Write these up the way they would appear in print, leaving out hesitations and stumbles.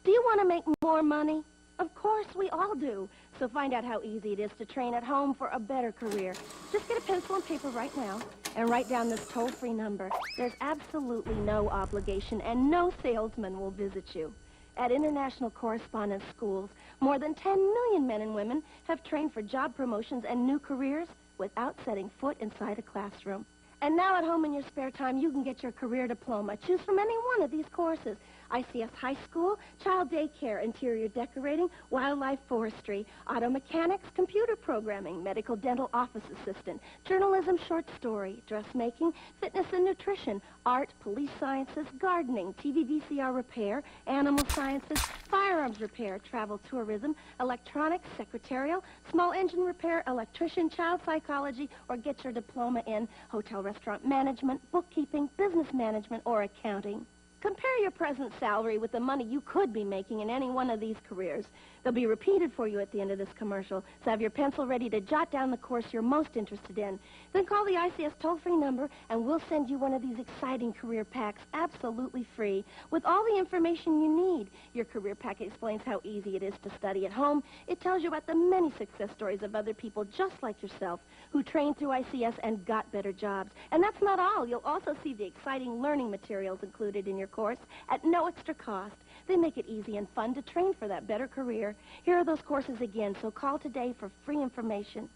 Do you want to make more money? Of course, we all do. So find out how easy it is to train at home for a better career. Just get a pencil and paper right now and write down this toll-free number. There's absolutely no obligation and no salesman will visit you. At International Correspondence Schools, more than 10 million men and women have trained for job promotions and new careers without setting foot inside a classroom. And now at home in your spare time, you can get your career diploma. Choose from any one of these courses. ICS High School, Child Daycare, Interior Decorating, Wildlife Forestry, Auto Mechanics, Computer Programming, Medical Dental Office Assistant, Journalism Short Story, Dressmaking, Fitness and Nutrition, Art, Police Sciences, Gardening, TV VCR Repair, Animal Sciences, Firearms Repair, Travel Tourism, Electronics, Secretarial, Small Engine Repair, Electrician, Child Psychology, or get your diploma in Hotel Restaurant Management, Bookkeeping, Business Management, or Accounting. Compare your present salary with the money you could be making in any one of these careers. They'll be repeated for you at the end of this commercial, so have your pencil ready to jot down the course you're most interested in. Then call the ICS toll-free number, and we'll send you one of these exciting career packs absolutely free with all the information you need. Your career pack explains how easy it is to study at home. It tells you about the many success stories of other people just like yourself who trained through ICS and got better jobs. And that's not all. You'll also see the exciting learning materials included in your course at no extra cost. They make it easy and fun to train for that better career. Here are those courses again, so call today for free information.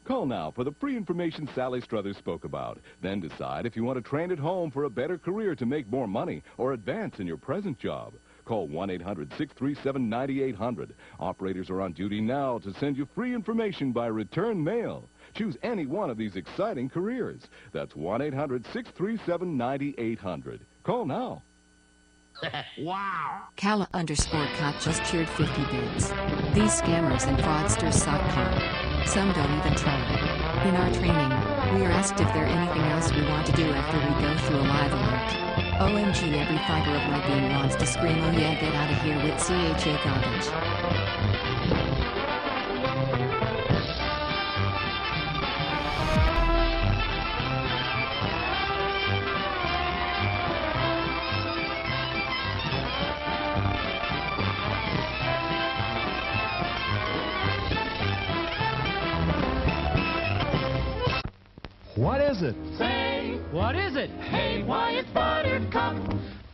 Call now for the free information Sally Struthers spoke about. Then decide if you want to train at home for a better career to make more money or advance in your present job. Call 1-800-637-9800. Operators are on duty now to send you free information by return mail. Choose any one of these exciting careers. That's 1-800-637-9800. Call now. Wow! Cala_Cut just cheered 50 bids. These scammers and fraudsters suck cock. Some don't even try. In our training, we are asked if there's anything else we want to do after we go through a live alert. OMG, every fiber of my being wants to scream, oh yeah, get out of here with CHA garbage. What is it? Say, What is it? hey, why it's Buttercup.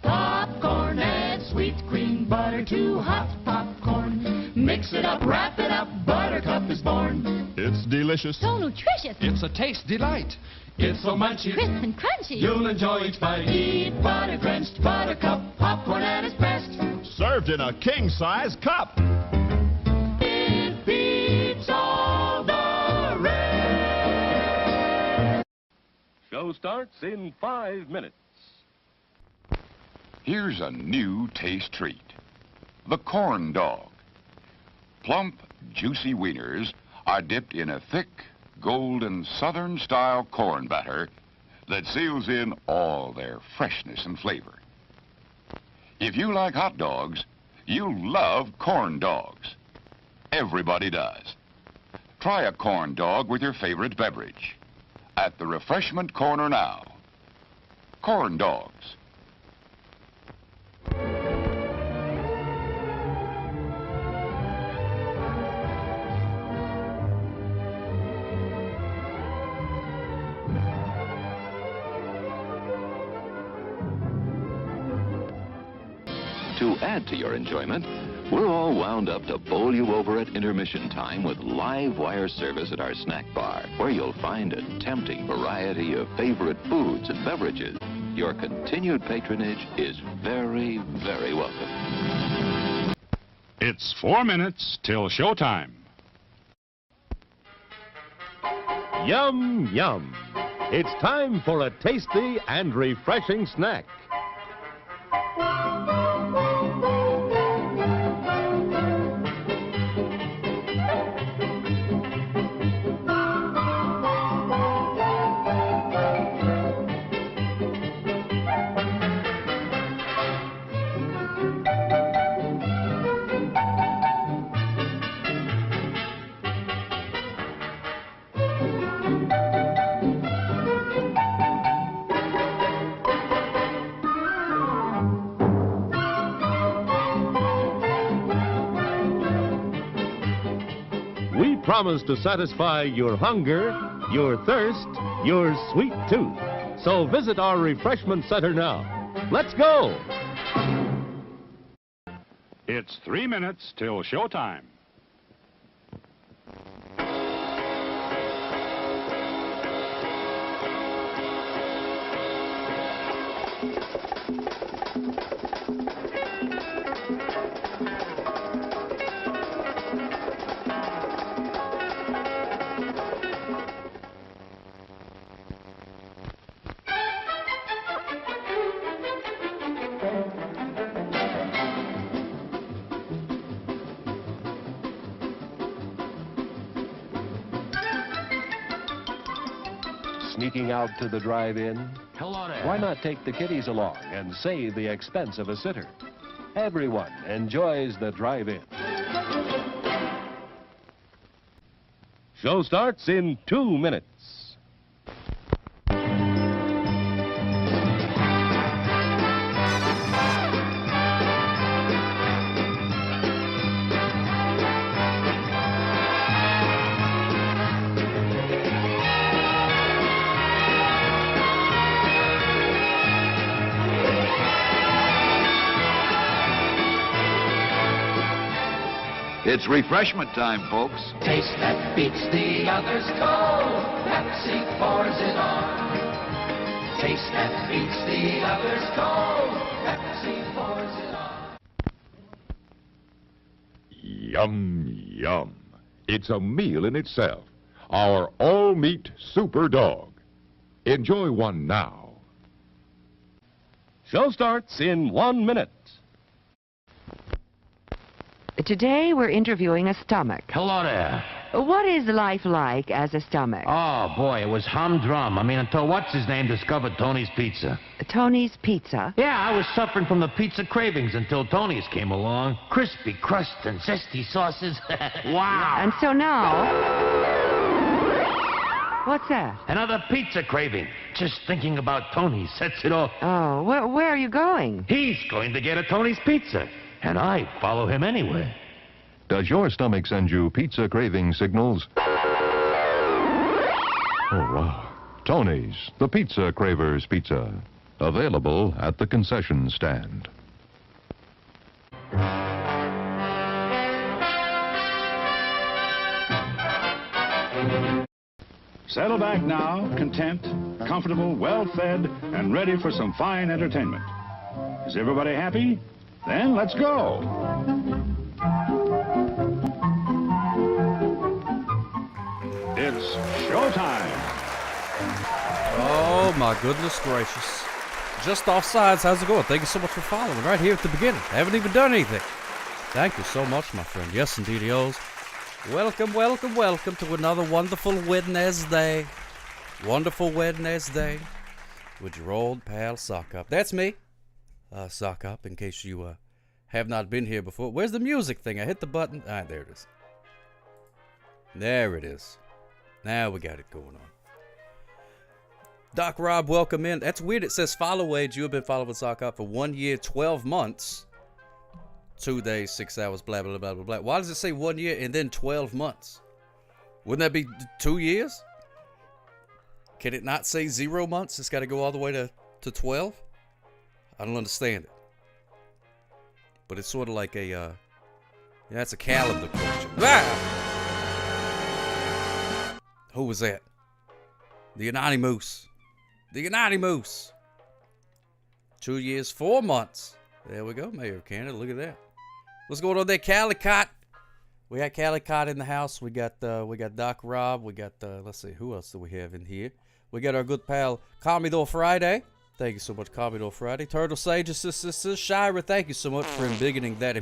Popcorn, add sweet cream, butter to hot popcorn. Mix it up, wrap it up, Buttercup is born. It's delicious. So nutritious. It's a taste delight. It's so munchy, Crisp and crunchy. you'll enjoy each bite. Eat butter-drenched Buttercup, popcorn at its best. Served in a king-size cup. It beats all the rest. Show starts in 5 minutes. Here's a new taste treat. The corn dog. Plump, juicy wieners are dipped in a thick, golden southern-style corn batter that seals in all their freshness and flavor. If you like hot dogs, you'll love corn dogs. Everybody does. Try a corn dog with your favorite beverage. At the refreshment corner now. Corn dogs. To add to your enjoyment, we're all wound up to bowl you over at intermission time with live wire service at our snack bar, where you'll find a tempting variety of favorite foods and beverages. Your continued patronage is very, very welcome. It's 4 minutes till showtime. Yum, yum. It's time for a tasty and refreshing snack. promise to satisfy your hunger, your thirst, your sweet tooth. So visit our refreshment center now. Let's go! It's 3 minutes till showtime. Sneaking out to the drive-in? Hello there. Why not take the kiddies along and save the expense of a sitter? Everyone enjoys the drive-in. Show starts in 2 minutes. It's refreshment time, folks. Taste that beats the others cold. Pepsi pours it on. Taste that beats the others cold. Pepsi pours it on. Yum, yum. It's a meal in itself. Our all-meat super dog. Enjoy one now. Show starts in 1 minute. Today we're interviewing a stomach. Hello there. What is life like as a stomach? Oh, boy, it was humdrum. I mean, until what's-his-name discovered Tony's Pizza. Tony's Pizza? Yeah, I was suffering from the pizza cravings until Tony's came along. Crispy crust and zesty sauces. Wow. And so now... What's that? Another pizza craving. Just thinking about Tony's sets it off. Oh, where are you going? He's going to get a Tony's Pizza. And I follow him anywhere. Does your stomach send you pizza craving signals? Oh, wow. Tony's, the Pizza Cravers Pizza. Available at the concession stand. Settle back now, content, comfortable, well-fed, and ready for some fine entertainment. Is everybody happy? Then let's go. It's showtime. Oh, my goodness gracious. Just Offsides, how's it going? Thank you so much for following right here at the beginning. I haven't even done anything. Thank you so much, my friend. Yes, indeed, welcome, welcome, welcome to another wonderful Wednesday. Wonderful Wednesday with your old pal Sock Up. That's me. Sock Up, in case you have not been here before. Where's the music thing? I hit the button. All right, there it is. There it is. Now we got it going on. Doc Rob, welcome in. That's weird. It says follow age. You have been following Sock Up for 1 year, 12 months, 2 days, 6 hours, blah, blah, blah, blah, blah. Why does it say 1 year and then 12 months? Wouldn't that be 2 years? Can it not say 0 months? It's got to go all the way to 12? I don't understand it. But it's sort of like a, that's a calendar question. Ah! Who was that? The Yanani Moose. The Yanani Moose. 2 years, 4 months. There we go, Mayor of Canada. Look at that. What's going on there, Calicott? We got Calicott in the house. We got Doc Rob. We got, let's see, who else do we have in here? We got our good pal, Commodore Friday. Thank you so much, Commodore Friday. Turtle Sage, Sister Shira, thank you so much for embiggening that.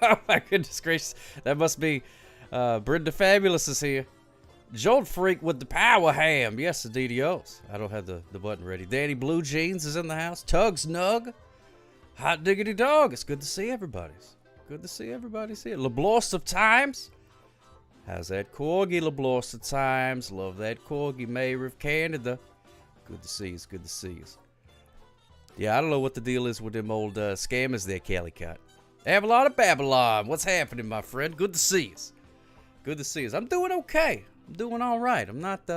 Oh, my goodness gracious. That must be Brenda Fabulous is here. Jolt Freak with the power ham. Yes, the DDOs. I don't have the button ready. Danny Blue Jeans is in the house. Tugs Nug. Hot Diggity Dog. It's good to see everybody's. Good to see everybody's here. LeBloss of Times. How's that corgi, LeBloss of Times? Love that corgi, Mayor of Canada. Good to see you. Good to see you. Yeah, I don't know what the deal is with them old scammers there, Calicott. They have a lot of Babylon. What's happening, my friend? Good to see you. Good to see you. I'm doing okay. I'm doing all right. I'm not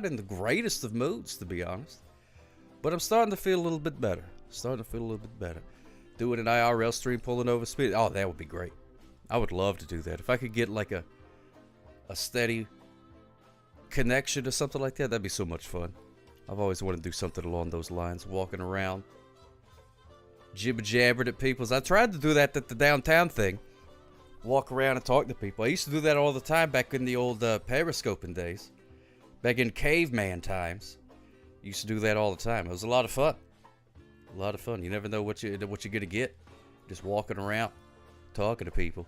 in the greatest of moods, to be honest. But I'm starting to feel a little bit better. Doing an IRL stream, pulling over speed. Oh, that would be great. I would love to do that. If I could get like a steady connection or something like that, that'd be so much fun. I've always wanted to do something along those lines. Walking around, jibber-jabbering at people. I tried to do that at the downtown thing. Walk around and talk to people. I used to do that all the time back in the old periscoping days. Back in caveman times. Used to do that all the time. It was a lot of fun. You never know what you're gonna get. Just walking around, talking to people.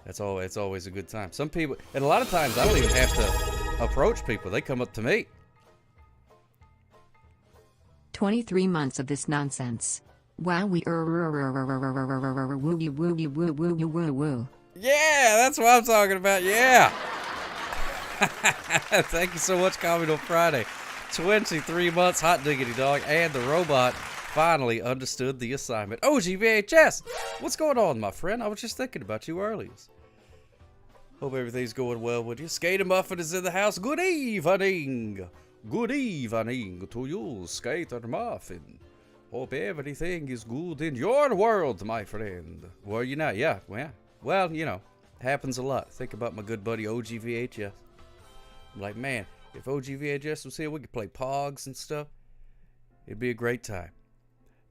It's always a good time. Some people, and a lot of times I don't even have to approach people. They come up to me. 23 months of this nonsense. Wow, we woo. Yeah, that's what I'm talking about. Yeah. Thank you so much, Comment on Friday. 23 months, hot diggity dog, and the robot finally understood the assignment. OGVHS, what's going on, my friend? I was just thinking about you earlier. Hope everything's going well with you. Skater Muffin is in the house. Good evening. Good evening to you, Skater Muffin. Hope everything is good in your world, my friend. Were you not? Yeah, well, you know, happens a lot. Think about my good buddy OGVHS. I'm like, man, if OGVHS was here, we could play Pogs and stuff. It'd be a great time.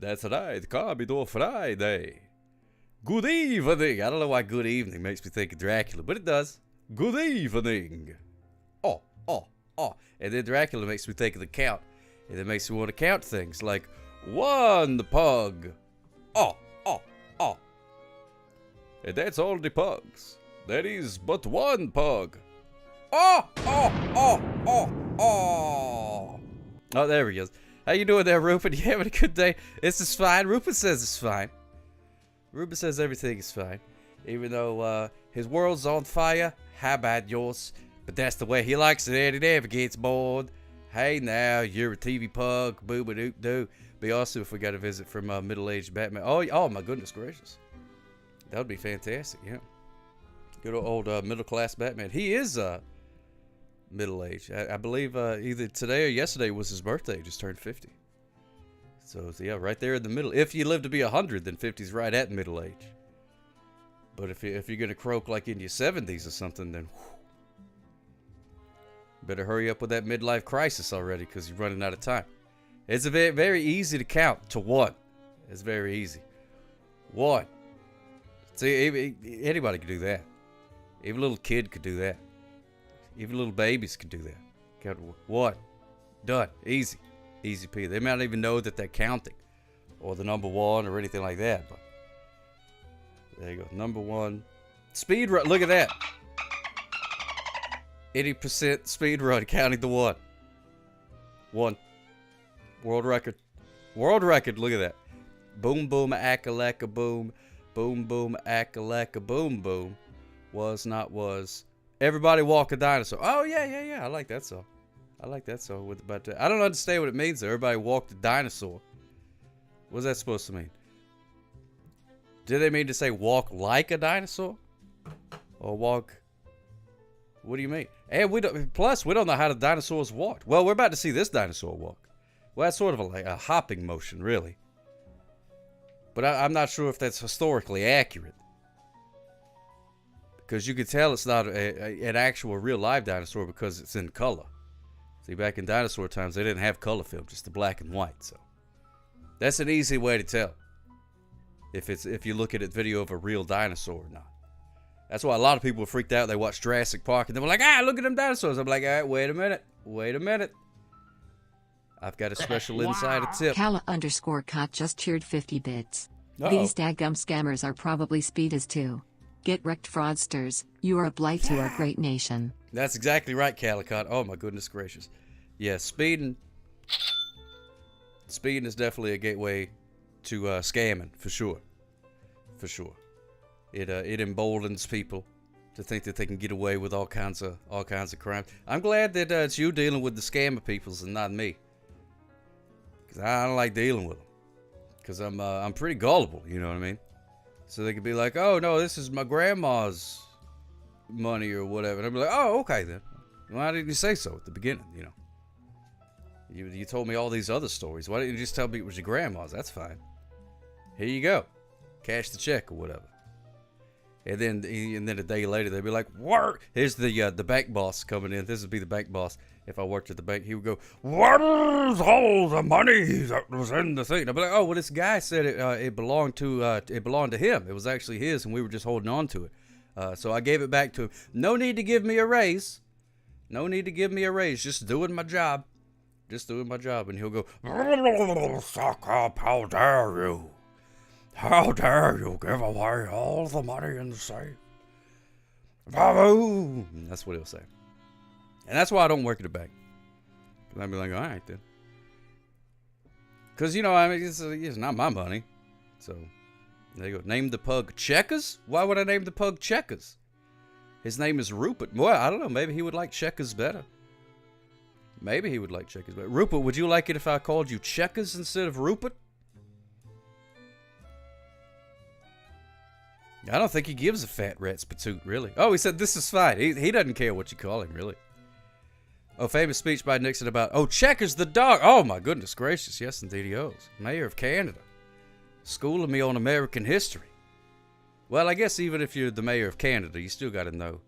That's right, Commodore Friday. Good evening. I don't know why good evening makes me think of Dracula, but it does. Good evening. Oh. And then Dracula makes me think of the count. And it makes me want to count things like 1 pug. Oh. And that's all the pugs. That is but 1 pug. Oh. Oh, there he goes. How you doing there, Rupert? You having a good day? This is fine. Rupert says it's fine. Rupert says everything is fine. Even though his world's on fire. How about yours? But that's the way he likes it, and he never gets bored. Hey now, you're a TV pug. Boo-ba-doop-doo. Be awesome if we got a visit from middle-aged Batman. Oh, my goodness gracious. That would be fantastic, yeah. Good old middle-class Batman. He is middle-aged. I believe either today or yesterday was his birthday. He just turned 50. So, yeah, right there in the middle. If you live to be 100, then 50's right at middle age. But if you're going to croak like in your 70s or something, then whew, better hurry up with that midlife crisis already, because you're running out of time. It's a very, very easy to count to 1. It's very easy. 1. See, anybody could do that. Even a little kid could do that. Even little babies could do that. Count 1. Done. Easy. Easy peasy. They might not even know that they're counting. Or the number 1 or anything like that. But there you go. Number 1. Speed run. Look at that. 80% speed run counting the 1. 1. World record. World record. Look at that. Boom, boom, acca-lacca, boom. Boom, boom, acca-lacca, boom, boom. Was, not was. Everybody walk a dinosaur. Oh, yeah. I like that song. But I don't understand what it means, though. Everybody walked a dinosaur. What's that supposed to mean? Do they mean to say walk like a dinosaur? Or walk... What do you mean? And we don't know how the dinosaurs walked. Well, we're about to see this dinosaur walk. Well, that's sort of like a hopping motion, really. But I'm not sure if that's historically accurate. Because you can tell it's not an actual real live dinosaur because it's in color. See, back in dinosaur times, they didn't have color film, just the black and white. So that's an easy way to tell if you look at a video of a real dinosaur or not. That's why a lot of people were freaked out. They watched Jurassic Park and they were like, look at them dinosaurs. I'm like, all right, wait a minute. I've got a special insider tip. Kala_cot just cheered 50 bits. Uh-oh. These daggum scammers are probably speeders too. Get wrecked, fraudsters. You are a blight to our great nation. That's exactly right, Calicot. Oh, my goodness gracious. Yeah, speeding is definitely a gateway to scamming, for sure. It emboldens people to think that they can get away with all kinds of crime. I'm glad that it's you dealing with the scammer peoples and not me, because I don't like dealing with them. Because I'm pretty gullible, you know what I mean? So they could be like, oh no, this is my grandma's money or whatever. And I'd be like, oh, okay then. Why didn't you say so at the beginning, you know? You told me all these other stories. Why didn't you just tell me it was your grandma's? That's fine. Here you go. Cash the check or whatever. And then a day later, they'd be like, "What?" Here's the bank boss coming in. This would be the bank boss. If I worked at the bank, he would go, "Where's all the money that was in the thing?" I'd be like, "Oh, well, this guy said it belonged to him. It was actually his, and we were just holding on to it. So I gave it back to him. No need to give me a raise. No need to give me a raise. Just doing my job. Just doing my job." And he'll go, "Suck up! How dare you? How dare you give away all the money in the safe? Babu!" That's what he'll say. And that's why I don't work at a bank. Because I'd be like, all right, then. Because, you know, I mean, it's not my money. So, there you go. Name the pug Checkers? Why would I name the pug Checkers? His name is Rupert. Well, I don't know. Maybe he would like Checkers better. Maybe he would like Checkers better. Rupert, would you like it if I called you Checkers instead of Rupert? I don't think he gives a fat rat's patoot, really. Oh, he said this is fine. He doesn't care what you call him, really. Oh, famous speech by Nixon about, oh, Checkers the dog. Oh, my goodness gracious. Yes, indeed he is. Mayor of Canada. Schooling me on American history. Well, I guess even if you're the mayor of Canada, you still got to know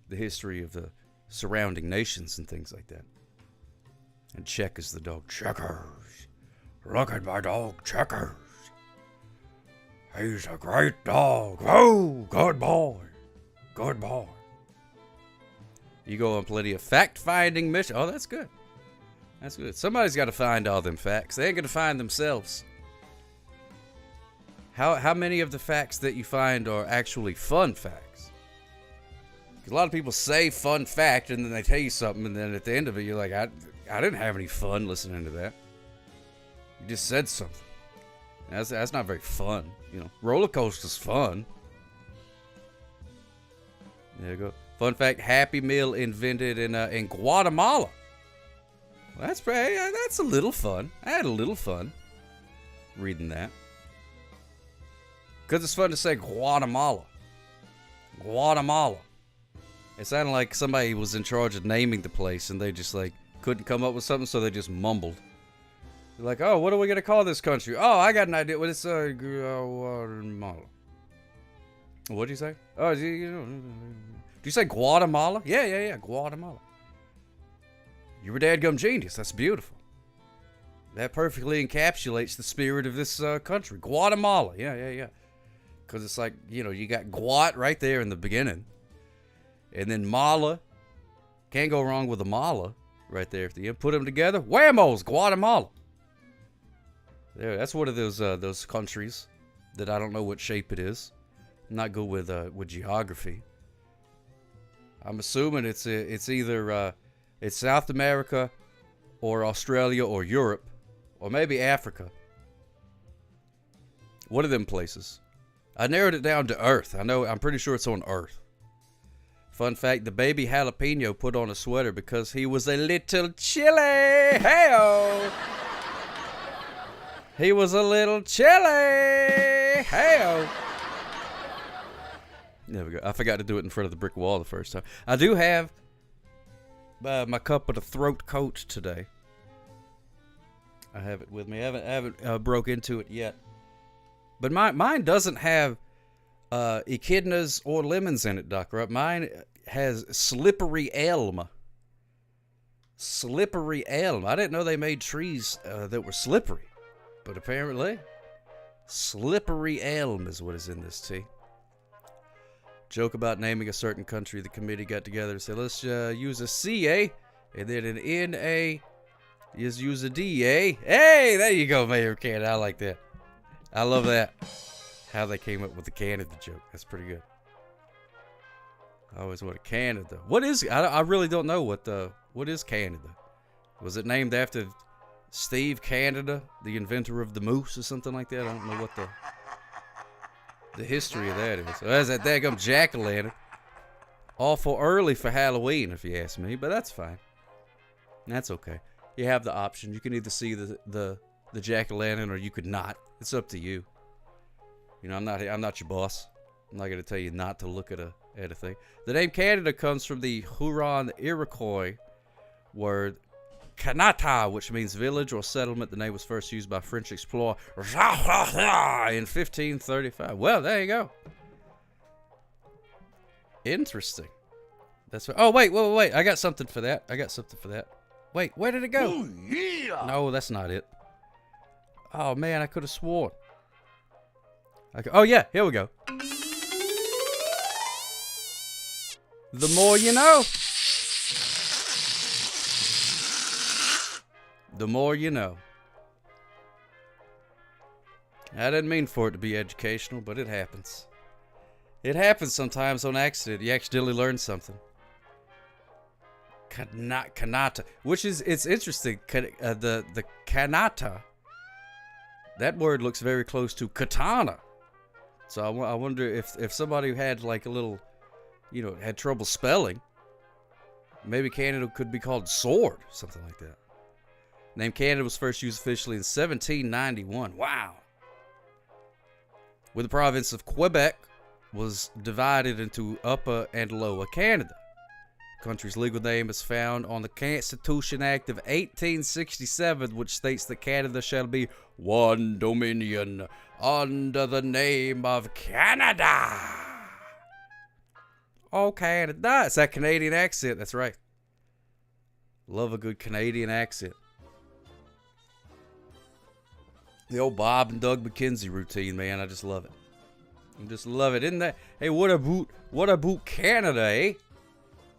the history of the surrounding nations and things like that. And Checkers the dog. Checkers. Look at my dog, Checkers. He's a great dog. Oh, good boy. Good boy. You go on plenty of fact-finding missions. Oh, that's good. That's good. Somebody's got to find all them facts. They ain't going to find themselves. How many of the facts that you find are actually fun facts? Because a lot of people say fun fact, and then they tell you something, and then at the end of it, you're like, I didn't have any fun listening to that. You just said something. That's not very fun, you know. Roller coaster's fun. There you go. Fun fact: Happy Meal invented in Guatemala. Well, that's a little fun. I had a little fun reading that because it's fun to say Guatemala. Guatemala. It sounded like somebody was in charge of naming the place, and they just like couldn't come up with something, so they just mumbled. They're like, oh, what are we going to call this country? Oh, I got an idea. What it's Guatemala. What'd you say? Oh, did you say Guatemala? Yeah, Guatemala. You're a dadgum genius. That's beautiful. That perfectly encapsulates the spirit of this country. Guatemala. Yeah. Because it's like, you know, you got Guat right there in the beginning. And then Mala. Can't go wrong with a Mala right there at the end. Put them together. Whammos, Guatemala. There, that's one of those countries that I don't know what shape it is. I'm not good with geography. I'm assuming it's either it's South America or Australia or Europe or maybe Africa. One of them places. I narrowed it down to Earth. I'm pretty sure it's on Earth. Fun fact, the baby jalapeno put on a sweater because he was a little chilly. Hey-o! He was a little chilly. Hey-o. There we go. I forgot to do it in front of the brick wall the first time. I do have my cup of the throat coat today. I have it with me. I haven't broke into it yet. But mine doesn't have echidnas or lemons in it, Doc Rupp. Mine has slippery elm. Slippery elm. I didn't know they made trees that were slippery. But apparently, slippery elm is what is in this tea. Joke about naming a certain country. The committee got together and said, let's use a CA and then an NA. Just use a DA. Hey, there you go, Mayor of Canada. I like that. I love that. How they came up with the Canada joke. That's pretty good. I always wanted Canada. What is? I really don't know what is Canada. Was it named after Steve Canada, the inventor of the moose or something like that? I don't know what the history of that is. So that's that daggum jack-o'-lantern. Awful early for Halloween, if you ask me, but that's fine. That's okay. You have the option. You can either see the jack-o'-lantern or you could not. It's up to you. You know, I'm not your boss. I'm not going to tell you not to look at a anything. The name Canada comes from the Huron Iroquois word Kanata, which means village or settlement. The name was first used by French explorer in 1535. Well, there you go. Interesting. That's right. Oh, wait. I got something for that. Wait, where did it go? Oh, yeah. No, that's not it. Oh, man, I could have sworn. Oh, yeah, here we go. The more you know. The more you know. I didn't mean for it to be educational, but it happens. It happens sometimes on accident. You accidentally learn something. Kanata, which is, it's interesting. The Kanata, that word looks very close to katana. So I wonder if somebody had like a little, had trouble spelling, maybe Canada could be called sword, something like that. Name Canada was first used officially in 1791. Wow. When the province of Quebec was divided into Upper and Lower Canada. The country's legal name is found on the Constitution Act of 1867, which states that Canada shall be one dominion under the name of Canada. Oh, Canada. It's that Canadian accent. That's right. Love a good Canadian accent. The old Bob and Doug McKenzie routine, man. I just love it. I just love it. Isn't that? Hey, what about Canada, eh?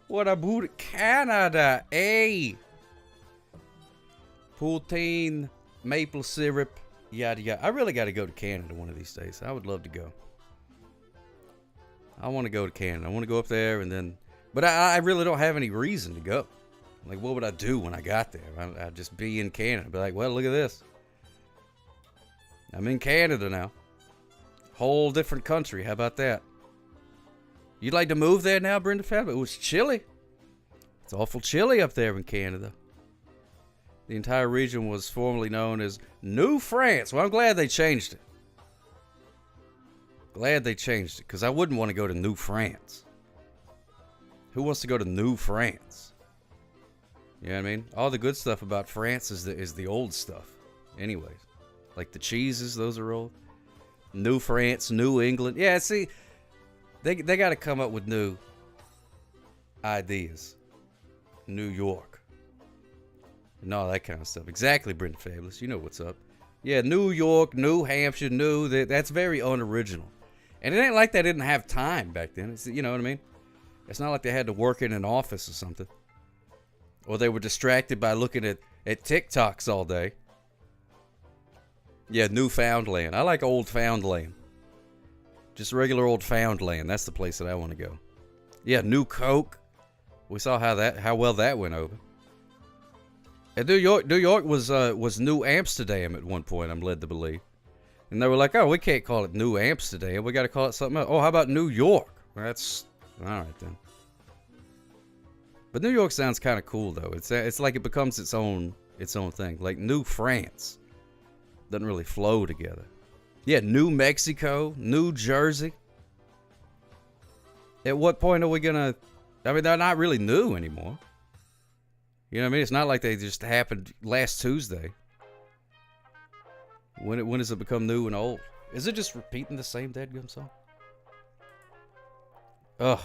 What about Canada, eh? Poutine, maple syrup, yada yada. I really got to go to Canada one of these days. I would love to go. I want to go to Canada. I want to go up there and then... But I really don't have any reason to go. Like, what would I do when I got there? I'd just be in Canada. Be like, well, look at this. I'm in Canada now. Whole different country. How about that? You'd like to move there now, Brenda Fab? It was chilly. It's awful chilly up there in Canada. The entire region was formerly known as New France. Well, I'm glad they changed it. Glad they changed it, because I wouldn't want to go to New France. Who wants to go to New France? You know what I mean? All the good stuff about France is the old stuff. Anyways. Like the cheeses, those are old. New France, New England. Yeah, see, they got to come up with new ideas. New York. And all that kind of stuff. Exactly, Brenda Fabulous. You know what's up. Yeah, New York, New Hampshire, that's very unoriginal. And it ain't like they didn't have time back then. You know what I mean? It's not like they had to work in an office or something. Or they were distracted by looking at TikToks all day. Yeah, Newfoundland. I like Old Foundland. Just regular Old Foundland. That's the place that I want to go. Yeah, New Coke. We saw how well that went over. And New York was New Amsterdam at one point, I'm led to believe. And they were like, oh, we can't call it New Amsterdam. We got to call it something else. Oh, how about New York? Well, that's all right then. But New York sounds kind of cool though. It's like it becomes its own thing. Like New France. Doesn't really flow together. Yeah, New Mexico, New Jersey. At what point are we gonna... I mean, they're not really new anymore. You know what I mean? It's not like they just happened last Tuesday. When does it become new and old? Is it just repeating the same dadgum song? Ugh.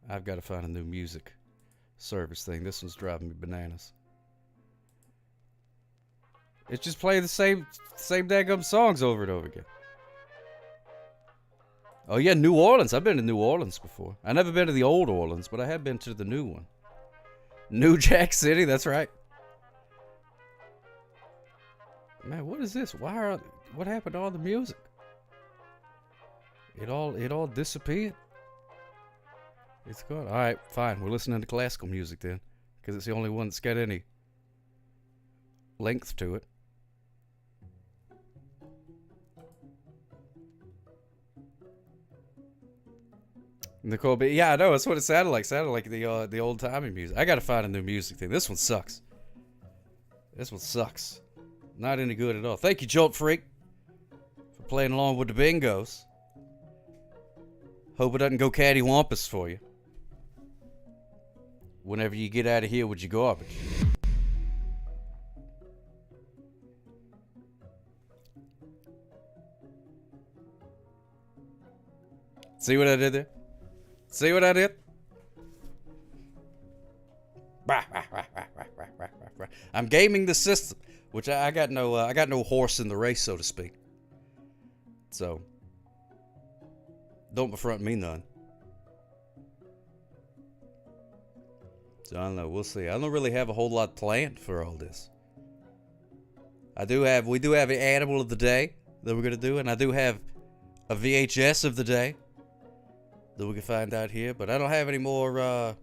I've got to find a new music service thing. This one's driving me bananas. It's just playing the same daggum songs over and over again. Oh yeah, New Orleans. I've been to New Orleans before. I've never been to the old Orleans, but I have been to the new one. New Jack City, that's right. Man, what is this? What happened to all the music? It all disappeared. It's gone. All right, fine. We're listening to classical music then, because it's the only one that's got any length to it. Nicole B. Yeah, I know. That's what it sounded like. It sounded like the old timey music. I gotta find a new music thing. This one sucks. This one sucks. Not any good at all. Thank you, Jolt Freak, for playing along with the bingos. Hope it doesn't go cattywampus for you. Whenever you get out of here with your garbage. See what I did there? See what I did? I'm gaming the system, which I got no horse in the race, so to speak. So don't befront me none. So I don't know. We'll see. I don't really have a whole lot planned for all this. We do have an animal of the day that we're gonna do, and I do have a VHS of the day that we can find out here, but I don't have any more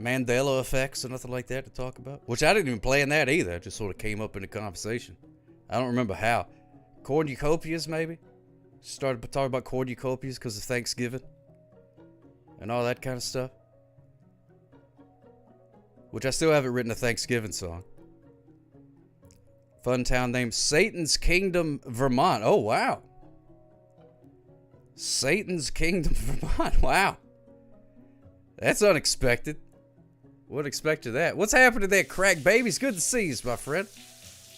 Mandela effects or nothing like that to talk about. Which I didn't even plan that either. It just sort of came up in the conversation. I don't remember how. Cornucopias, maybe? Started talking about cornucopias because of Thanksgiving and all that kind of stuff. Which I still haven't written a Thanksgiving song. Fun town named Satan's Kingdom, Vermont. Oh, wow. Satan's Kingdom, Vermont. Wow. That's unexpected. What expected that? What's happening there, Crack Babies? Good to see you, my friend.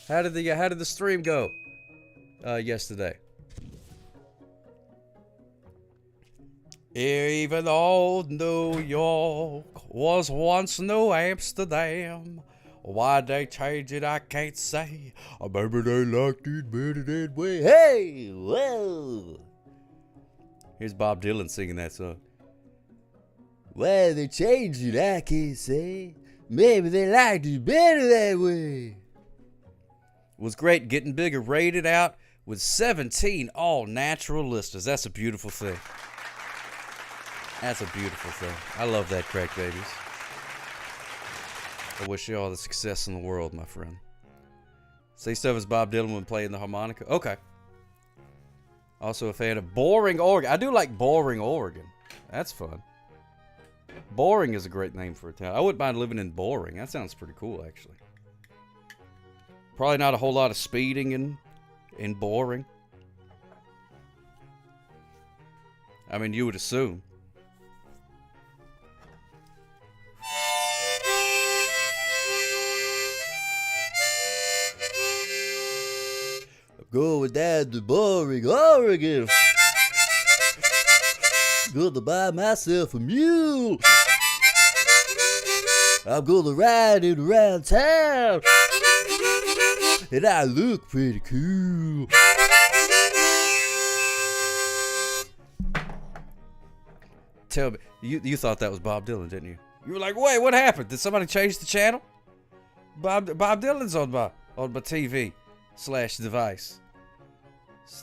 How did the stream go yesterday? Even though New York was once New Amsterdam, why they changed it, I can't say. Maybe they liked it better that way. Hey, whoa. Here's Bob Dylan singing that song. Why they changed it, I can't say. Maybe they liked it better that way. It was great getting bigger, rated out with 17 all-natural listeners. That's a beautiful thing. That's a beautiful thing. I love that, Crack Babies. I wish you all the success in the world, my friend. Say stuff as Bob Dylan when playing the harmonica. Okay. Also a fan of Boring, Oregon. I do like Boring, Oregon. That's fun. Boring is a great name for a town. I wouldn't mind living in Boring. That sounds pretty cool, actually. Probably not a whole lot of speeding in Boring. I mean, you would assume. Going down to Boring, Oregon. Gonna buy myself a mule. I'm gonna ride it around town. And I look pretty cool. Tell me, you thought that was Bob Dylan, didn't you? You were like, wait, what happened? Did somebody change the channel? Bob Dylan's on my TV / device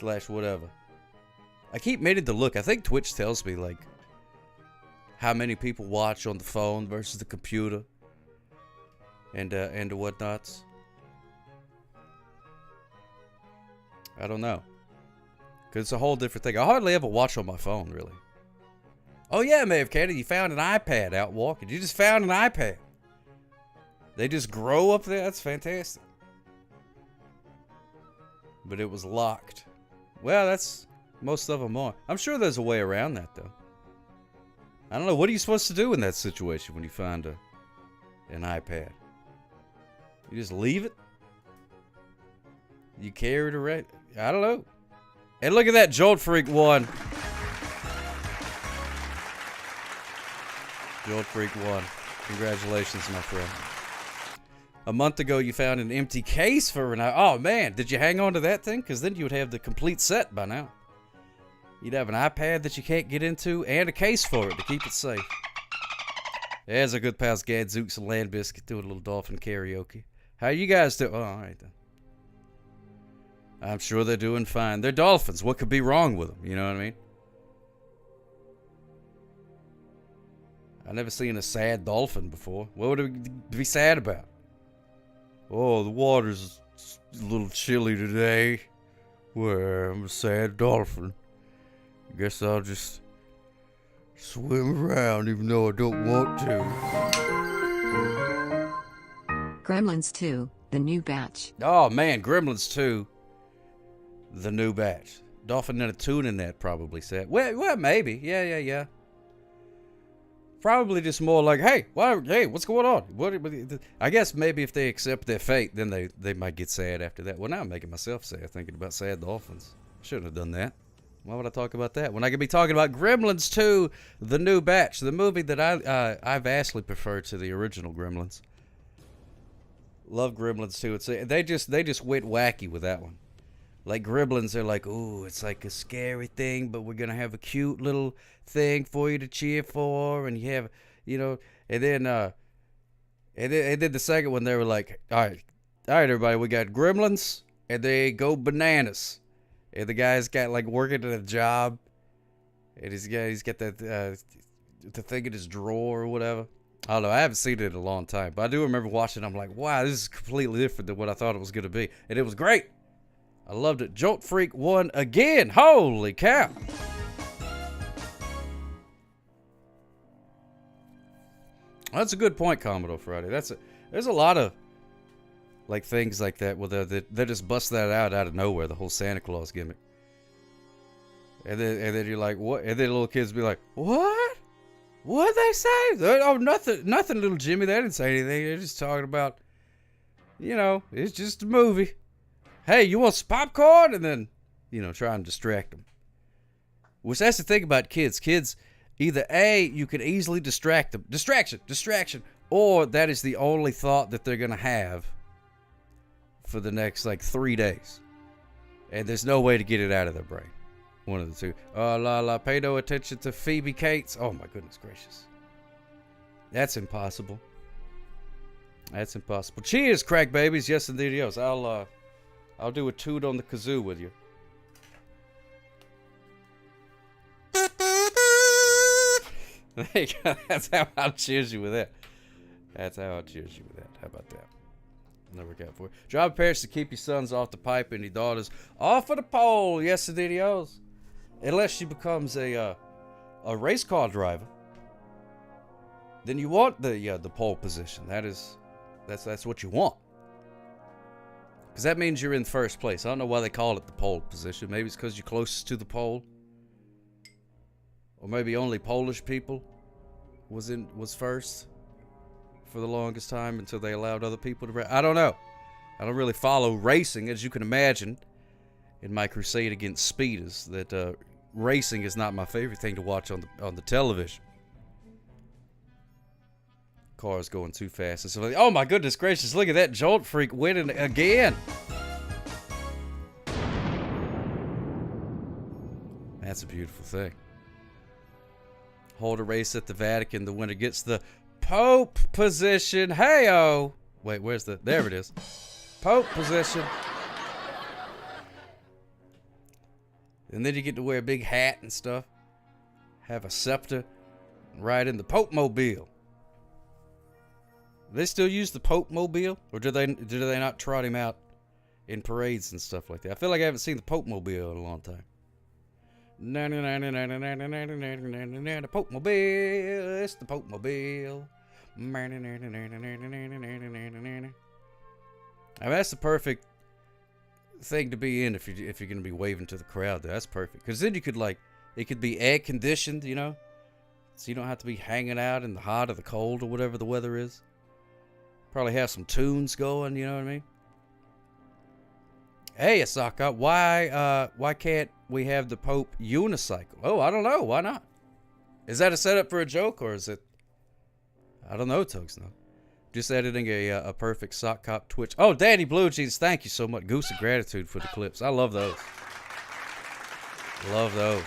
/ whatever. I keep meaning to look. I think Twitch tells me like how many people watch on the phone versus the computer and the whatnots. I don't know, cause it's a whole different thing. I hardly ever watch on my phone, really. Oh yeah, Maeve Candy, you found an iPad out walking. You just found an iPad. They just grow up there. That's fantastic. But it was locked. Well, that's most of them are. I'm sure there's a way around that, though. I don't know. What are you supposed to do in that situation when you find an iPad? You just leave it? You carry it around? I don't know. And look at that, Jolt Freak won. Jolt Freak won. Congratulations, my friend. A month ago, you found an empty case for an... Oh, man. Did you hang on to that thing? Because then you would have the complete set by now. You'd have an iPad that you can't get into and a case for it to keep it safe. There's our good pals Gadzooks and Land Biscuit doing a little dolphin karaoke. How you guys doing? Oh, all right then. I'm sure they're doing fine. They're dolphins. What could be wrong with them? You know what I mean? I've never seen a sad dolphin before. What would it be sad about? Oh, the water's a little chilly today. Well, I'm a sad dolphin. Guess I'll just swim around even though I don't want to. Gremlins 2, the new batch. Oh man, Gremlins 2. The New Batch. Dolphin and a Tune in that probably said. Well, maybe. Yeah. Probably just more like, hey, what's going on? I guess maybe if they accept their fate, then they might get sad after that. Well, now I'm making myself sad thinking about sad dolphins. Shouldn't have done that. Why would I talk about that when I could be talking about Gremlins 2, The New Batch, the movie that I vastly prefer to the original Gremlins. Love Gremlins 2. They just went wacky with that one. Like Gremlins, they're like, ooh, it's like a scary thing, but we're gonna have a cute little thing for you to cheer for, and you have, and then the second one they were like, all right, everybody, we got Gremlins, and they go bananas, and the guy's got like working at a job, and he's got that the thing in his drawer or whatever. I don't know. I haven't seen it in a long time, but I do remember watching it. I'm like, wow, this is completely different than what I thought it was gonna be, and it was great. I loved it. Jolt Freak won again. Holy cow. That's a good point, Commodore Friday. There's a lot of like things like that where they just bust that out of nowhere, the whole Santa Claus gimmick. And then you're like, what? And then little kids be like, what? What'd they say? Oh, nothing, little Jimmy. They didn't say anything. They're just talking about, it's just a movie. Hey, you want some popcorn? And then, try and distract them. Which that's the thing about kids. Kids, either A, you can easily distract them. Distraction. Or that is the only thought that they're going to have for the next, 3 days. And there's no way to get it out of their brain. One of the two. Pay no attention to Phoebe Cates. Oh, my goodness gracious. That's impossible. Cheers, crack babies. Yes, indeed, yes. I'll do a toot on the kazoo with you. There you go. That's how I'll cheers you with that. How about that? That'll work out for you. Job of parents to keep your sons off the pipe and your daughters off of the pole. Yes, indeed, yes. Unless she becomes a race car driver, then you want the pole position. That's what you want. Because that means you're in first place. I don't know why they call it the pole position. Maybe it's because you're closest to the pole. Or maybe only Polish people was first for the longest time until they allowed other people to race. I don't know. I don't really follow racing, as you can imagine, in my crusade against speeders, that racing is not my favorite thing to watch on the television. Cars going too fast. And so, oh my goodness gracious, look at that Jolt Freak winning again. That's a beautiful thing. Hold a race at the Vatican. The winner gets the Pope position. Hey-oh. Wait, there it is. Pope position. And then you get to wear a big hat and stuff. Have a scepter. And ride in the Pope Mobile. Do they still use the Pope Mobile? Or do they not trot him out in parades and stuff like that? I feel like I haven't seen the Pope Mobile in a long time. The Pope Mobile. It's the Pope Mobile. I mean, that's the perfect thing to be in if you're going to be waving to the crowd. That's perfect. Because then you could it could be air conditioned, so you don't have to be hanging out in the hot or the cold or whatever the weather is. Probably have some tunes going, you know what I mean? Hey, Asaka, why can't we have the Pope unicycle? Oh, I don't know. Why not? Is that a setup for a joke, or is it? I don't know, Tugs. No. Just editing a perfect sock cop Twitch. Oh, Daddy Blue Jeans, thank you so much. Goose of gratitude for the clips. I love those. Love those.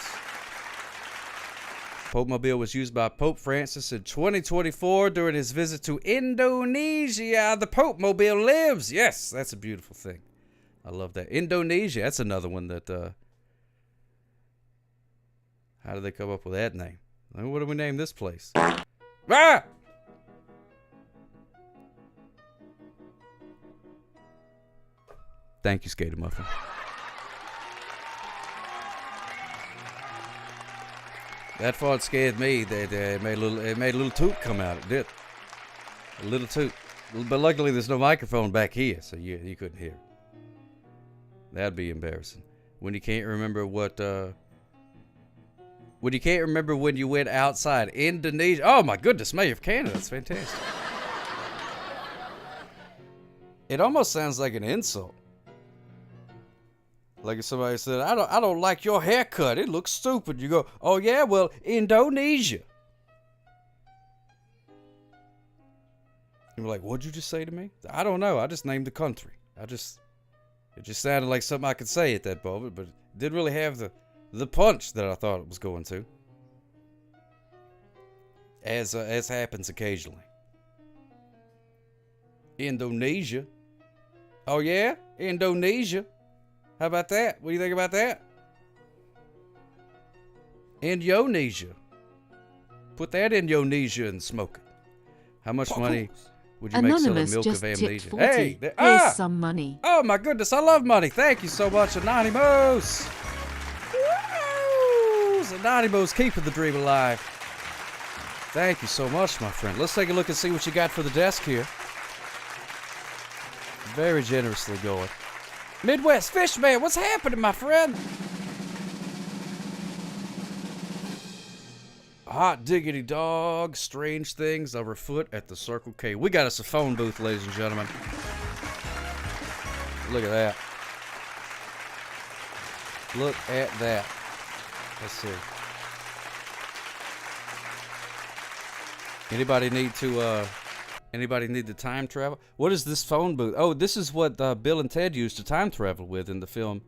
Pope Mobile was used by Pope Francis in 2024 during his visit to Indonesia. The Pope Mobile lives. Yes, that's a beautiful thing. I love that. Indonesia, that's another one that, how did they come up with that name? What do we name this place? Ah! Thank you, Skater Muffin. That fart scared me. It made a little toot come out. It did. A little toot. But luckily there's no microphone back here, so you couldn't hear it. That'd be embarrassing. When you can't remember what, when you can't remember when you went outside. Indonesia. Oh my goodness, Mayor of Canada. That's fantastic. It almost sounds like an insult. Like if somebody said, I don't like your haircut. It looks stupid. You go, oh yeah, well, Indonesia. You're like, what'd you just say to me? I don't know. I just named the country. It just sounded like something I could say at that moment, but it didn't really have the punch that I thought it was going to. As happens occasionally. Indonesia. Oh yeah? Indonesia. How about that? What do you think about that? Indonesia. Put that in Indonesia and smoke it. How much money would you make selling Anonymous milk just of tipped amnesia? 40. Hey, Here's some money. Oh my goodness, I love money. Thank you so much, Anonymous. Woo! Anonymous, keeping the dream alive. Thank you so much, my friend. Let's take a look and see what you got for the desk here. Very generously going. Midwest Fishman, what's happening, my friend? Hot diggity dog, strange things overfoot at the Circle K. We got us a phone booth, ladies and gentlemen. Look at that. Look at that. Let's see. Anybody need to time travel? What is this phone booth? Oh, this is what Bill and Ted used to time travel with in the film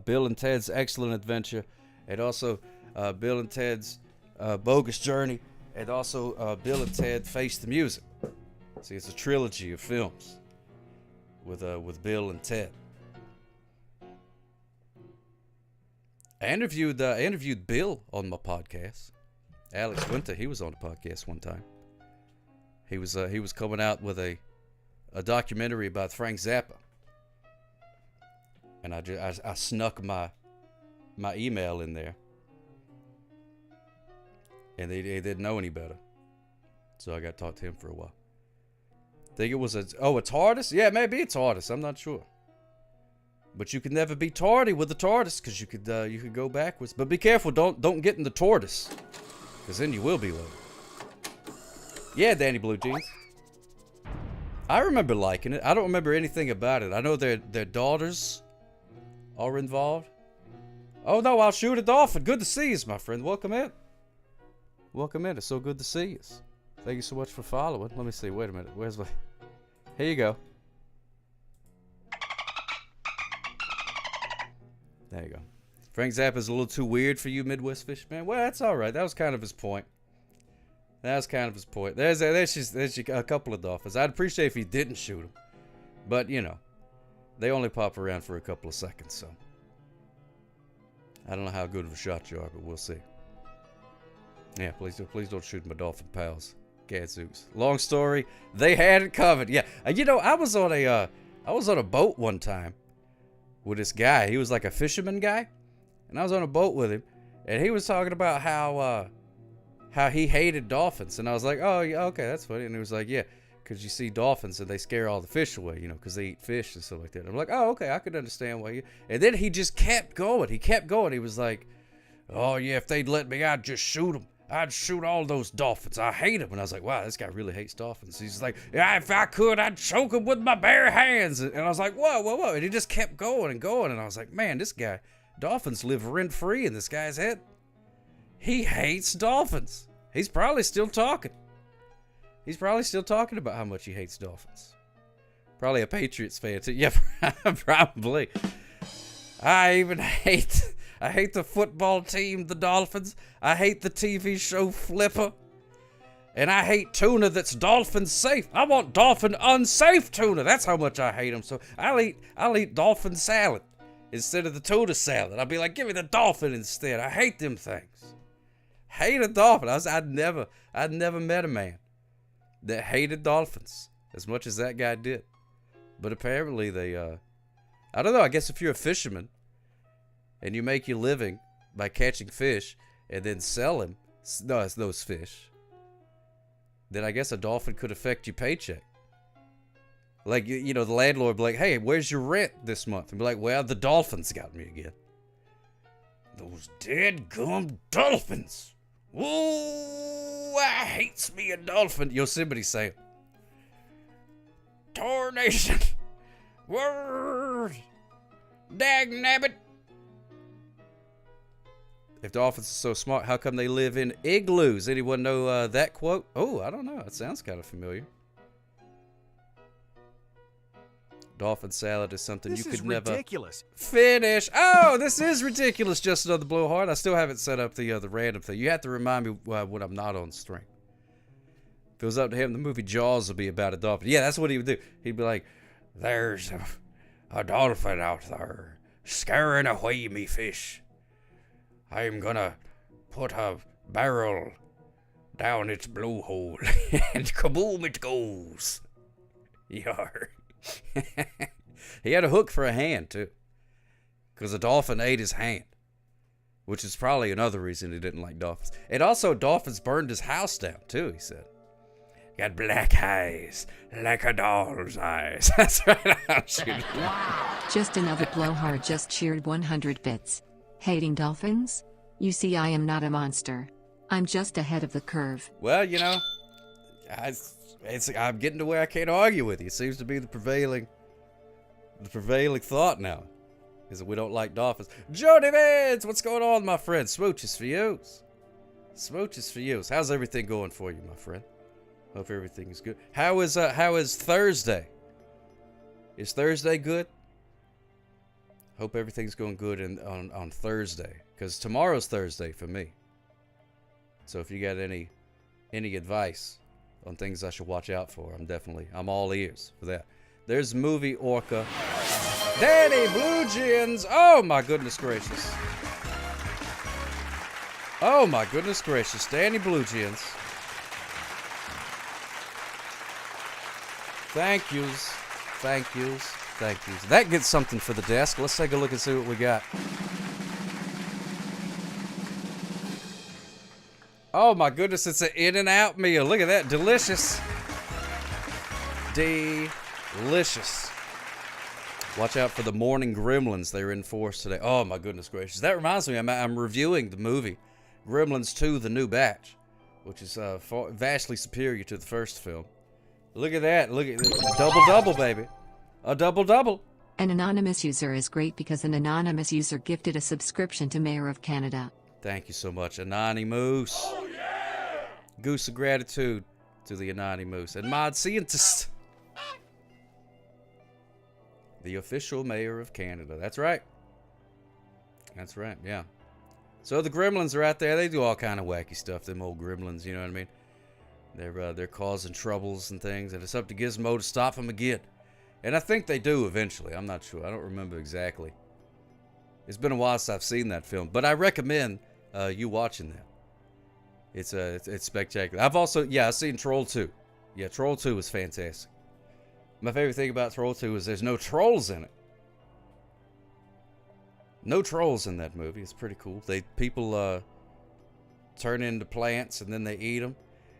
Bill and Ted's Excellent Adventure, and also Bill and Ted's Bogus Journey, and also Bill and Ted Face the Music. See, it's a trilogy of films with Bill and Ted. I interviewed Bill on my podcast. Alex Winter, he was on the podcast one time. He was coming out with a documentary about Frank Zappa, and I snuck my email in there, and they didn't know any better, so I got to talk to him for a while. Think it was a TARDIS? Yeah, maybe it's TARDIS. I'm not sure, but you can never be tardy with the TARDIS because you could go backwards. But be careful, don't get in the TARDIS, because then you will be late. Yeah, Danny Blue Jeans. I remember liking it. I don't remember anything about it. I know their daughters are involved. Oh no, I'll shoot a dolphin. Good to see you, my friend. Welcome in. Welcome in. It's so good to see you. Thank you so much for following. Let me see. Wait a minute. Where's my... Here you go. There you go. Frank Zappa's a little too weird for you, Midwest Fishman. Well, that's all right. That was kind of his point. There's just a couple of dolphins. I'd appreciate if he didn't shoot them. But, you know, they only pop around for a couple of seconds, so. I don't know how good of a shot you are, but we'll see. Yeah, please don't shoot my dolphin pals. Gadzooks. Long story, they had it covered. Yeah, you know, I was on a boat one time with this guy. He was like a fisherman guy, and I was on a boat with him, and he was talking about how he hated dolphins, and I was like, oh, yeah, okay, that's funny. And he was like, yeah, because you see dolphins and they scare all the fish away, you know, because they eat fish and stuff like that. And I'm like, oh, okay, I could understand why you. And then he just kept going. He was like, oh yeah, if they'd let me, I'd just shoot them. I'd shoot all those dolphins. I hate them. And I was like, wow, this guy really hates dolphins. He's like, yeah, if I could, I'd choke them with my bare hands. And I was like, whoa. And he just kept going and going. And I was like, man, this guy, dolphins live rent-free in this guy's head. He hates dolphins. He's probably still talking. He's probably still talking about how much he hates dolphins. Probably a Patriots fan too. Yeah, probably. I hate the football team, the Dolphins. I hate the TV show Flipper. And I hate tuna that's dolphin safe. I want dolphin unsafe tuna. That's how much I hate them. So I'll eat dolphin salad instead of the tuna salad. I'll be like, give me the dolphin instead. I hate them things. Hate a dolphin. I'd never met a man that hated dolphins as much as that guy did. But apparently they, I don't know, I guess if you're a fisherman and you make your living by catching fish and then selling those fish, then I guess a dolphin could affect your paycheck. Like, you know, the landlord would be like, hey, where's your rent this month? And be like, well, the dolphins got me again. Those dead gum dolphins. Whoa, I hates me a dolphin. Yosemite say, Tornation. Word. Dagnabbit. If dolphins are so smart, how come they live in igloos? Anyone know that quote? Oh, I don't know. It sounds kind of familiar. Dolphin salad is something you could never finish. Oh, this is ridiculous. Just another blowhard. I still haven't set up the random thing. You have to remind me when I'm not on stream. If it was up to him, the movie Jaws would be about a dolphin. Yeah, that's what he would do. He'd be like, there's a dolphin out there scaring away me fish. I'm gonna put a barrel down its blowhole and kaboom it goes. Yar. He had a hook for a hand, too. Because a dolphin ate his hand. Which is probably another reason he didn't like dolphins. And also, dolphins burned his house down, too, he said. Got black eyes, like a doll's eyes. That's right. Just another blowhard just cheered 100 bits. Hating dolphins? You see, I am not a monster. I'm just ahead of the curve. Well, you know, I'm getting to where I can't argue with you. It seems to be the prevailing thought now, is that we don't like dolphins. Jody Vance, what's going on, my friend? Smooches for you. Smooches for you. How's everything going for you, my friend? Hope everything is good. How is Thursday? Is Thursday good? Hope everything's going good on Thursday, because tomorrow's Thursday for me. So if you got any advice on things I should watch out for, I'm all ears for that. There's Movie Orca. Danny Blue Jeans. Oh my goodness gracious. Oh my goodness gracious. Danny Blue Jeans. Thank yous. Thank yous. Thank yous. That gets something for the desk. Let's take a look and see what we got. Oh my goodness, it's an In-N-Out meal. Look at that. Delicious. Delicious. Watch out for the morning gremlins. They're in force today. Oh my goodness gracious. That reminds me, I'm reviewing the movie Gremlins 2, The New Batch, which is vastly superior to the first film. Look at that. Look at that. Double-double, baby. A double-double. An anonymous user is great because an anonymous user gifted a subscription to Mayor of Canada. Thank you so much, Anonymous. Oh, yeah! Goose of gratitude to the Anonymous. And Mod Scientist. The official Mayor of Canada. That's right. That's right, yeah. So the gremlins are out there. They do all kind of wacky stuff, them old gremlins, you know what I mean? They're causing troubles and things, and it's up to Gizmo to stop them again. And I think they do eventually. I'm not sure. I don't remember exactly. It's been a while since I've seen that film, but I recommend you watching that. It's spectacular. I've seen Troll 2. Yeah, Troll 2 is fantastic. My favorite thing about Troll 2 is there's no trolls in it. No trolls in that movie. It's pretty cool. People turn into plants and then they eat them.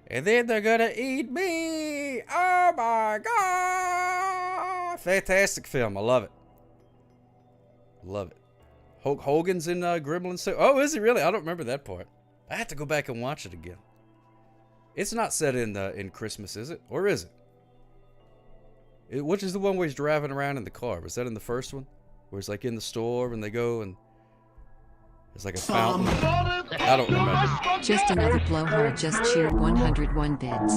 And then they're gonna eat me! Oh my god! Fantastic film. I love it. Love it. Hulk Hogan's in Gremlins 2. Oh, is he really? I don't remember that part. I have to go back and watch it again. It's not set in Christmas, is it? Or is it? Which is the one where he's driving around in the car? Was that in the first one? Where it's like in the store and they go and it's like a fountain. I don't remember. Just another blowhard just cheered 101 bits.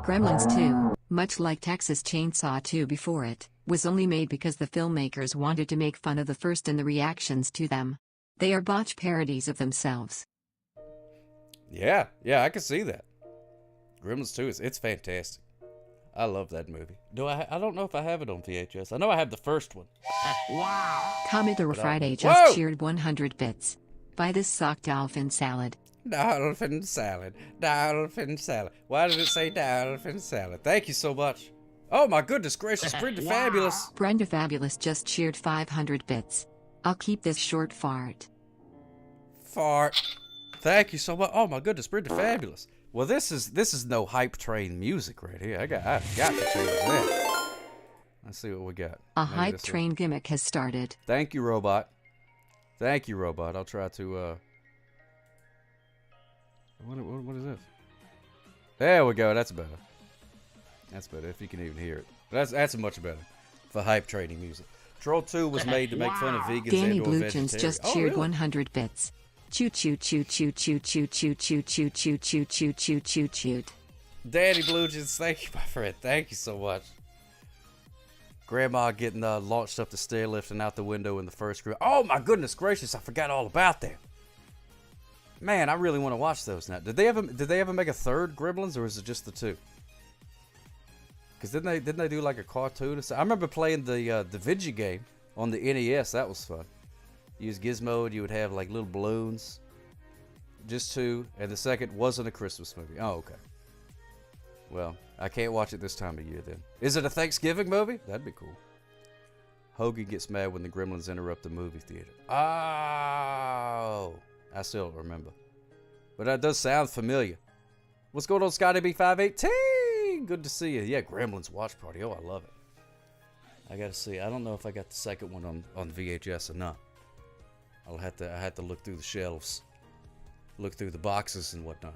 Gremlins 2, much like Texas Chainsaw 2 before it, was only made because the filmmakers wanted to make fun of the first and the reactions to them. They are botched parodies of themselves. Yeah, I can see that. Gremlins 2 it's fantastic. I love that movie. I don't know if I have it on VHS. I know I have the first one. Wow. Commodore Friday just cheered 100 bits. Buy this sock dolphin salad. Dolphin salad. Dolphin salad. Why did it say dolphin salad? Thank you so much. Oh my goodness gracious, Brenda Fabulous. Brenda Fabulous just cheered 500 bits. I'll keep this short fart. Fart. Thank you so much. Oh my goodness, Brenda Fabulous. Well, this is no hype train music right here. I got to change that. Let's see what we got. A Maybe hype this will- train gimmick has started. Thank you, robot. Thank you, robot. I'll try to, What is this? There we go. That's better. That's better, if you can even hear it. That's much better for hype training music. Troll 2 was made to make fun of vegans Danny and/or Bluchins vegetarians. just Oh, cheered really? 100 bits. Choo choo choo choo choo choo choo choo choo choo choo choo choo choo choo. Danny Bluchins, thank you, my friend. Thank you so much. Grandma getting launched up the stair lift and out the window in the first group. Oh my goodness gracious! I forgot all about that. Man, I really want to watch those now. Did they ever make a third Gremlins, or is it just the two? Because didn't they do like a cartoon? I remember playing the Vigi game on the NES. That was fun. Use Gizmo, and you would have like little balloons. Just two, and the second wasn't a Christmas movie. Oh, okay. Well, I can't watch it this time of year then. Is it a Thanksgiving movie? That'd be cool. Hogan gets mad when the Gremlins interrupt the movie theater. Oh, I still don't remember. But that does sound familiar. What's going on, Scotty B518? Good to see you. Yeah, Gremlins Watch Party. Oh, I love it. I gotta see. I don't know if I got the second one on VHS or not. I had to look through the shelves, look through the boxes and whatnot.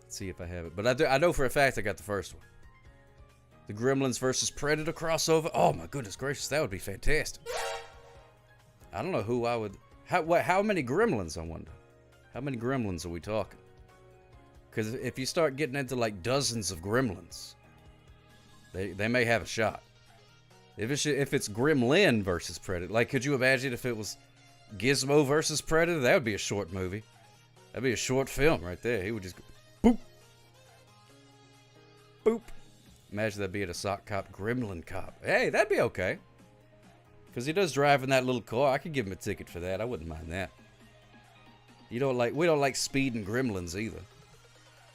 See if I have it. But I know for a fact I got the first one. The Gremlins versus Predator crossover. Oh my goodness gracious, that would be fantastic. I don't know who I would. How many Gremlins, I wonder? How many Gremlins are we talking? Because if you start getting into like dozens of Gremlins, they may have a shot. If it's Gremlin versus Predator, like could you imagine if it was Gizmo versus Predator? That would be a short movie. That'd be a short film right there. He would just go, boop, boop. Imagine that being a sock cop, Gremlin cop. Hey, that'd be okay. Because he does drive in that little car. I could give him a ticket for that. I wouldn't mind that. We don't like speeding Gremlins either.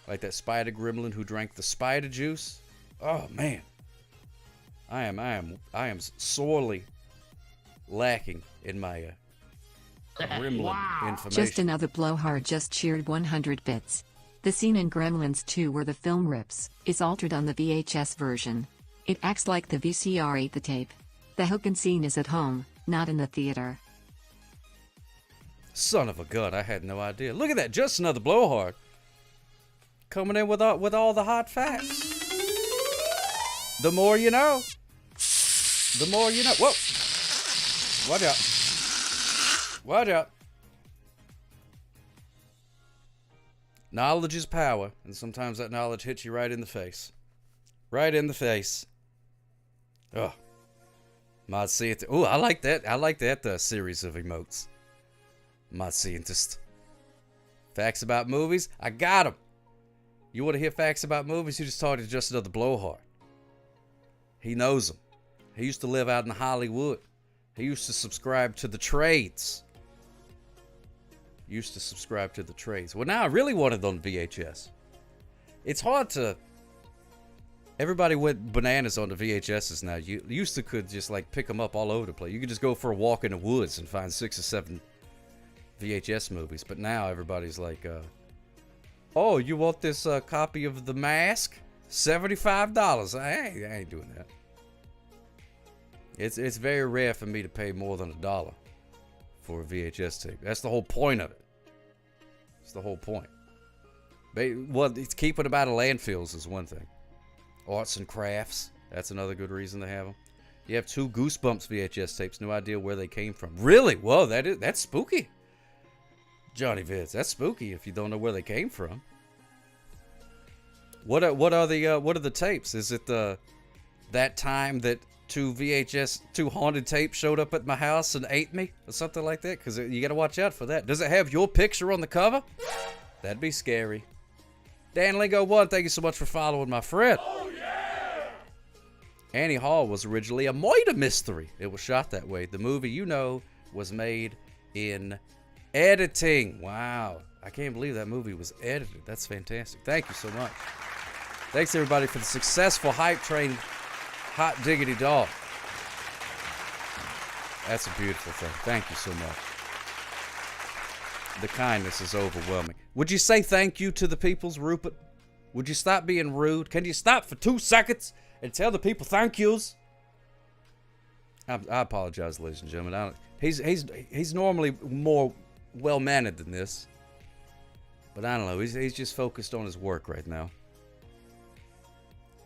Like that spider Gremlin who drank the spider juice. Oh man. I am sorely lacking in my Gremlin information. Just another blowhard just cheered 100 bits. The scene in Gremlins 2 where the film rips is altered on the VHS version. It acts like the VCR ate the tape. The Hogan scene is at home, not in the theater. Son of a gun, I had no idea. Look at that, just another blowhard. Coming in with all the hot facts. The more you know. The more you know. Whoa. Watch out. Watch out. Knowledge is power, and sometimes that knowledge hits you right in the face. Right in the face. Ugh. Mad Scientist. Oh, I like that. I like that series of emotes. Mad Scientist. Facts about movies? I got them. You want to hear facts about movies? You just talk to just another blowhard. He knows them. He used to live out in Hollywood. He used to subscribe to the trades. Used to subscribe to the trades. Well, now I really want it on VHS. It's hard to... Everybody went bananas on the VHSs now. You used to could just like pick them up all over the place. You could just go for a walk in the woods and find 6 or 7 VHS movies. But now everybody's like, oh, you want this copy of The Mask? $75. I ain't doing that. It's very rare for me to pay more than $1 for a VHS tape. That's the whole point of it. It's the whole point. Well, it's keeping them out of landfills is one thing. Arts and crafts. That's another good reason to have them. You have 2 Goosebumps VHS tapes. No idea where they came from. Really? Whoa, that's spooky. Johnny Vids, that's spooky if you don't know where they came from. What are the tapes? Is it that time that 2 haunted tapes showed up at my house and ate me or something like that? Because you got to watch out for that. Does it have your picture on the cover? That'd be scary. Dan Lingo 1, thank you so much for following my friend. Oh, yeah! Annie Hall was originally a murder mystery. It was shot that way. The movie, you know, was made in editing. Wow. I can't believe that movie was edited. That's fantastic. Thank you so much. Thanks, everybody, for the successful hype train, hot diggity dog. That's a beautiful thing. Thank you so much. The kindness is overwhelming. Would you say thank you to the peoples, Rupert? Would you stop being rude? Can you stop for 2 seconds and tell the people thank yous? I apologize, ladies and gentlemen. He's normally more well-mannered than this. But I don't know. He's just focused on his work right now.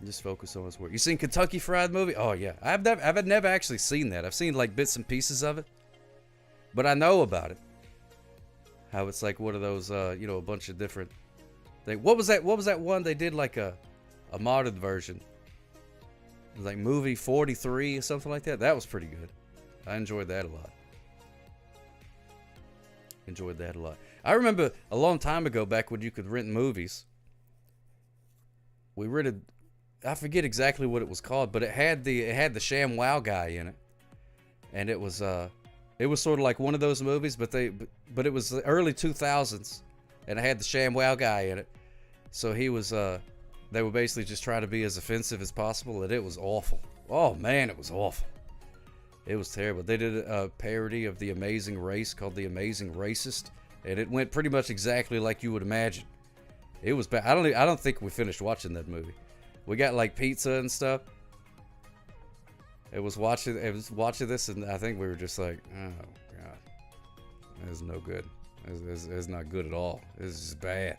Just focused on his work. You seen Kentucky Fried Movie? Oh, yeah. I've never actually seen that. I've seen, like, bits and pieces of it. But I know about it. How it's like one of those, you know, a bunch of different things. What was that one? They did, like, a modern version. It was like Movie 43 or something like that. That was pretty good. I enjoyed that a lot. I remember a long time ago, back when you could rent movies, we rented, I forget exactly what it was called, but it had the ShamWow guy in it. And it was sort of like one of those movies, but it was the early 2000s, and it had the ShamWow guy in it. So he was, they were basically just trying to be as offensive as possible, and it was awful. Oh man, it was awful. It was terrible. They did a parody of The Amazing Race called The Amazing Racist, and it went pretty much exactly like you would imagine. It was bad. I don't think we finished watching that movie. We got like pizza and stuff. It was watching this, and I think we were just like, oh god, this is no good. It's not good at all. This is bad.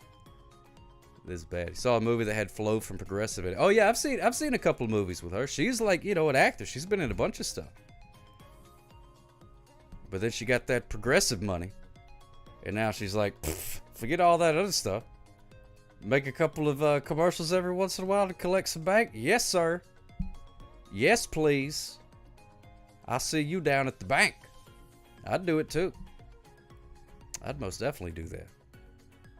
This is bad. You saw a movie that had Flo from Progressive in it. Oh yeah, I've seen a couple of movies with her. She's like, you know, an actor. She's been in a bunch of stuff. But then she got that Progressive money, and now she's like, forget all that other stuff. Make a couple of commercials every once in a while to collect some bank. Yes, sir. Yes, please. I'll see you down at the bank. I'd do it too. I'd most definitely do that.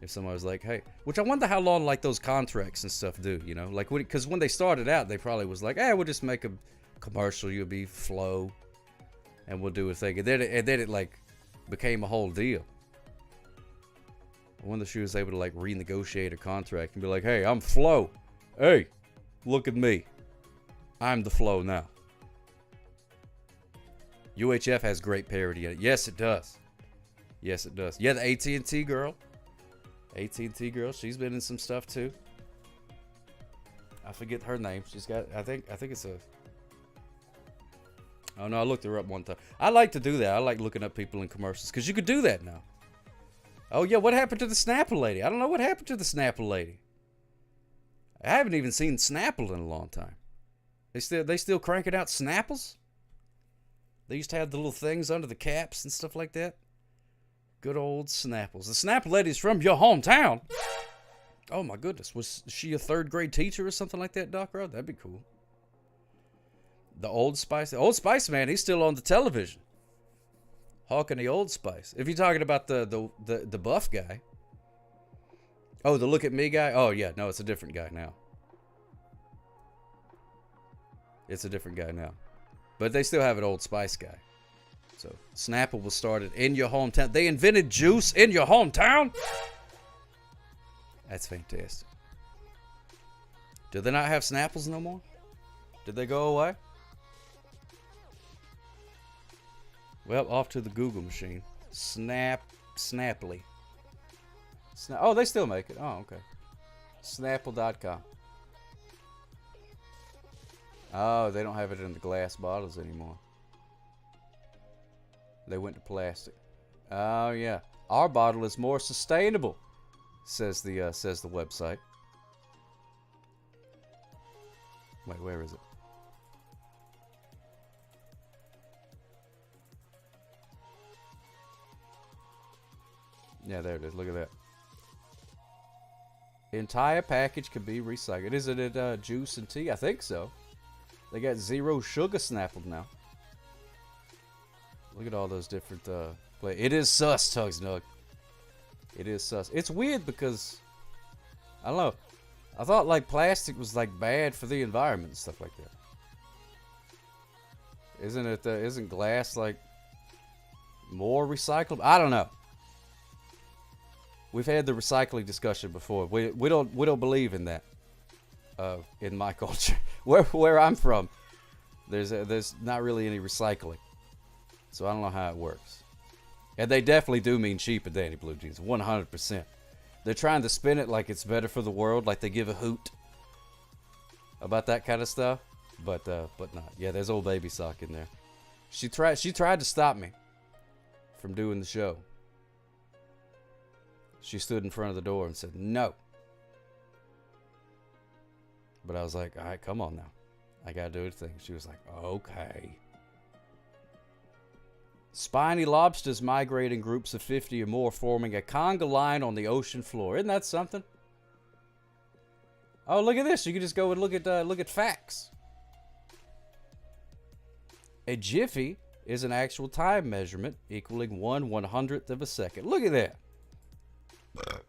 If somebody was like, hey, which I wonder how long like those contracts and stuff do, you know? Like, because when they started out, they probably was like, hey, we'll just make a commercial. You'll be Flo, and we'll do a thing. And then it like became a whole deal. I wonder if she was able to like renegotiate a contract and be like, hey, I'm Flo. Hey, look at me. I'm the Flo now. UHF has great parody in it. Yes, it does. Yes, it does. Yeah, the AT&T girl. AT&T girl. She's been in some stuff too. I forget her name. She's got, I think it's a, oh no, I looked her up one time. I like to do that. I like looking up people in commercials because you could do that now. Oh yeah, what happened to the Snapple lady? I don't know what happened to the Snapple lady. I haven't even seen Snapple in a long time. They still cranking out Snapples? They used to have the little things under the caps and stuff like that. Good old Snapples. The Snapple lady's from your hometown. Oh my goodness, was she a third grade teacher or something like that, Doc Rod? That'd be cool. The Old Spice man, he's still on the television. Hawking the Old Spice. If you're talking about the buff guy. Oh, the Look at Me guy? Oh yeah, no, it's a different guy now. It's a different guy now. But they still have an Old Spice guy. So, Snapple was started in your hometown. They invented juice in your hometown? That's fantastic. Do they not have Snapples no more? Did they go away? Well, off to the Google machine. Snapply. Oh, they still make it. Oh, okay. Snapple.com. Oh, they don't have it in the glass bottles anymore. They went to plastic. Oh yeah, our bottle is more sustainable, says the website. Wait, where is it? Yeah, there it is. Look at that. Entire package can be recycled. Isn't it juice and tea? I think so. They got zero sugar Snapple now. Look at all those different it is sus, Tugs Nug. It is sus. It's weird because I don't know. I thought like plastic was like bad for the environment and stuff like that. Isn't it isn't glass like more recyclable? I don't know. We've had the recycling discussion before. We don't believe in that. In my culture, where I'm from, there's not really any recycling, so I don't know how it works. And they definitely do mean cheap at Danny Blue Jeans, 100%. They're trying to spin it like it's better for the world, like they give a hoot about that kind of stuff, but not. Yeah, there's Old Baby Sock in there. She tried to stop me from doing the show. She stood in front of the door and said, no. But I was like, all right, come on now. I got to do a thing. She was like, okay. Spiny lobsters migrate in groups of 50 or more, forming a conga line on the ocean floor. Isn't that something? Oh, look at this. You can just go and look at facts. A jiffy is an actual time measurement equaling 1/100th of a second. Look at that.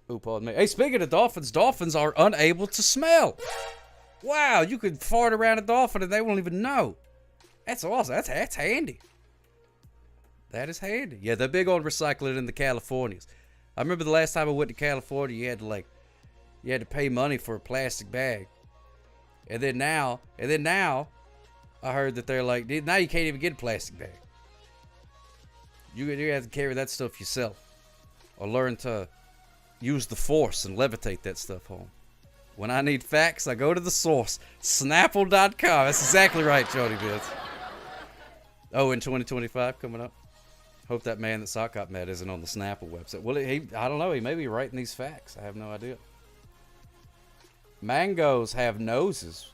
Oh, pardon me. Hey, speaking of dolphins, dolphins are unable to smell. Wow, you could fart around a dolphin and they won't even know. That's awesome. That's handy. That is handy. Yeah, they're big on recycling in the Californias. I remember the last time I went to California, you had to pay money for a plastic bag. And then now, I heard that they're like, now you can't even get a plastic bag. You have to carry that stuff yourself. Or learn to use the force and levitate that stuff home. When I need facts, I go to the source. Snapple.com. That's exactly right, Jody Biz. Oh, in 2025 coming up. Hope that man that Sock Hop met isn't on the Snapple website. Well, I don't know. He may be writing these facts. I have no idea. Mangoes have noses.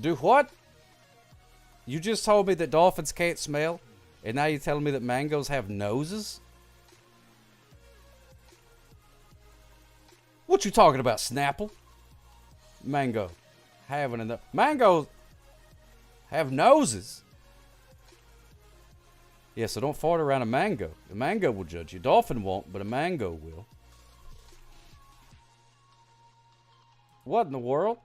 Do what? You just told me that dolphins can't smell, and now you're telling me that mangoes have noses? What you talking about, Snapple? Mango. Having enough. Mangoes have noses. Yeah, so don't fart around a mango. A mango will judge you. Dolphin won't, but a mango will. What in the world?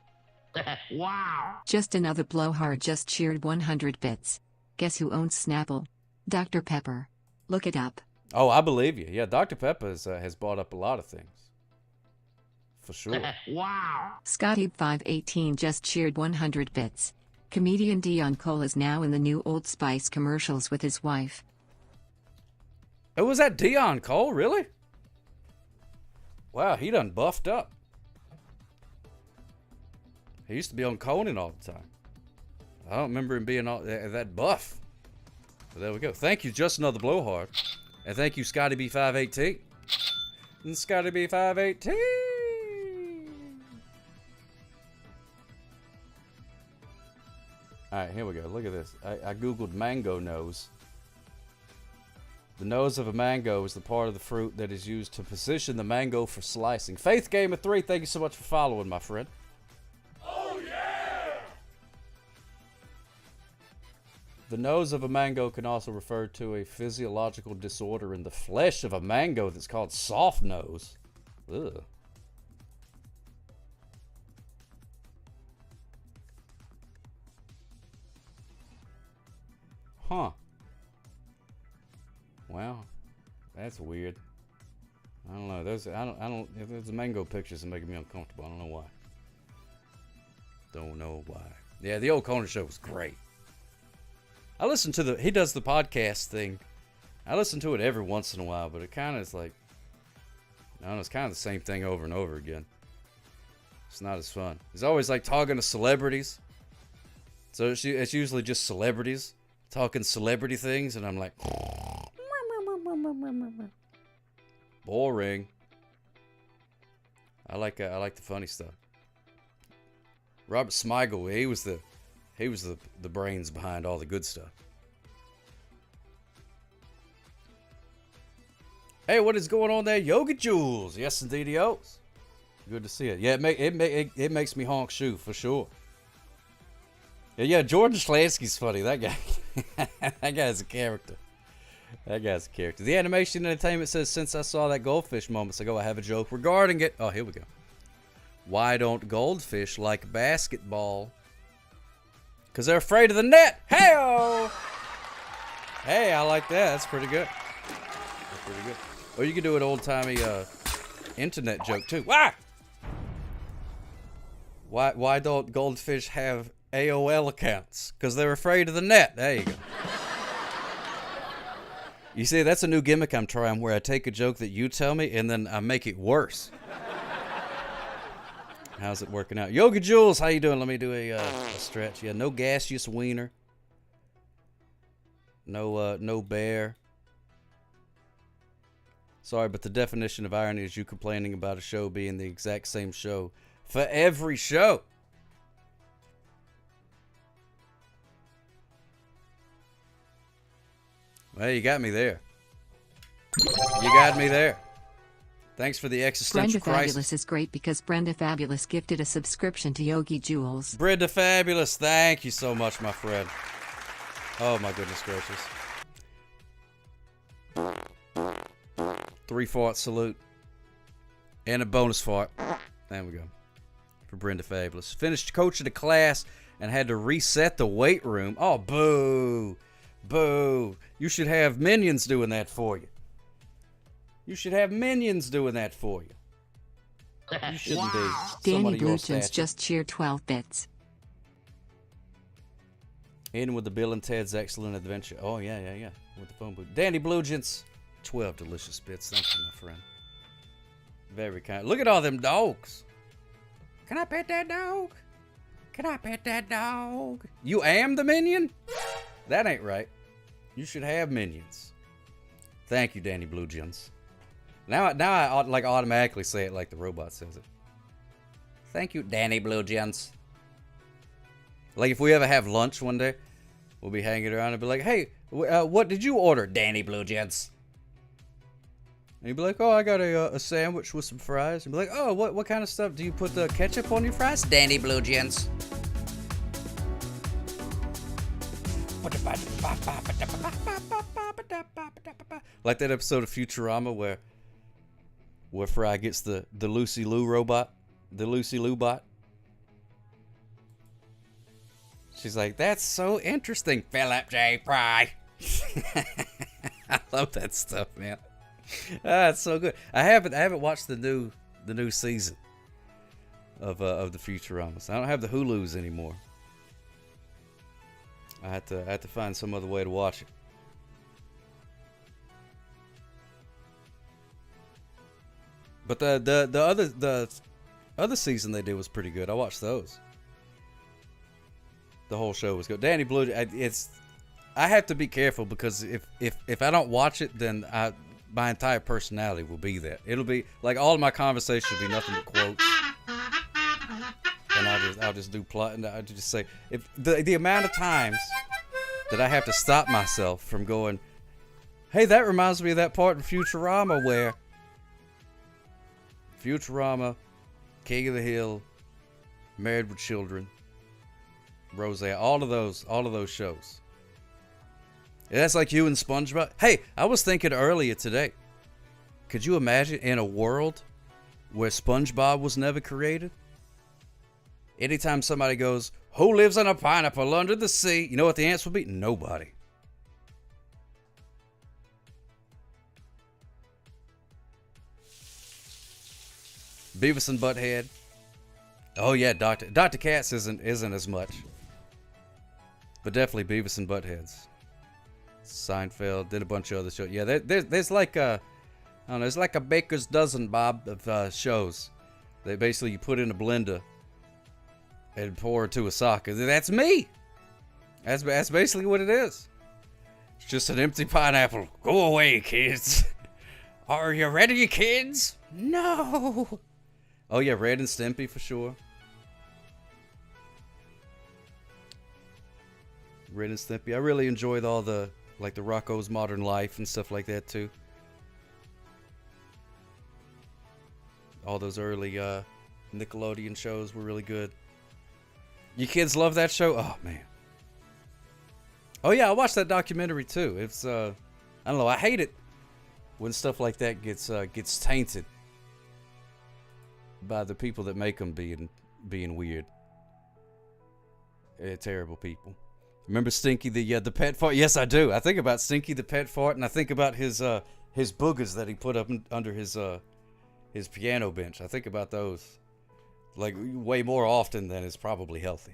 Wow. Just another blowhard just cheered 100 bits. Guess who owns Snapple? Dr. Pepper. Look it up. Oh, I believe you. Yeah, Dr. Pepper has bought up a lot of things. For sure. Wow. Scotty518 just cheered 100 bits. Comedian Dion Cole is now in the new Old Spice commercials with his wife. Oh, was that Dion Cole, really? Wow, he done buffed up. He used to be on Conan all the time. I don't remember him being all that buff. But there we go. Thank you, Just Another Blowhard. And thank you, Scotty B518. And Scotty B518. Alright, here we go. Look at this. I googled mango nose. The nose of a mango is the part of the fruit that is used to position the mango for slicing. Faith Gamer 3, thank you so much for following, my friend. Oh, yeah! The nose of a mango can also refer to a physiological disorder in the flesh of a mango that's called soft nose. Ugh. Huh. Wow. That's weird. I don't know. There's mango pictures that making me uncomfortable. I don't know why. Don't know why. Yeah, the old Conan show was great. I listen to he does the podcast thing. I listen to it every once in a while, but it kind of is like, I don't know, it's kind of the same thing over and over again. It's not as fun. He's always like talking to celebrities. So it's usually just celebrities talking celebrity things, and I'm like, boring. I like the funny stuff. Robert Smigel, he was the brains behind all the good stuff. Hey, what is going on there, Yoga Jules? Yes, indeed, O's. Good to see it. Yeah, it makes me honk shoe for sure. Yeah, Jordan Schlansky's funny. That guy, that guy's a character. That guy's a character. The Animation Entertainment says, since I saw that goldfish moments ago, I have a joke regarding it. Oh, here we go. Why don't goldfish like basketball? Because they're afraid of the net. Hey-o! Hey, I like that. That's pretty good. That's pretty good. Or you can do an old-timey internet joke, too. Why don't goldfish have AOL accounts? Because they're afraid of the net. There you go. You see, that's a new gimmick I'm trying, where I take a joke that you tell me and then I make it worse. How's it working out? Yogi Jules, how you doing? Let me do a stretch. Yeah, no gaseous wiener. No bear. Sorry, but the definition of irony is you complaining about a show being the exact same show for every show. Well, you got me there. You got me there. Thanks for the existential Brenda crisis. Fabulous is great because Brenda Fabulous gifted a subscription to Yogi Jules. Brenda Fabulous, thank you so much, my friend. Oh, my goodness gracious. 3 fart salute. And a bonus fart. There we go. For Brenda Fabulous. Finished coaching a class and had to reset the weight room. Oh, boo. Boo. You should have minions doing that for you. You should have minions doing that for you. You shouldn't be. Danny Somebody your Bluchins stature. just cheered 12 bits. In with the Bill and Ted's Excellent Adventure. Oh, yeah. With the phone booth. Danny Bluchins, 12 delicious bits. Thank you, my friend. Very kind. Look at all them dogs. Can I pet that dog? Can I pet that dog? You am the minion? That ain't right. You should have minions. Thank you, Danny Bluchins. Now I like automatically say it like the robot says it. Thank you, Danny Bluchins. Like if we ever have lunch one day, we'll be hanging around and be like, hey, what did you order, Danny Bluchins? And you'd be like, oh, I got a sandwich with some fries. And be like, oh, what kind of stuff? Do you put the ketchup on your fries, Danny Bluchins? Like that episode of Futurama where Fry gets the Lucy Lou robot, the Lucy Lou bot. She's like, that's so interesting, Philip J. Fry. I love that stuff, man. It's so good. I haven't watched the new season of the Futuramas. I don't have the Hulus anymore. I had to find some other way to watch it. But the other season they did was pretty good. I watched those. The whole show was good. Danny Blue, I have to be careful because if I don't watch it, then my entire personality will be that. It'll be like all of my conversation will be nothing but quotes. And I'll just do plot, and I'll just say, if the amount of times that I have to stop myself from going, hey, that reminds me of that part in Futurama where Futurama, King of the Hill, Married with Children, Roseanne, all of those shows. And that's like you and SpongeBob. Hey, I was thinking earlier today, could you imagine in a world where SpongeBob was never created? Anytime somebody goes, who lives on a pineapple under the sea? You know what the answer would be? Nobody. Beavis and Butthead. Oh yeah, Dr. Katz isn't as much. But definitely Beavis and Buttheads. Seinfeld, did a bunch of other shows. Yeah, there's like a, I don't know, it's like a baker's dozen, Bob, of shows. They basically, you put in a blender and pour it to a sock. That's me. That's basically what it is. It's just an empty pineapple. Go away, kids. Are you ready, kids? No. Oh yeah, Red and Stimpy for sure. Red and Stimpy. I really enjoyed all the Rocko's Modern Life and stuff like that too. All those early Nickelodeon shows were really good. You kids love that show? Oh man. Oh yeah, I watched that documentary too. It's I don't know, I hate it when stuff like that gets tainted by the people that make them being weird. Terrible people. Remember Stinky the pet fart? Yes, I do. I think about Stinky the pet fart, and I think about his boogers that he put up under his piano bench. I think about those like way more often than is probably healthy.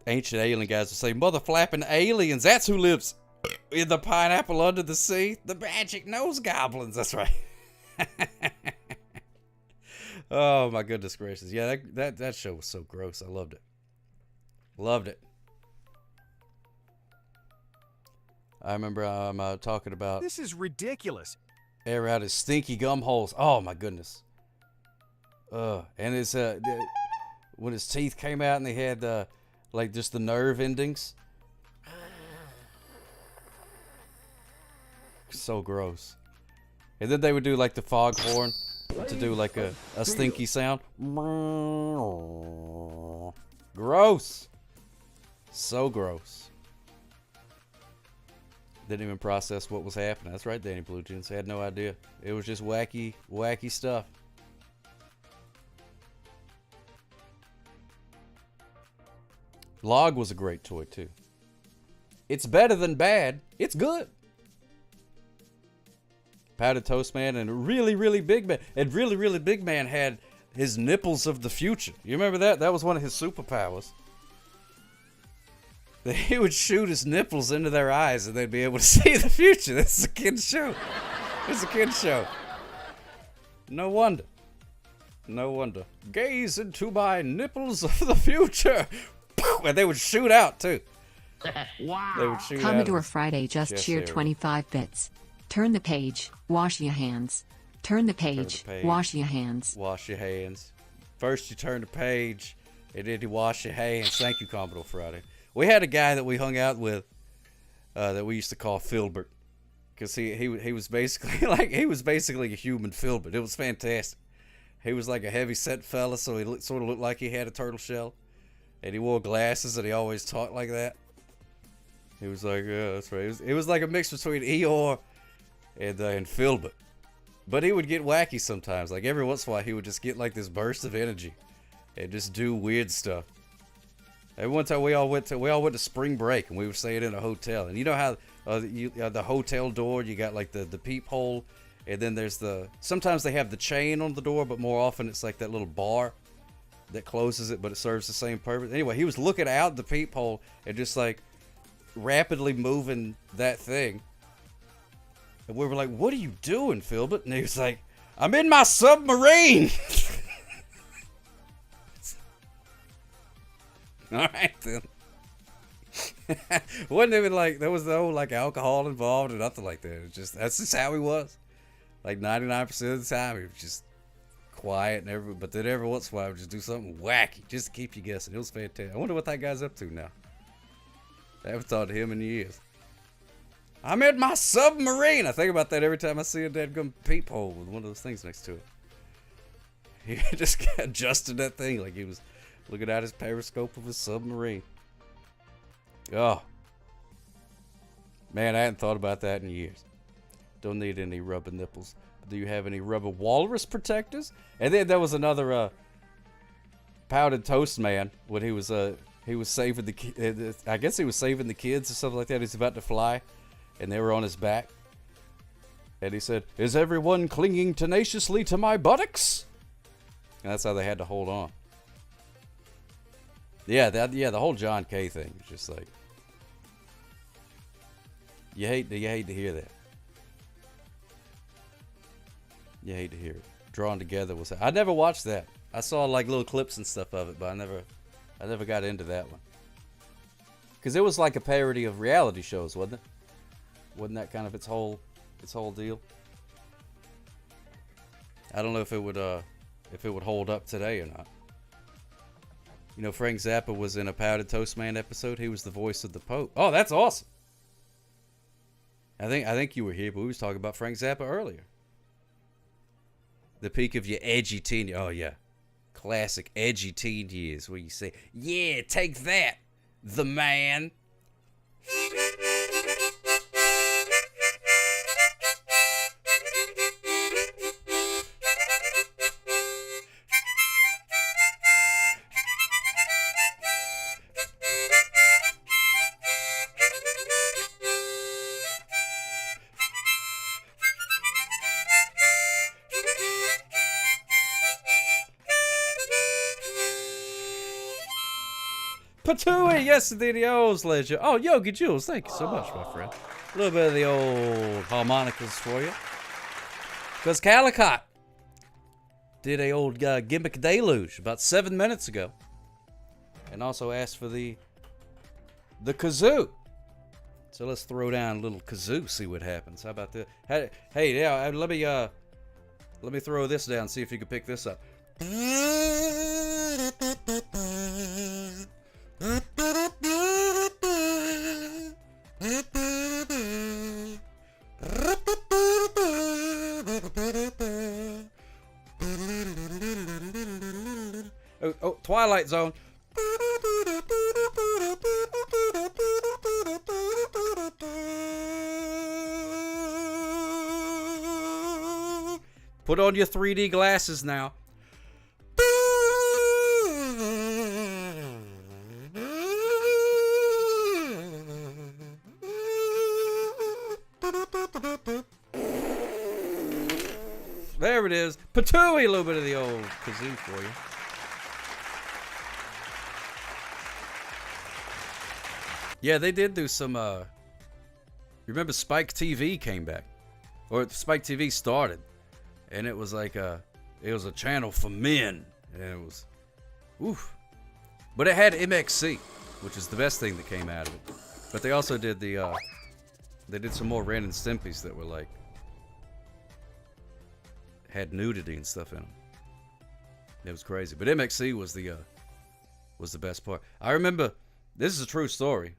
Ancient alien guys will say, "Mother flapping aliens. That's who lives in the pineapple under the sea. The magic nose goblins." That's right. Oh my goodness gracious! Yeah, that show was so gross. I loved it. Loved it. I remember talking about This is ridiculous. air out his stinky gum holes. Oh my goodness. And his when his teeth came out and they had like just the nerve endings. So gross. And then they would do like the foghorn to do like a stinky sound. Gross. So gross. Didn't even process what was happening. That's right, Danny Blue Jeans. Had no idea. It was just wacky, wacky stuff. Log was a great toy too. It's better than bad. It's good. Powdered Toast Man and really, really big man. And really, really big man had his nipples of the future. You remember that? That was one of his superpowers. He would shoot his nipples into their eyes and they'd be able to see the future. This is a kid's show. It's a kid's show. No wonder. No wonder. Gaze into my nipples of the future. And they would shoot out too. Wow. They would shoot Commodore out. Friday just Yes, cheered they were. 25 bits. Turn the page, wash your hands. Turn the page, wash your hands. Wash your hands. First you turn the page, and then you wash your hands. Thank you, Commodore Friday. We had a guy that we hung out with that we used to call Filbert, because he was basically he was basically a human Filbert. It was fantastic. He was like a heavy set fella, so he sort of looked like he had a turtle shell, and he wore glasses, and he always talked like that. He was like, yeah, that's right. It was like a mix between Eeyore and Filbert. But he would get wacky sometimes. Like every once in a while, he would just get like this burst of energy and just do weird stuff. And one time we all went to spring break and we were staying in a hotel. And you know how the hotel door, you got like the peephole, and then there's sometimes they have the chain on the door, but more often it's like that little bar that closes it, but it serves the same purpose. Anyway, he was looking out the peephole and just like rapidly moving that thing. And we were like, what are you doing, Filbert? And he was like, I'm in my submarine. All right, then. Wasn't even like, there was no like alcohol involved or nothing like that. It's just, that's just how he was. Like 99% of the time, he was just quiet and but then every once in a while, he would just do something wacky just to keep you guessing. It was fantastic. I wonder what that guy's up to now. I haven't talked to him in years. I'm in my submarine. I think about that every time I see a dadgum peephole with one of those things next to it. He just adjusted that thing like he was looking at his periscope of his submarine. Oh. Man, I hadn't thought about that in years. Don't need any rubber nipples. Do you have any rubber walrus protectors? And then there was another Powdered Toast Man when he was saving the kids. I guess he was saving the kids or something like that. He's about to fly, and they were on his back. And he said, "Is everyone clinging tenaciously to my buttocks?" And that's how they had to hold on. Yeah, the whole John K. thing is just like you hate to hear that. You hate to hear it. Drawn Together was. I never watched that. I saw like little clips and stuff of it, but I never got into that one. Because it was like a parody of reality shows, wasn't it? Wasn't that kind of its whole deal? I don't know if it would hold up today or not. You know, Frank Zappa was in a Powdered Toast Man episode. He was the voice of the Pope. Oh, that's awesome. I think you were here, but we was talking about Frank Zappa earlier. The peak of your edgy teen. Oh yeah, classic edgy teen years where you say, "Yeah, take that, the man." Patooey, yes, indeed, the old legend. Oh, Yogi Jules, thank you so much, my friend. A little bit of the old harmonicas for you. Because Calicut. did a old gimmick deluge about 7 minutes ago, and also asked for the kazoo. So let's throw down a little kazoo, see what happens. How about that? Hey, yeah, let me throw this down, see if you can pick this up. Oh, Twilight Zone. Put on your 3D glasses now. There it is. Patooey, a little bit of the old kazoo for you. Yeah, they did do some, remember Spike TV came back? Or Spike TV started. And it was like it was a channel for men. And it was, oof. But it had MXC, which is the best thing that came out of it. But they also did they did some more Ren and Stimpies that were like, had nudity and stuff in them. It was crazy. But MXC was the best part. I remember, this is a true story.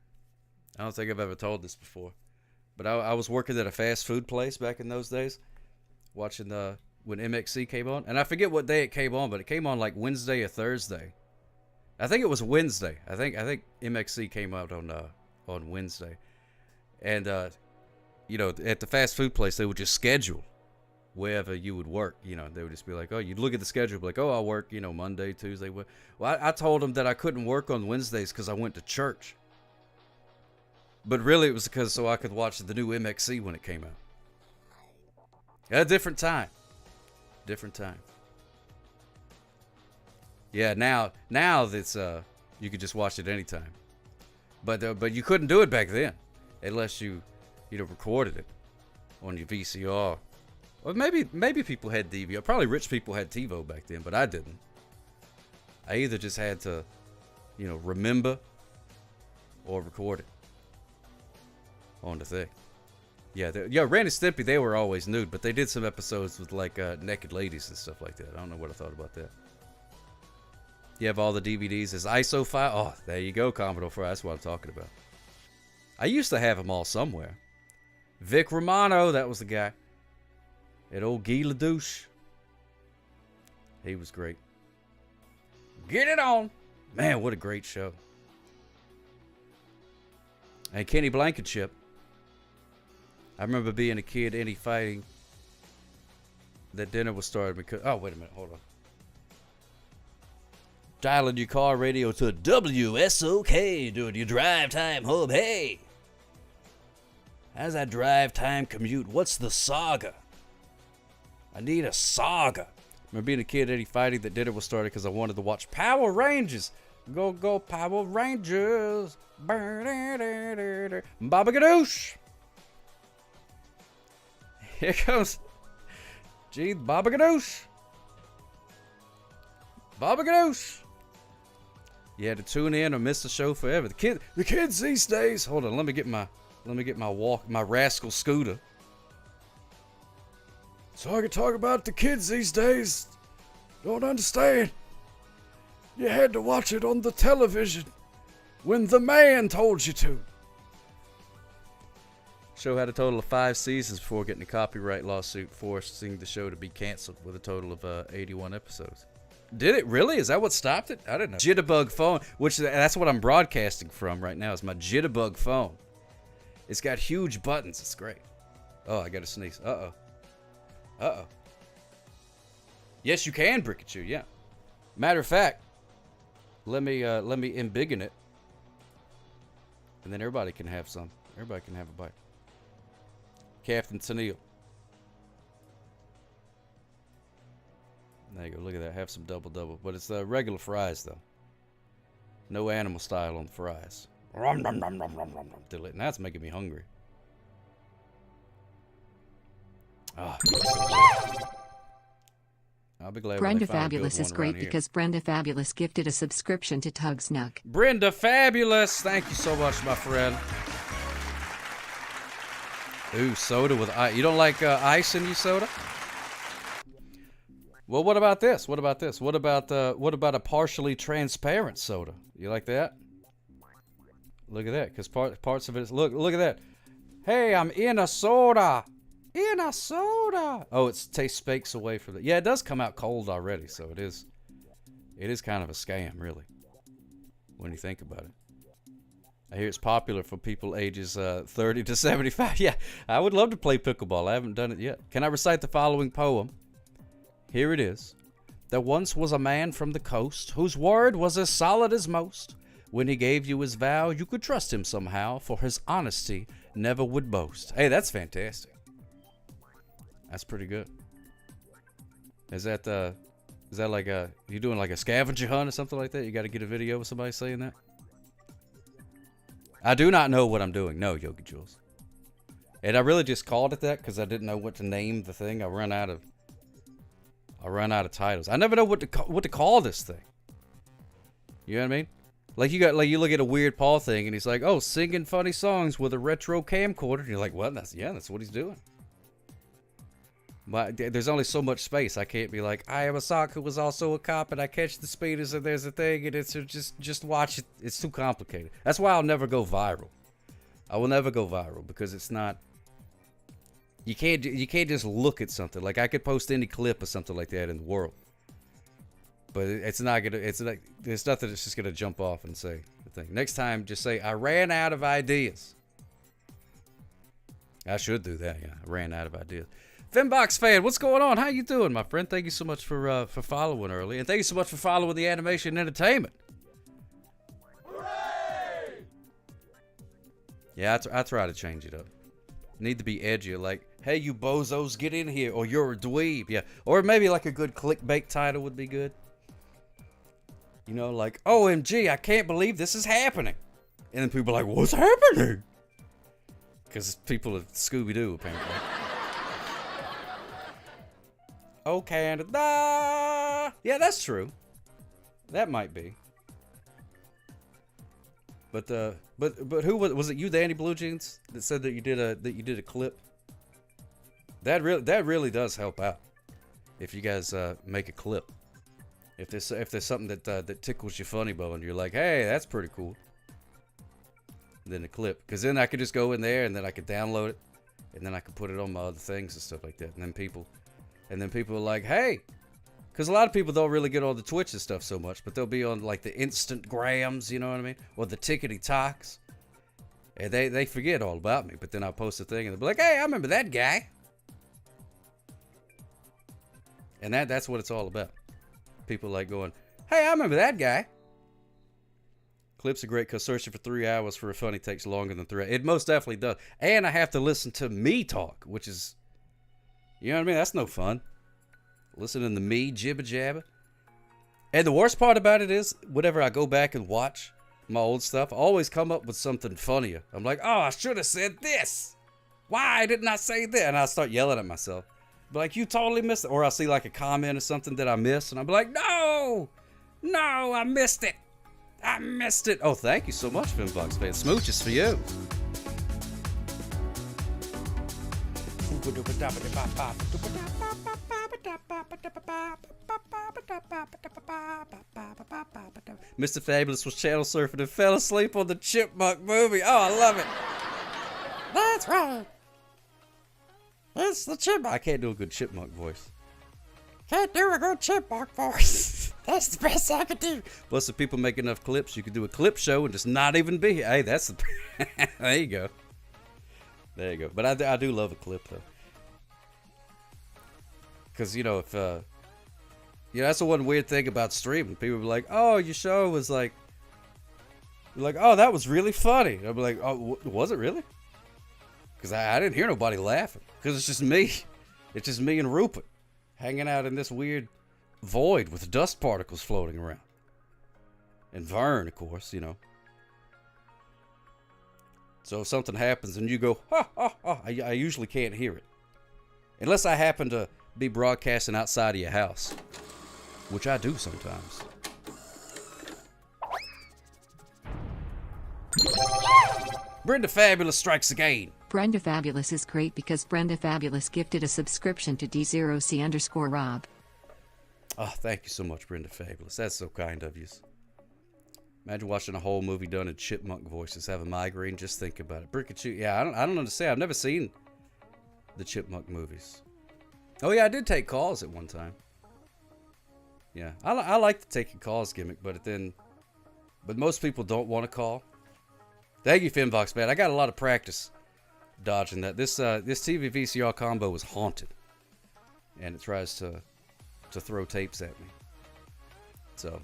I don't think I've ever told this before. But I was working at a fast food place back in those days, watching when MXC came on. And I forget what day it came on, but it came on like Wednesday or Thursday. I think it was Wednesday. I think MXC came out on Wednesday. And you know, at the fast food place, they would just schedule wherever you would work. You know, they would just be like, oh, you'd look at the schedule, be like, oh, I'll work, you know, Monday, Tuesday. Well, I told them that I couldn't work on Wednesdays because I went to church. But really, it was because so I could watch the new MXC when it came out. At a different time. Different time. Yeah, now that's you could just watch it anytime. But you couldn't do it back then, unless you recorded it on your VCR. Or maybe people had DVR. Probably rich people had TiVo back then, but I didn't. I either just had to, remember or record it on the thing. Yeah, Ren and Stimpy, they were always nude, but they did some episodes with like naked ladies and stuff like that. I don't know what I thought about that. You have all the DVDs as ISO file. Oh, there you go, Commodore Fry. That's what I'm talking about. I used to have them all somewhere. Vic Romano, that was the guy. That old Guy LaDouche. He was great. Get it on. Man, what a great show. And Kenny Blankenship. I remember being a kid, any fighting. That dinner was started because... Oh, wait a minute. Hold on. Dialing your car radio to WSOK. Doing your drive time hub. Hey. How's that drive time commute? What's the saga? I need a saga. I remember being a kid, any fighting that dinner was started because I wanted to watch Power Rangers. Go Power Rangers. Baba Ganoush. Here comes. Gee, Baba Ganoush. Baba Ganoush. You had to tune in or miss the show forever. The kids these days. Hold on, let me get my rascal scooter. So I can talk about the kids these days. Don't understand. You had to watch it on the television when the man told you to. Show had a total of 5 seasons before getting a copyright lawsuit forcing the show to be canceled with a total of 81 episodes. Did it really? Is that what stopped it? I don't know. Jitterbug phone, which that's what I'm broadcasting from right now, is my Jitterbug phone. It's got huge buttons. It's great. Oh, I got to sneeze. Uh-oh. Uh-oh. Yes, you can, Brickachu, yeah. Matter of fact, let me embiggen it. And then everybody can have some. Everybody can have a bite. Captain Tennille. There you go, look at that. Have some double. But it's regular fries, though. No animal style on the fries. Rum, rum, rum, rum, rum, rum, rum. And that's making me hungry. Ah. I'll be glad when Brenda they find a good Fabulous is one great around here. because Brenda Fabulous gifted a subscription to Tug Snuck. Brenda Fabulous, thank you so much, my friend. Ooh, soda with ice. You don't like ice in your soda? Well, what about this? What about this? What about a partially transparent soda? You like that? Look at that, because parts of it is, look at that. Hey, I'm in a soda. In a soda. Oh, it tastes speaks away from it. Yeah, it does come out cold already, so it is kind of a scam, really, when you think about it. I hear it's popular for people ages 30 to 75. Yeah, I would love to play pickleball. I haven't done it yet. Can I recite the following poem? Here it is. There once was a man from the coast whose word was as solid as most. When he gave you his vow, you could trust him somehow, for his honesty never would boast. Hey, that's fantastic. That's pretty good. Is that like you doing like a scavenger hunt or something like that? You got to get a video of somebody saying that? I do not know what I'm doing. No, Yogi Jules. And I really just called it that because I didn't know what to name the thing. I run out of titles. I never know what to call this thing. You know what I mean? Like you look at a Weird Paul thing and he's like, "Oh, singing funny songs with a retro camcorder." And you're like, "What?" That's what he's doing. But there's only so much space. I can't be like, "I am a sock who was also a cop and I catch the speeders and there's a thing and it's just watch it." It's too complicated. That's why I'll never go viral. I will never go viral because it's not. You can't just look at something. Like I could post any clip or something like that in the world, but it's not gonna. It's like there's nothing that's just gonna jump off and say the thing. Next time, just say I ran out of ideas. I should do that. Yeah, I ran out of ideas. Fembox fan, what's going on? How you doing, my friend? Thank you so much for following early, and thank you so much for following the Animation Entertainment. Hooray! Yeah, I try to change it up. Need to be edgier, like, "Hey, you bozos, get in here," or "You're a dweeb." Yeah, or maybe like a good clickbait title would be good. You know, like, "OMG, I can't believe this is happening," and then people are like, "What's happening?" Because people are Scooby-Doo apparently. Oh, Canada. Yeah, that's true. That might be. But who was it? You, Danny Blue Jeans, that said that you did a clip. That really does help out. If you guys make a clip, if there's something that tickles your funny bone, you're like, "Hey, that's pretty cool." Then the clip, because then I could just go in there and then I could download it, and then I could put it on my other things and stuff like that, and then people are like, "Hey," because a lot of people don't really get on the Twitch and stuff so much, but they'll be on like the Instagrams, you know what I mean, or the Tickety Talks, and they forget all about me. But then I'll post a thing and they'll be like, "Hey, I remember that guy," and that's what it's all about. People like going, "Hey, I remember that guy." Clips are great because searching for 3 hours for a funny takes longer than 3 hours. It most definitely does, and I have to listen to me talk, which is, you know what I mean? That's no fun. Listening to me jibber jabber. And the worst part about it is, whenever I go back and watch my old stuff, I always come up with something funnier. I'm like, "Oh, I should have said this. Why didn't I say that?" And I start yelling at myself. Be like, "You totally missed it." Or I'll see like a comment or something that I missed, and I'll be like, No, I missed it. I missed it. Oh, thank you so much, Fembox fan. Smooches for you. Mr. Fabulous was channel surfing and fell asleep on the Chipmunk movie. Oh, I love it. That's right. It's the Chipmunk. I can't do a good Chipmunk voice. Can't do a good Chipmunk voice. That's the best I could do. Plus, if people make enough clips, you could do a clip show and just not even be here. Hey, that's the... There you go. There you go. But I do love a clip, though. Because, you know, if... you know, that's the one weird thing about streaming. People be like, "Oh, your show was like..." You're like, "Oh, that was really funny." I'll be like, "Oh, was it really?" Because I didn't hear nobody laughing. Because it's just me. It's just me and Rupert hanging out in this weird void with dust particles floating around. And Vern, of course, you know. So if something happens and you go, "Ha, ha, ha," I usually can't hear it. Unless I happen to be broadcasting outside of your house, which I do sometimes. Brenda Fabulous strikes again. Brenda Fabulous is great because Brenda Fabulous gifted a subscription to D0C_Rob. Oh, thank you so much, Brenda Fabulous. That's so kind of you. Imagine watching a whole movie done in chipmunk voices, have a migraine. Just think about it. Brick-a-choo. Yeah, I don't understand. I've never seen the chipmunk movies. Oh yeah, I did take calls at one time. Yeah, I like the taking calls gimmick, but most people don't want to call. Thank you, Finvox, man. I got a lot of practice dodging that. This TV VCR combo is haunted, and it tries to throw tapes at me. So,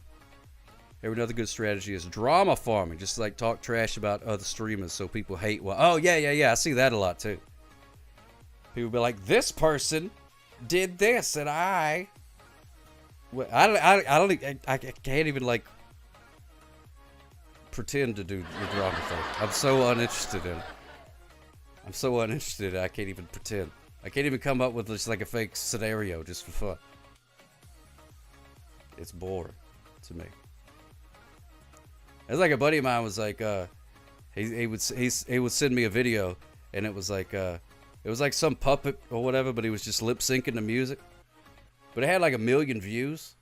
every other good strategy is drama farming. Just like talk trash about other streamers so people hate. Well, oh yeah. I see that a lot too. People be like, this person did this, and I can't even like pretend to do the drama thing. I'm so uninterested in it. I'm so uninterested in it, I can't even pretend. I can't even come up with just like a fake scenario just for fun. It's boring to me. It's like a buddy of mine was like, he would send me a video, and it was like some puppet or whatever, but he was just lip syncing the music. But it had like 1 million views,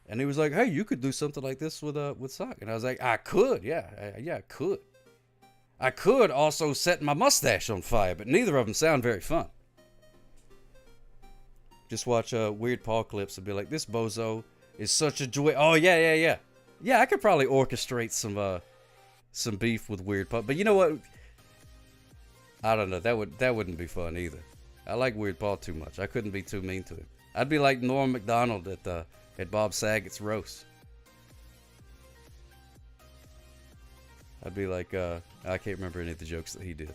and he was like, "Hey, you could do something like this with Sock." And I was like, "I could, yeah, I could. I could also set my mustache on fire, but neither of them sound very fun." Just watch Weird Paul clips and be like, "This bozo is such a joy." Oh yeah. Yeah, I could probably orchestrate some beef with Weird Paul, but you know what? I don't know. That wouldn't be fun either. I like Weird Paul too much. I couldn't be too mean to him. I'd be like Norm Macdonald at Bob Saget's roast. I'd be like, I can't remember any of the jokes that he did,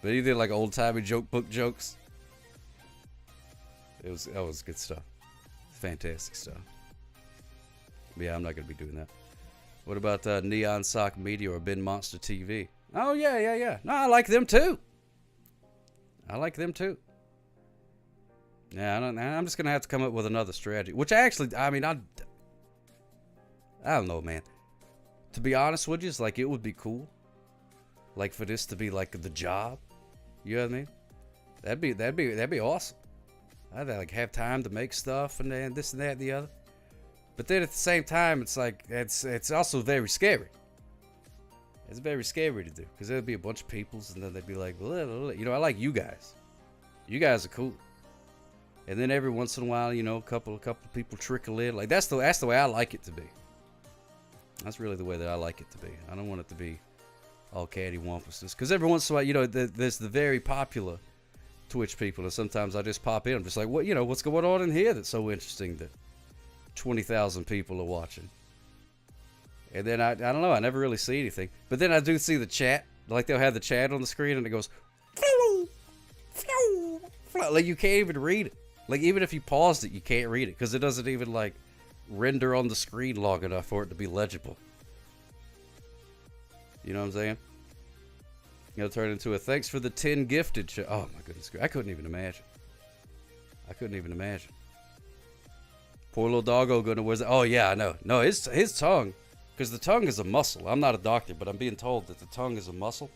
but he did like old timey joke book jokes. That was good stuff. Fantastic stuff. But yeah, I'm not gonna be doing that. What about Neon Sock Media or Ben Monster TV? Oh yeah. No, I like them too. Yeah, I'm just gonna have to come up with another strategy. Which I don't know, man. To be honest with you, it's like it would be cool, like for this to be like the job. You know what I mean? That'd be awesome. I'd like have time to make stuff and then this and that and the other. But then at the same time, it's like it's also very scary. It's very scary to do because there'd be a bunch of peoples and then they'd be like, blah, blah, blah. You know, I like you guys. You guys are cool. And then every once in a while, you know, a couple of people trickle in. Like that's the way I like it to be. That's really the way that I like it to be. I don't want it to be all cattywampus. Because every once in a while, you know, there's the very popular Twitch people, and sometimes I just pop in. I'm just like, what, you know, what's going on in here that's so interesting that 20,000 people are watching? And then I don't know, I never really see anything. But then I do see the chat. Like they'll have the chat on the screen and it goes, like you can't even read it. Like even if you paused it, you can't read it because it doesn't even like render on the screen long enough for it to be legible. You know what I'm saying? It'll turn into a thanks for the 10 gifted show. Oh my goodness, I couldn't even imagine. Poor little doggo gonna wear. Oh yeah, I know. No, his tongue, because the tongue is a muscle. I'm not a doctor, but I'm being told that the tongue is a muscle.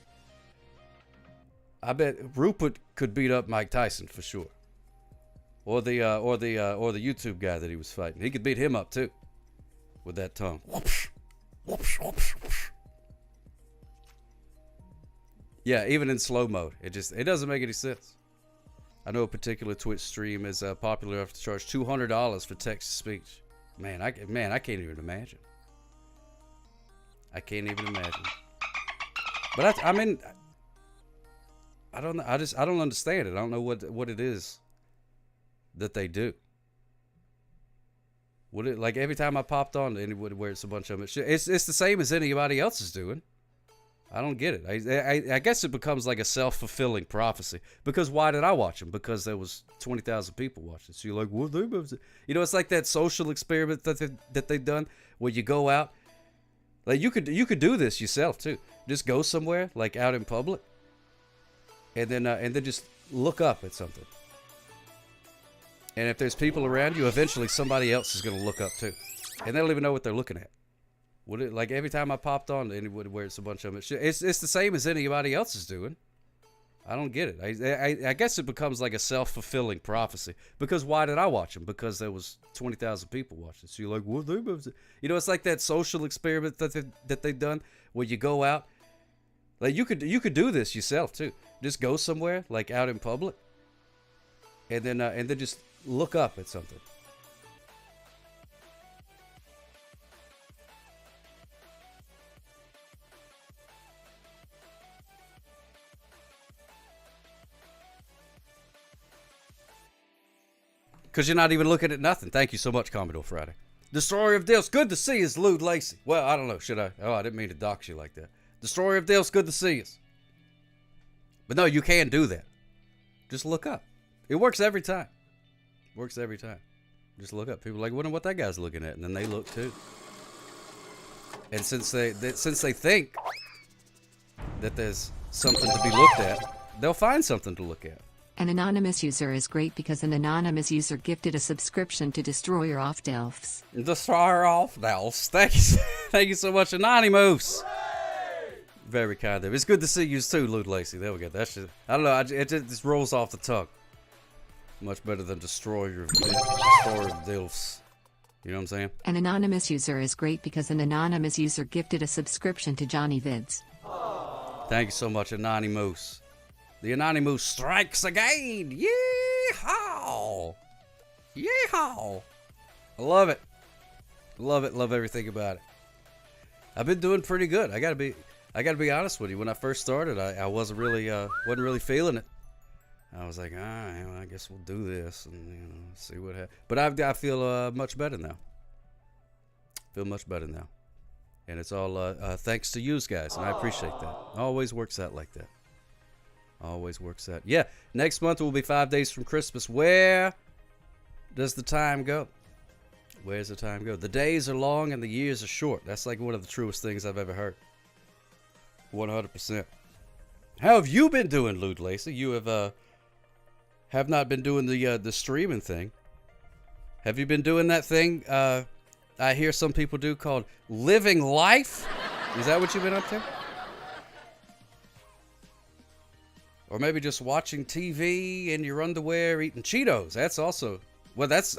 I bet Rupert could beat up Mike Tyson for sure, or the YouTube guy that he was fighting. He could beat him up too, with that tongue. Whoosh, whoosh, whoosh, whoosh. Yeah, even in slow mode, it doesn't make any sense. I know a particular Twitch stream is popular enough to charge $200 for text to speech. Man, I can't even imagine. But I mean, I don't know. I don't understand it. I don't know what it is that they do. Would it like every time I popped on anybody where it's a bunch of them? It's the same as anybody else is doing. I don't get it. I guess it becomes like a self-fulfilling prophecy. Because why did I watch them? Because there was 20,000 people watching. So you're like, what? You know, it's like that social experiment that they've done where you go out. Like you could do this yourself too. Just go somewhere like out in public, and then just look up at something. And if there's people around you, eventually somebody else is going to look up too. And they don't even know what they're looking at. Like every time I popped on, where it's a bunch of them, it's the same as anybody else is doing. I don't get it. I guess it becomes like a self-fulfilling prophecy. Because why did I watch them? Because there was 20,000 people watching. So you're like, well, it's like that social experiment that they've done where you go out. Like you could do this yourself too. Just go somewhere, like out in public, and then just look up at something. Because you're not even looking at nothing. Thank you so much, Commodore Friday. Destroyer of Deals, good to see you, Lude Lacey. Well, I don't know, should I? Oh, I didn't mean to dox you like that. Destroyer of Deals, good to see you. But no, you can do that. Just look up. It works every time. Works every time. Just look up. People are like, wonder what that guy's looking at, and then they look too. And since they think that there's something to be looked at, they'll find something to look at. An anonymous user is great because an anonymous user gifted a subscription to Destroyer of Delphs. Destroyer of Delphs. Thank you so much, Anonymous. Very kind of him. It's good to see you too, Lude Lacey. There we go. That's just, I don't know. It just rolls off the tongue. Much better than Destroyer of Delphs. You know what I'm saying? An anonymous user is great because an anonymous user gifted a subscription to Johnny Vids. Thank you so much, Anonymous. The Anonymous strikes again. Yeehaw! Yeehaw! I love it. Love it. Love everything about it. I've been doing pretty good. I gotta be honest with you. When I first started, I wasn't really feeling it. I was like, I guess we'll do this and see what happens. But I feel much better now. Feel much better now, and it's all thanks to you guys, and I appreciate that. Always works out like that. Always works out. Yeah, next month will be 5 days from Christmas. Where does the time go? Where's the time go? The days are long and the years are short. That's like one of the truest things I've ever heard. 100%. How have you been doing, Lude Lacey? You have not been doing the streaming thing. Have you been doing that thing I hear some people do called living life? Is that what you've been up to? Or maybe just watching TV in your underwear eating Cheetos. That's also, well, that's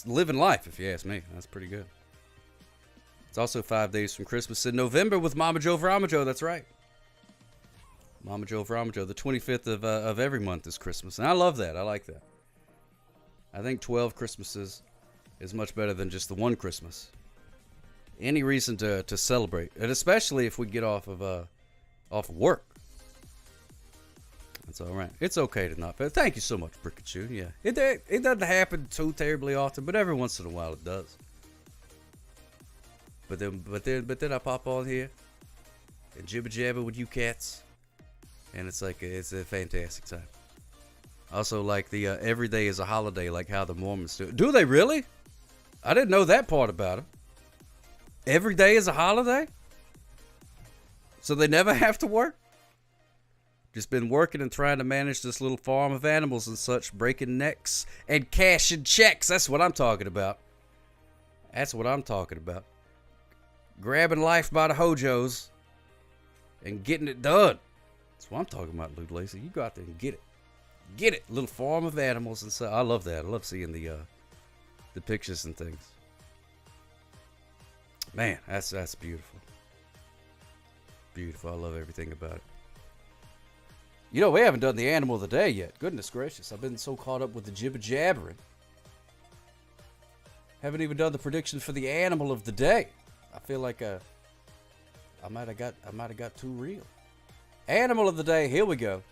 living life, if you ask me. That's pretty good. It's also 5 days from Christmas in November with Mama Joe Veramajo. That's right. Mama Joe Veramajo. The 25th of every month is Christmas. And I love that. I like that. I think 12 Christmases is much better than just the one Christmas. Any reason to celebrate. And especially if we get off of work. That's all right. It's okay to not. Thank you so much, Brickachoo. Yeah, it doesn't happen too terribly often, but every once in a while it does. But then I pop on here and jibber jabber with you cats, and it's a fantastic time. Also, like the every day is a holiday, like how the Mormons do. Do they really? I didn't know that part about them. Every day is a holiday, so they never have to work. Just been working and trying to manage this little farm of animals and such, breaking necks and cashing checks. That's what I'm talking about. That's what I'm talking about. Grabbing life by the hojos and getting it done. That's what I'm talking about, Lude Lacey. You go out there and get it. Get it. Little farm of animals and stuff. I love that. I love seeing the pictures and things. Man, that's beautiful. Beautiful. I love everything about it. You know, we haven't done the animal of the day yet. Goodness gracious. I've been so caught up with the jibber jabbering. Haven't even done the prediction for the animal of the day. I feel like I might have got too real. Animal of the day, here we go.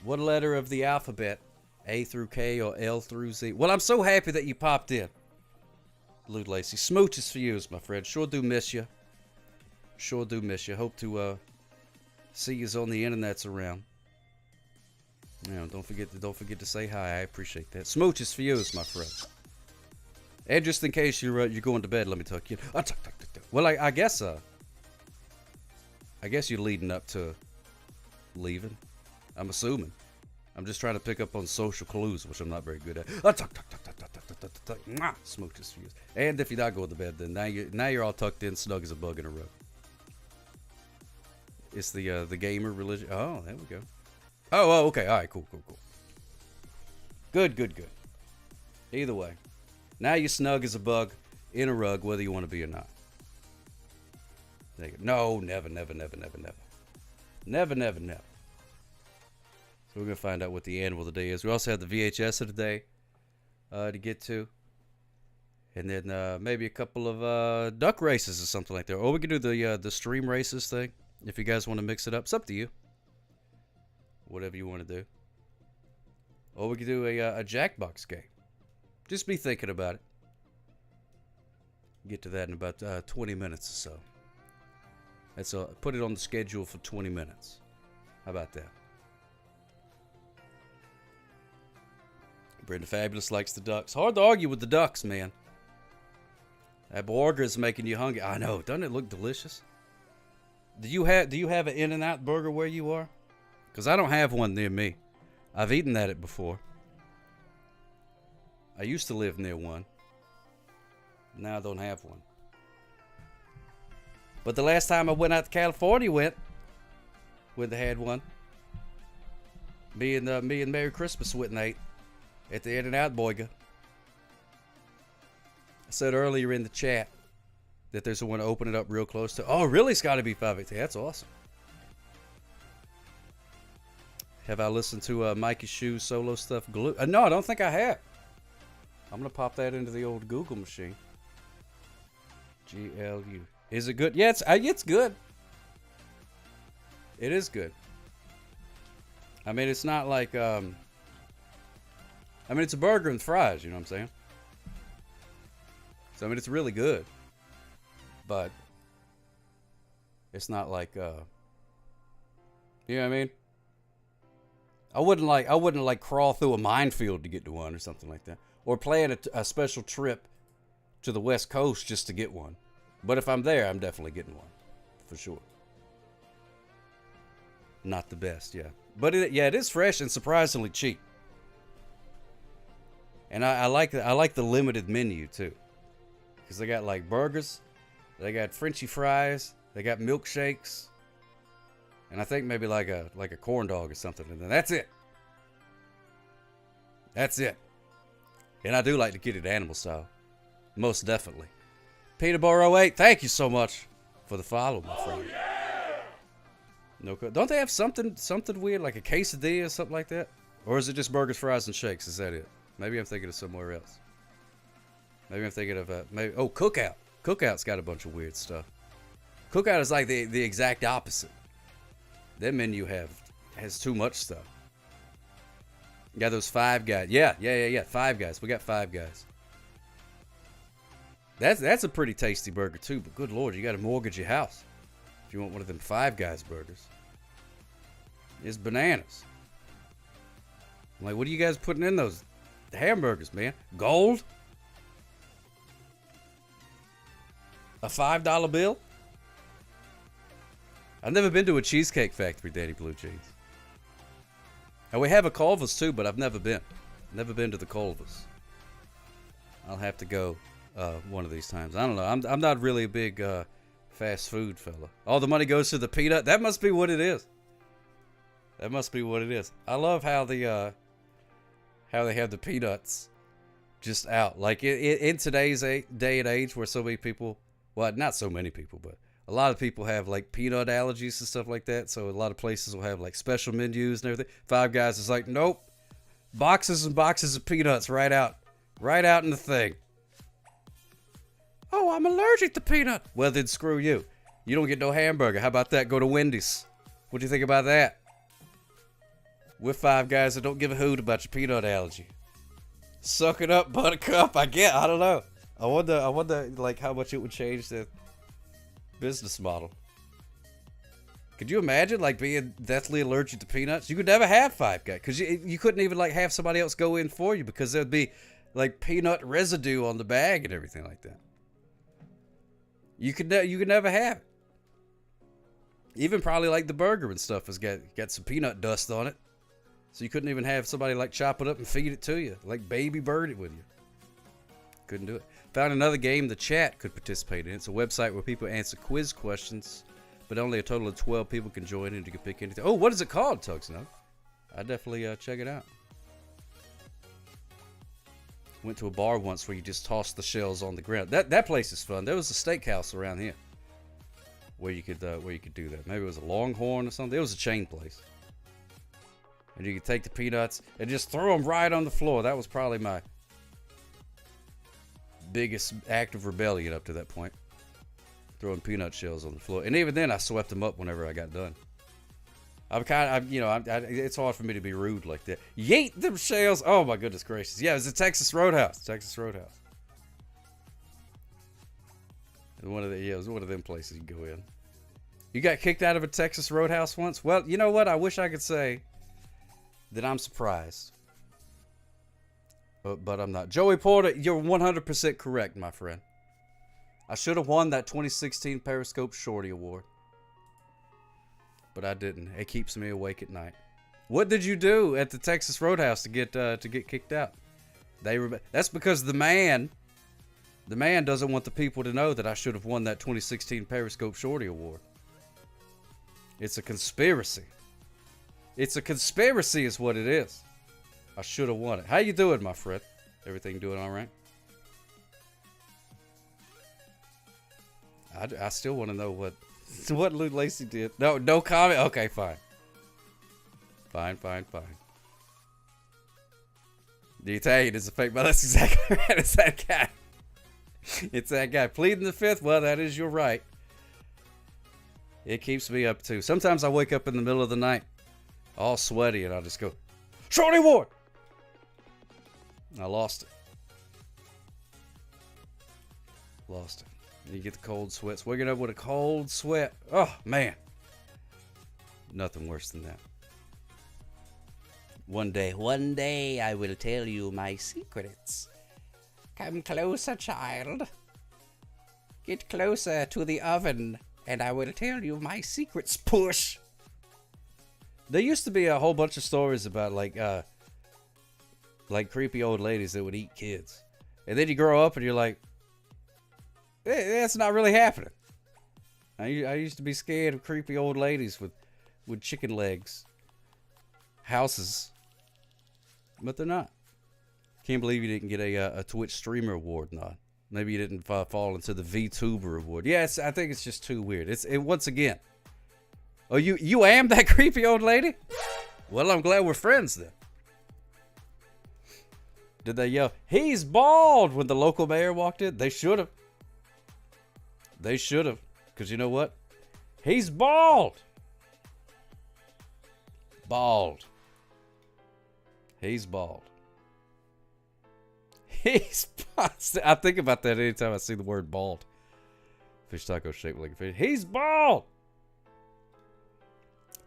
What letter of the alphabet? A through K or L through Z? Well, I'm so happy that you popped in, Lude Lacey. Smooches for you, my friend. Sure do miss you. Sure do miss you. Hope to see yous on the internets around. Don't forget to say hi. I appreciate that. Smooches for you, my friend. And just in case you're going to bed, let me tuck you. Well, I guess you're leading up to leaving. I'm assuming. I'm just trying to pick up on social clues, which I'm not very good at. Smoke this fuse. And if you're not going to bed, then now you're all tucked in, snug as a bug in a rug. It's the gamer religion. Oh, there we go. Oh, okay. All right, cool. Good. Either way, now you're snug as a bug in a rug, whether you want to be or not. There you go. No, never. So we're going to find out what the animal of the day is. We also have the VHS of the day to get to. And then maybe a couple of duck races or something like that. Or we can do the stream races thing if you guys want to mix it up. It's up to you. Whatever you want to do. Or we could do a Jackbox game. Just be thinking about it. Get to that in about 20 minutes or so. Put it on the schedule for 20 minutes. How about that? Brenda Fabulous likes the ducks. Hard to argue with the ducks, man. That burger is making you hungry. I know. Doesn't it look delicious? Do you have an In-N-Out burger where you are? Because I don't have one near me. I've eaten at it before. I used to live near one. Now I don't have one. But the last time I went out to California, they had one. Me and Merry Christmas went and ate at the In-N-Out burger. I said earlier in the chat that there's one to open it up real close to. Oh, really? It's got to be 518. That's awesome. Have I listened to Mikey Shoe's solo stuff? No, I don't think I have. I'm going to pop that into the old Google machine. GLU. Is it good? Yeah, it's good. It is good. I mean, it's not like, it's a burger and fries, you know what I'm saying? So, it's really good. But it's not like, you know what I mean? I wouldn't like crawl through a minefield to get to one or something like that. Or plan a special trip to the West Coast just to get one. But if I'm there, I'm definitely getting one. For sure. Not the best, yeah. But it is fresh and surprisingly cheap. And I like the limited menu too. Because they got like burgers, they got Frenchy fries, they got milkshakes, and I think maybe like a corn dog or something. And then that's it. That's it. And I do like to get it animal style. Most definitely. Peterborough 8, thank you so much for the follow, my friend. No, don't they have something weird like a quesadilla or something like that? Or is it just burgers, fries, and shakes? Is that it? Maybe I'm thinking of somewhere else. Maybe I'm thinking of Cookout. Cookout's got a bunch of weird stuff. Cookout is like the exact opposite. Their menu has too much stuff. You got those Five Guys. Yeah. Five Guys. We got Five Guys. That's a pretty tasty burger too, but good Lord, you got to mortgage your house if you want one of them Five Guys burgers. It's bananas. I'm like, what are you guys putting in those hamburgers, man? Gold? A $5 bill? I've never been to a Cheesecake Factory, Danny Blue Jeans. And we have a Culver's too, but I've never been. Never been to the Culver's. I'll have to go one of these times. I don't know. I'm not really a big fast food fella. All the money goes to the peanut. That must be what it is. That must be what it is. I love how they have the peanuts just out. Like in today's day and age where so many people, well, not so many people, but a lot of people have like peanut allergies and stuff like that. So a lot of places will have like special menus and everything. Five Guys is like, nope. Boxes and boxes of peanuts right out in the thing. Oh, I'm allergic to peanut. Well, then screw you. You don't get no hamburger. How about that? Go to Wendy's. What do you think about that? We're Five Guys that don't give a hoot about your peanut allergy. Suck it up, Buttercup. I don't know. I wonder like how much it would change the business model. Could you imagine like being deathly allergic to peanuts? You could never have Five Guys because you couldn't even like have somebody else go in for you because there'd be like peanut residue on the bag and everything like that. You could never have it. Even probably like the burger and stuff has got some peanut dust on it. So you couldn't even have somebody like chop it up and feed it to you, like baby bird it with you. Couldn't do it. Found another game the chat could participate in. It's a website where people answer quiz questions, but only a total of 12 people can join and you can pick anything. Oh, what is it called, Tugs? No, I definitely check it out. Went to a bar once where you just toss the shells on the ground. That place is fun. There was a steakhouse around here where you could do that. Maybe it was a Longhorn or something. It was a chain place. And you could take the peanuts and just throw them right on the floor. That was probably my biggest act of rebellion up to that point. Throwing peanut shells on the floor. And even then, I swept them up whenever I got done. It's hard for me to be rude like that. Yeet them shells. Oh, my goodness gracious. Yeah, it was a Texas Roadhouse. Texas Roadhouse. It was one of them places you go in. You got kicked out of a Texas Roadhouse once? Well, you know what? I wish I could say that I'm surprised. But I'm not. Joey Porter, you're 100% correct, my friend. I should have won that 2016 Periscope Shorty Award. But I didn't. It keeps me awake at night. What did you do at the Texas Roadhouse to get kicked out? That's because the man doesn't want the people to know that I should have won that 2016 Periscope Shorty Award. It's a conspiracy. It's a conspiracy is what it is. I should have won it. How you doing, my friend? Everything doing all right? I still want to know what Lou Lacey did. No comment. Okay, fine. Fine. The Italian is a fake, but that's exactly right. It's that guy. It's that guy. Pleading the fifth. Well, that is your right. It keeps me up too. Sometimes I wake up in the middle of the night, all sweaty, and I'll just go, Shorty Award! I lost it. You get the cold sweats. Waking up with a cold sweat. Oh, man. Nothing worse than that. One day, I will tell you my secrets. Come closer, child. Get closer to the oven, and I will tell you my secrets. Push. There used to be a whole bunch of stories about like creepy old ladies that would eat kids. And then you grow up and you're like, that's not really happening. I used to be scared of creepy old ladies with chicken legs. Houses. But they're not. Can't believe you didn't get a Twitch Streamer Award, not. Maybe you didn't fall into the VTuber Award. Yes, I think it's just too weird. Once again. Oh, you am that creepy old lady? Well, I'm glad we're friends then. Did they yell, he's bald, when the local mayor walked in? They should have. Because you know what? He's bald. Bald. He's bald. I think about that anytime I see the word bald. Fish taco shaped like a fish. He's bald.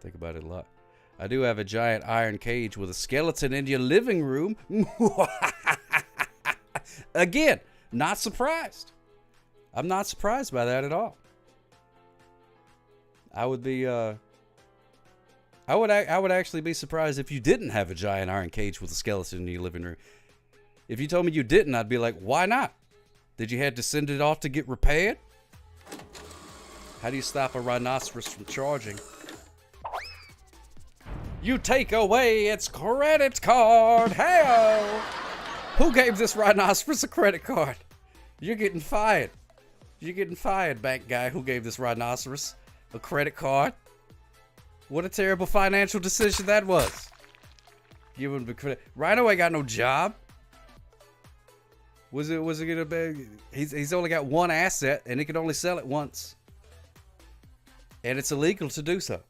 Think about it a lot. I do have a giant iron cage with a skeleton in your living room. Again, not surprised. I'm not surprised by that at all. I would be I would actually be surprised if you didn't have a giant iron cage with a skeleton in your living room. If you told me you didn't, I'd be like, why not? Did you have to send it off to get repaired? How do you stop a rhinoceros from charging? You take away its credit card. Hey-o! Who gave this rhinoceros a credit card? You're getting fired. You're getting fired, bank guy who gave this rhinoceros a credit card. What a terrible financial decision that was. Give him the credit. Rhino ain't got no job. Was it gonna be? He's only got one asset and he can only sell it once. And it's illegal to do so.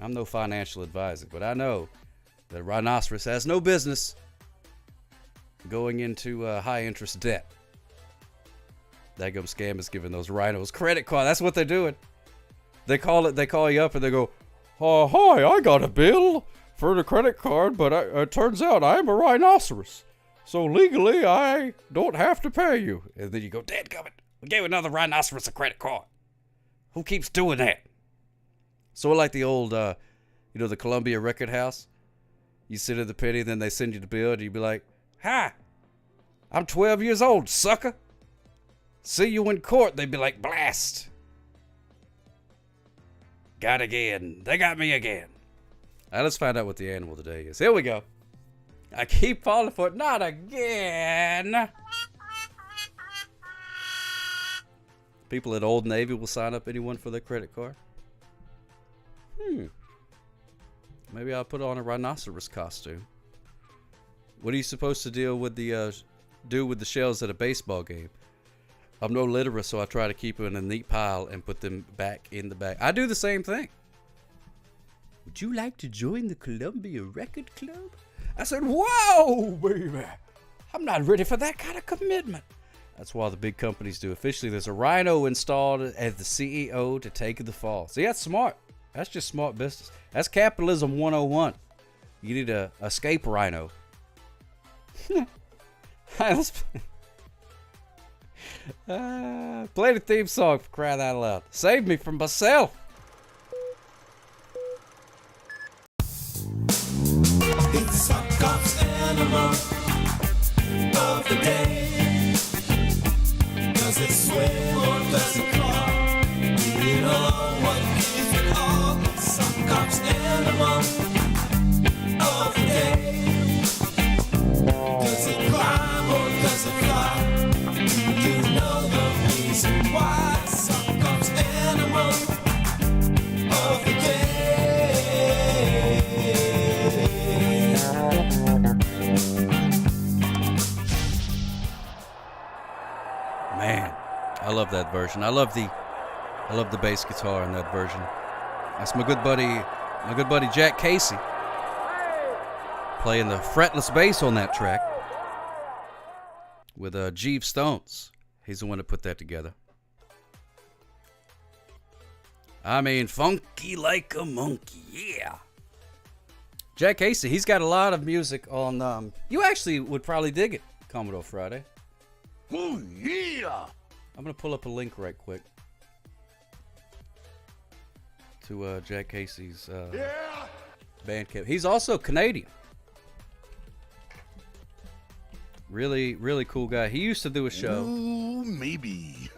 I'm no financial advisor, but I know that rhinoceros has no business going into high interest debt. Daggum scam is giving those rhinos credit card. That's what they're doing. They call you up and they go, hi, I got a bill for the credit card, but it turns out I'm a rhinoceros. So legally, I don't have to pay you. And then you go, dadgummit, we gave another rhinoceros a credit card. Who keeps doing that? Sort of like the old, the Columbia Record House. You sit at the penny, then they send you the bill, and you be like, "Hi, I'm 12 years old, sucker. See you in court." They'd be like, "Blast. Got again. They got me again." All right, let's find out what the animal today is. Here we go. I keep falling for it. Not again. People at Old Navy will sign up anyone for their credit card. Maybe I'll put on a rhinoceros costume. What are you supposed to do with the shells at a baseball game? I'm no litterer, so I try to keep them in a neat pile and put them back in the bag. I do the same thing. Would you like to join the Columbia Record Club? I said, whoa, baby. I'm not ready for that kind of commitment. That's why the big companies do. Officially, there's a rhino installed as the CEO to take the fall. See, that's smart. That's just smart business. That's capitalism 101. You need a escape rhino. Let's play the theme song for crying out loud. Save me from myself. It's Sock Cop's animal of the day. Does it swim or does it crawl? You know what is it all? Sock Cop's animal of the day. Does it climb or does it fly? You know the reason why. Sock Cop's animal of the day. Man, I love that version. I love the bass guitar in that version. That's my good buddy Jack Casey playing the fretless bass on that track with Jeeve Stones. He's the one that put that together. I mean, funky like a monkey, yeah. Jack Casey, he's got a lot of music on. You actually would probably dig it, Commodore Friday. Oh, yeah! I'm going to pull up a link right quick to Jack Casey's Bandcamp. He's also Canadian. Really, really cool guy. He used to do a show. Ooh, maybe.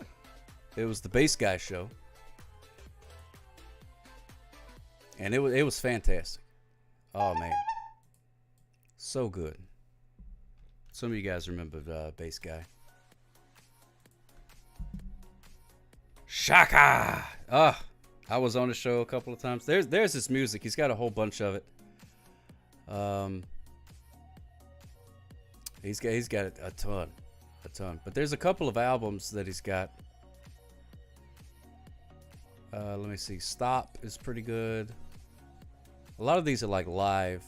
It was the Bass Guy Show. And it was fantastic. Oh, man. So good. Some of you guys remember Bass Guy. Shaka! I was on the show a couple of times. There's this music. He's got a whole bunch of it. He's got a ton. But there's a couple of albums that he's got. Let me see. Stop is pretty good. A lot of these are like live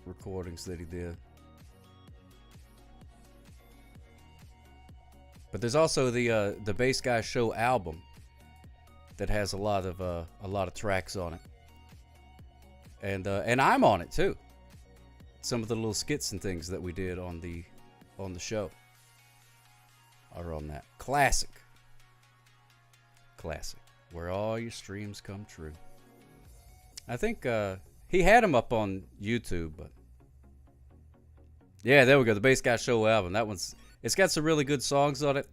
recordings that he did. But there's also the Bass Guy Show album that has a lot of tracks on it, and I'm on it too. Some of the little skits and things that we did on the show are on that. Classic, where all your streams come true. I think he had them up on YouTube, but yeah, there we go. The Bass Guy Show album. It's got some really good songs on it,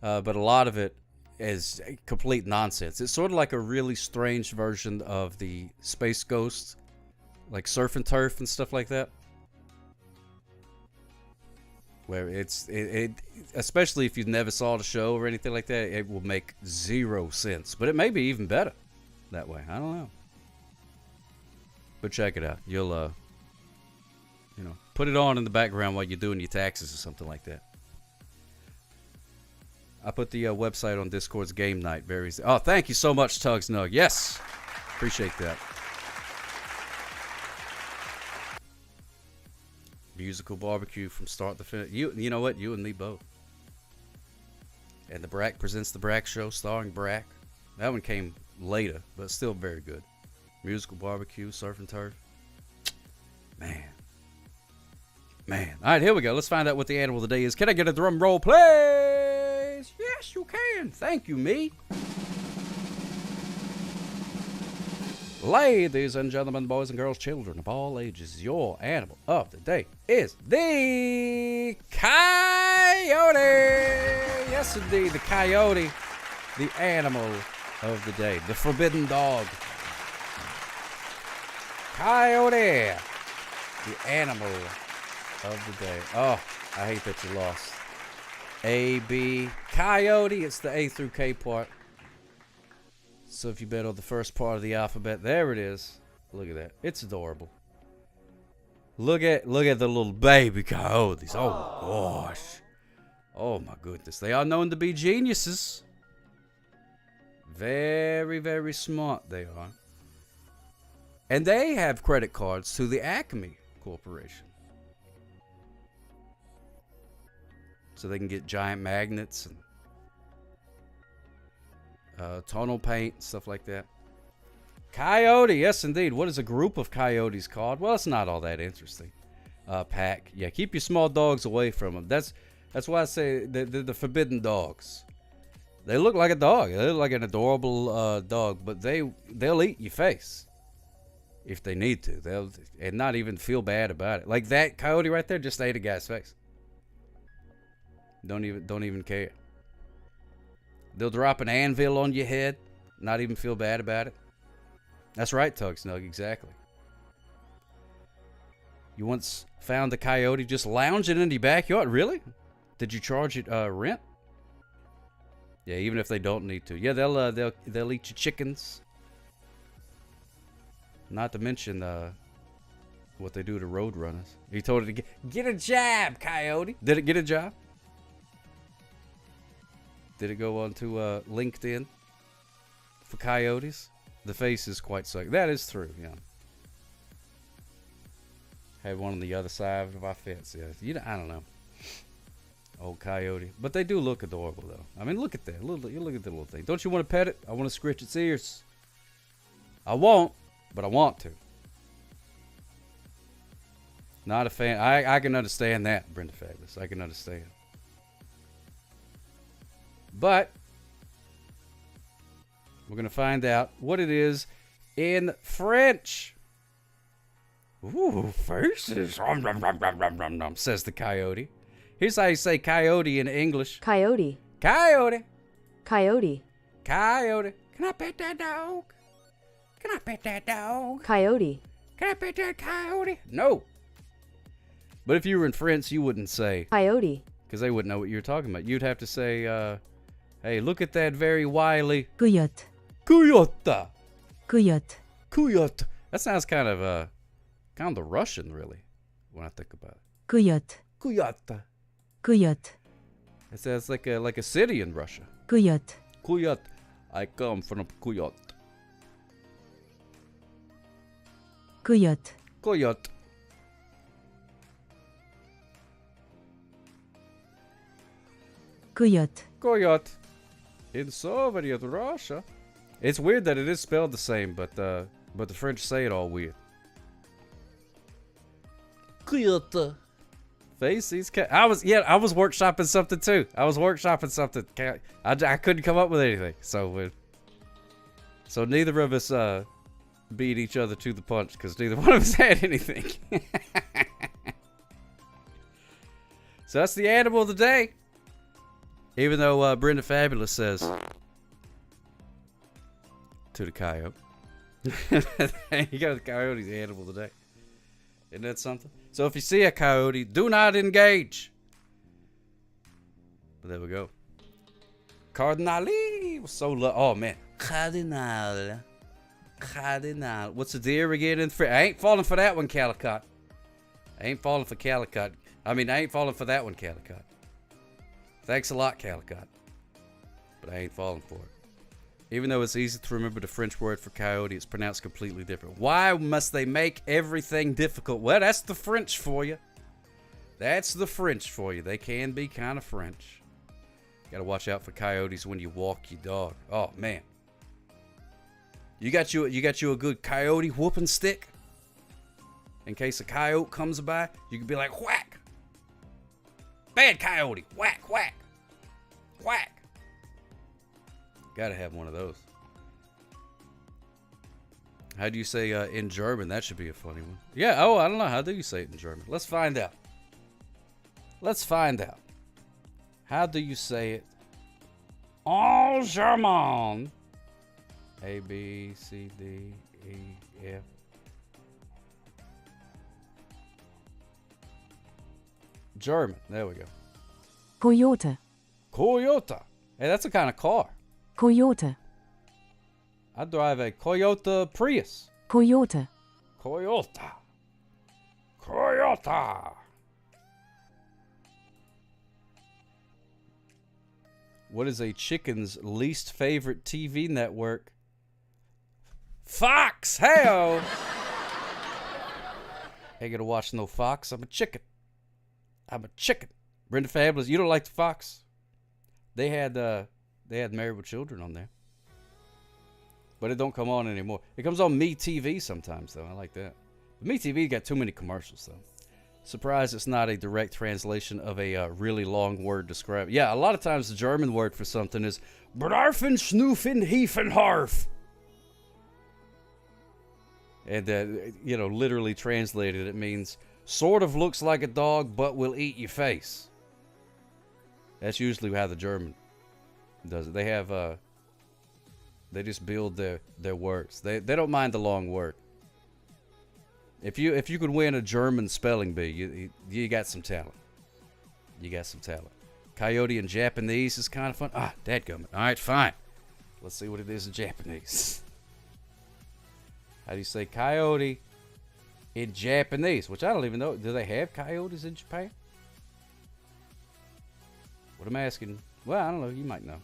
but a lot of it is complete nonsense. It's sort of like a really strange version of the Space Ghost, like Surf and Turf and stuff like that, where it especially if you never saw the show or anything like that, it will make zero sense. But it may be even better that way. I don't know. But check it out. You'll put it on in the background while you're doing your taxes or something like that. I put the website on Discord's game night. Oh, thank you so much, Tugs Nug. Yes, appreciate that. Musical barbecue from start to finish. You know what? You and me both. And the Brack presents the Brack Show, starring Brack. That one came later, but still very good. Musical barbecue, surf and turf. Man. All right, here we go. Let's find out what the animal of the day is. Can I get a drum roll, please? Yes, you can. Thank you, me. Ladies and gentlemen, boys and girls, children of all ages, your animal of the day is the coyote. Yes, indeed, the coyote, the animal of the day, the forbidden dog. Coyote, the animal of the day. Oh, I hate that you lost. A, B, coyote, it's the A through K part. So if you bet on the first part of the alphabet, there it is. Look at that. It's adorable. Look at the little baby coyotes. Oh gosh. Oh my goodness. They are known to be geniuses. Very, very smart they are. And they have credit cards to the Acme Corporation. So they can get giant magnets and tonal paint, stuff like that. Coyote, yes indeed. What is a group of coyotes called? Well, it's not all that interesting. Pack. Yeah, keep your small dogs away from them. That's why I say they're the forbidden dogs. They look like a dog. They look like an adorable dog, but they'll eat your face if they need to. And not even feel bad about it. Like that coyote right there just ate a guy's face. Don't even care. They'll drop an anvil on your head, not even feel bad about it. That's right, Tug Snug, exactly. You once found a coyote just lounging in your backyard? Really? Did you charge it rent? Yeah, even if they don't need to. Yeah, they'll eat your chickens. Not to mention what they do to road runners. He told it to get a job, coyote. Did it get a job? Did it go on to LinkedIn for coyotes? The face is quite sick. That is true, yeah. Had one on the other side of my fence, yeah. I don't know. Old coyote. But they do look adorable, though. I mean, look at that. Look at the little thing. Don't you want to pet it? I want to scratch its ears. I won't, but I want to. Not a fan. I can understand that, Brenda Fabulous. I can understand. But we're going to find out what it is in French. Ooh, faces, says the coyote. Here's how you say coyote in English. Coyote. Coyote. Coyote. Coyote. Can I pet that dog? Can I pet that dog? Coyote. Can I pet that coyote? No. But if you were in France, you wouldn't say coyote. Because they wouldn't know what you were talking about. You'd have to say, hey, look at that very wily coyote. Coyote. Coyote. Coyote. That sounds kind of the Russian, really, when I think about it. Coyote. Coyote. Coyote. It sounds like a city in Russia. Coyote. Coyote. I come from Coyote. Coyote. Coyote. Coyote. Coyote. In Soviet Russia. It's weird that it is spelled the same, but the French say it all weird. Coyote. Faces. I was workshopping something too. I couldn't come up with anything. So neither of us beat each other to the punch because neither one of us had anything. So that's the animal of the day. Even though Brenda Fabulous says to the coyote. You got the coyote's the animal of the day. Isn't that something? So if you see a coyote, do not engage. But there we go. Cardinale was so oh man. Cardinal. What's the deer again in French? I ain't falling for that one, Calicut. I ain't falling for Calicut. I ain't falling for that one, Calicut. Thanks a lot, Calicut. But I ain't falling for it. Even though it's easy to remember the French word for coyote, it's pronounced completely different. Why must they make everything difficult? Well, that's the French for you. That's the French for you. They can be kind of French. Gotta watch out for coyotes when you walk your dog. Oh, man. You got you a good coyote whooping stick? In case a coyote comes by, you can be like, whack. Bad coyote. Whack, whack. Whack. Gotta have one of those. How do you say in German? That should be a funny one. Yeah, oh, I don't know. How do you say it in German? Let's find out. Let's find out. How do you say it en German? A, B, C, D, E, F. German. There we go. Toyota. Toyota. Hey, that's a kind of car. Toyota. I drive a Toyota Prius. Toyota. Toyota. Toyota. What is a chicken's least favorite TV network? Fox. Hey-o. Ain't gonna watch no Fox. I'm a chicken. I'm a chicken. Brenda Fabulous. You don't like the Fox? They had Married with Children on there. But it don't come on anymore. It comes on MeTV sometimes, though. I like that. But MeTV got too many commercials, though. Surprised it's not a direct translation of a really long word described. Yeah, a lot of times the German word for something is Brarfen, Schnuffen, Hiefen, Harf. And, literally translated, it means sort of looks like a dog, but will eat your face. That's usually how the German does it. They have, they just build their words. They don't mind the long word. If you could win a German spelling bee, you got some talent. You got some talent. Coyote in Japanese is kind of fun. Ah, dadgummit. All right, fine. Let's see what it is in Japanese. How do you say coyote in Japanese? Which I don't even know. Do they have coyotes in Japan? What I'm asking. Well, I don't know. You might know.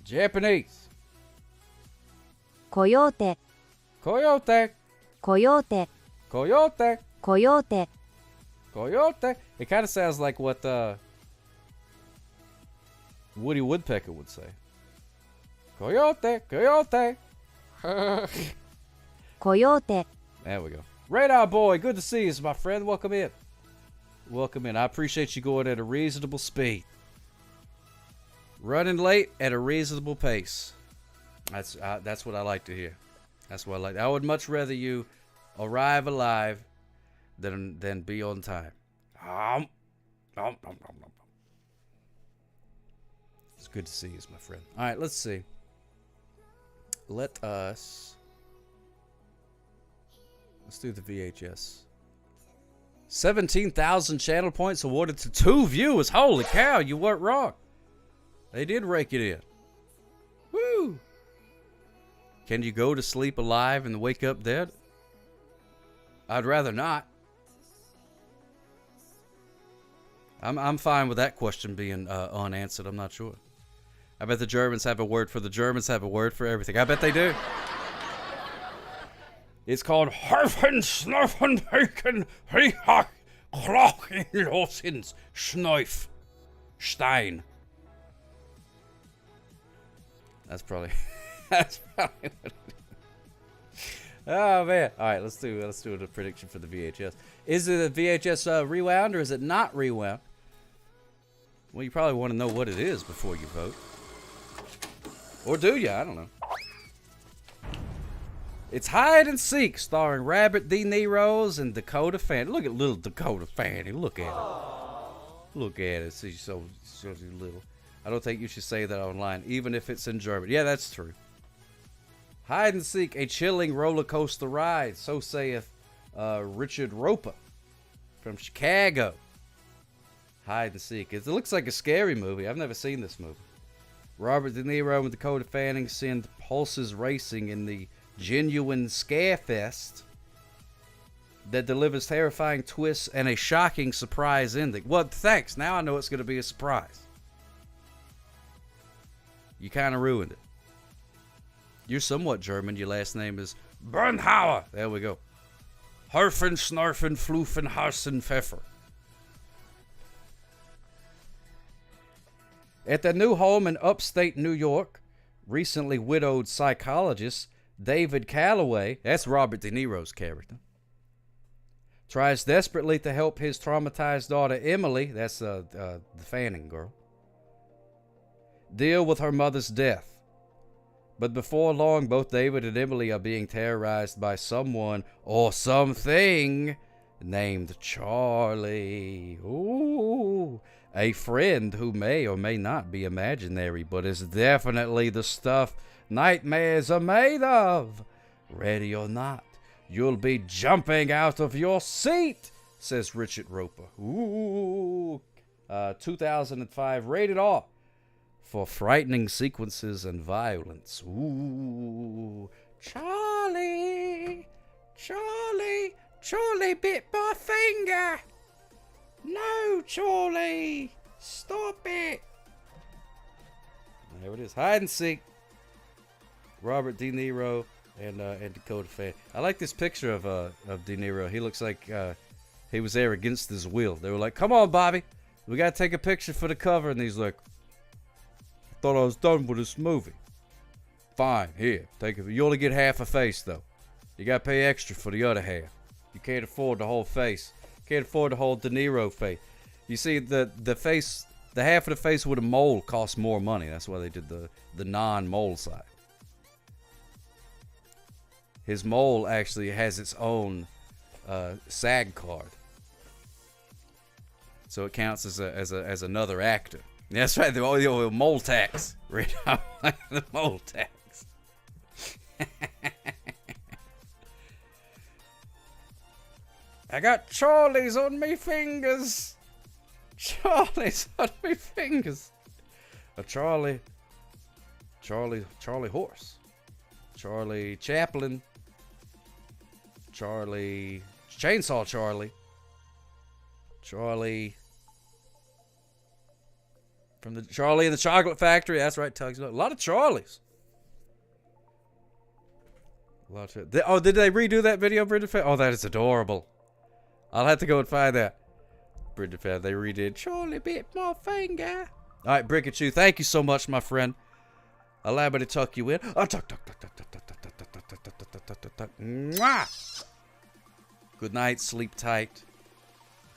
Japanese. Coyote. Coyote. Coyote. Coyote. Coyote. Coyote. It kind of sounds like what Woody Woodpecker would say. Coyote. Coyote. Coyote. There we go. Radar Boy, good to see you, my friend. Welcome in. Welcome in. I appreciate you going at a reasonable speed. Running late at a reasonable pace. That's what I like to hear. That's what I like. I would much rather you arrive alive than be on time. It's good to see you, my friend. All right, let's see. Let's do the VHS. 17,000 channel points awarded to 2 viewers. Holy cow, you weren't wrong. They did rake it in. Woo! Can you go to sleep alive and wake up dead? I'd rather not. I'm fine with that question being unanswered. I'm not sure. I bet the Germans have a word for the Germans have a word for everything. I bet they do. It's called Harfen, Snurfen, Bacon, Rehach, Klochen, Losins, Schneuf, Stein. That's probably what it is. Oh man! All right, let's do a prediction for the VHS. Is it a VHS rewound or is it not rewound? Well, you probably want to know what it is before you vote, or do you? I don't know. It's Hide and Seek, starring Robert De Niro's and Dakota Fanning. Look at little Dakota Fanning. Look at her. Look at it. She's so little. I don't think you should say that online, even if it's in German. Yeah, that's true. Hide and Seek, a chilling roller coaster ride. So saith Richard Roper from Chicago. Hide and Seek. It looks like a scary movie. I've never seen this movie. Robert De Niro and Dakota Fanning send pulses racing in the genuine scarefest that delivers terrifying twists and a shocking surprise ending. Well, thanks. Now I know it's going to be a surprise. You kind of ruined it. You're somewhat German. Your last name is Bernhauer. There we go. Herfen, Snarfen, Flufen, Harsen, Pfeffer. At their new home in upstate New York, recently widowed psychologist David Calloway, that's Robert De Niro's character, tries desperately to help his traumatized daughter Emily, that's the Fanning girl, deal with her mother's death. But before long, both David and Emily are being terrorized by someone or something named Charlie. Ooh, a friend who may or may not be imaginary, but is definitely the stuff nightmares are made of. Ready or not, you'll be jumping out of your seat, says Richard Roper. Ooh, 2005, rated R for frightening sequences and violence. Ooh, Charlie bit my finger. No, Charlie, stop it. There it is, hide and seek. Robert De Niro and Dakota Fanning. I like this picture of De Niro. He looks like he was there against his will. They were like, "Come on, Bobby, we gotta take a picture for the cover," and he's like, "I thought I was done with this movie." "Fine, here, take it. You only get half a face though. You gotta pay extra for the other half. You can't afford the whole face. Can't afford the whole De Niro face. You see, the face, the half of the face with a mole costs more money. That's why they did the non-mole side. His mole actually has its own SAG card, so it counts as another actor. That's right, the mole tax. Right, the mole tax. I got Charlies on me fingers. Charlies on me fingers. A Charlie horse. Charlie Chaplin. Charlie Chainsaw Charlie. Charlie from the Charlie and the Chocolate Factory. That's right, Tugs. A lot of Charlies. Did they redo that video, Bridget? Oh, that is adorable. I'll have to go and find that. Bridget, they redid Charlie bit my finger. All right, Brickachew, thank you so much, my friend. Allow me to tuck you in. Mwah! Good night, sleep tight.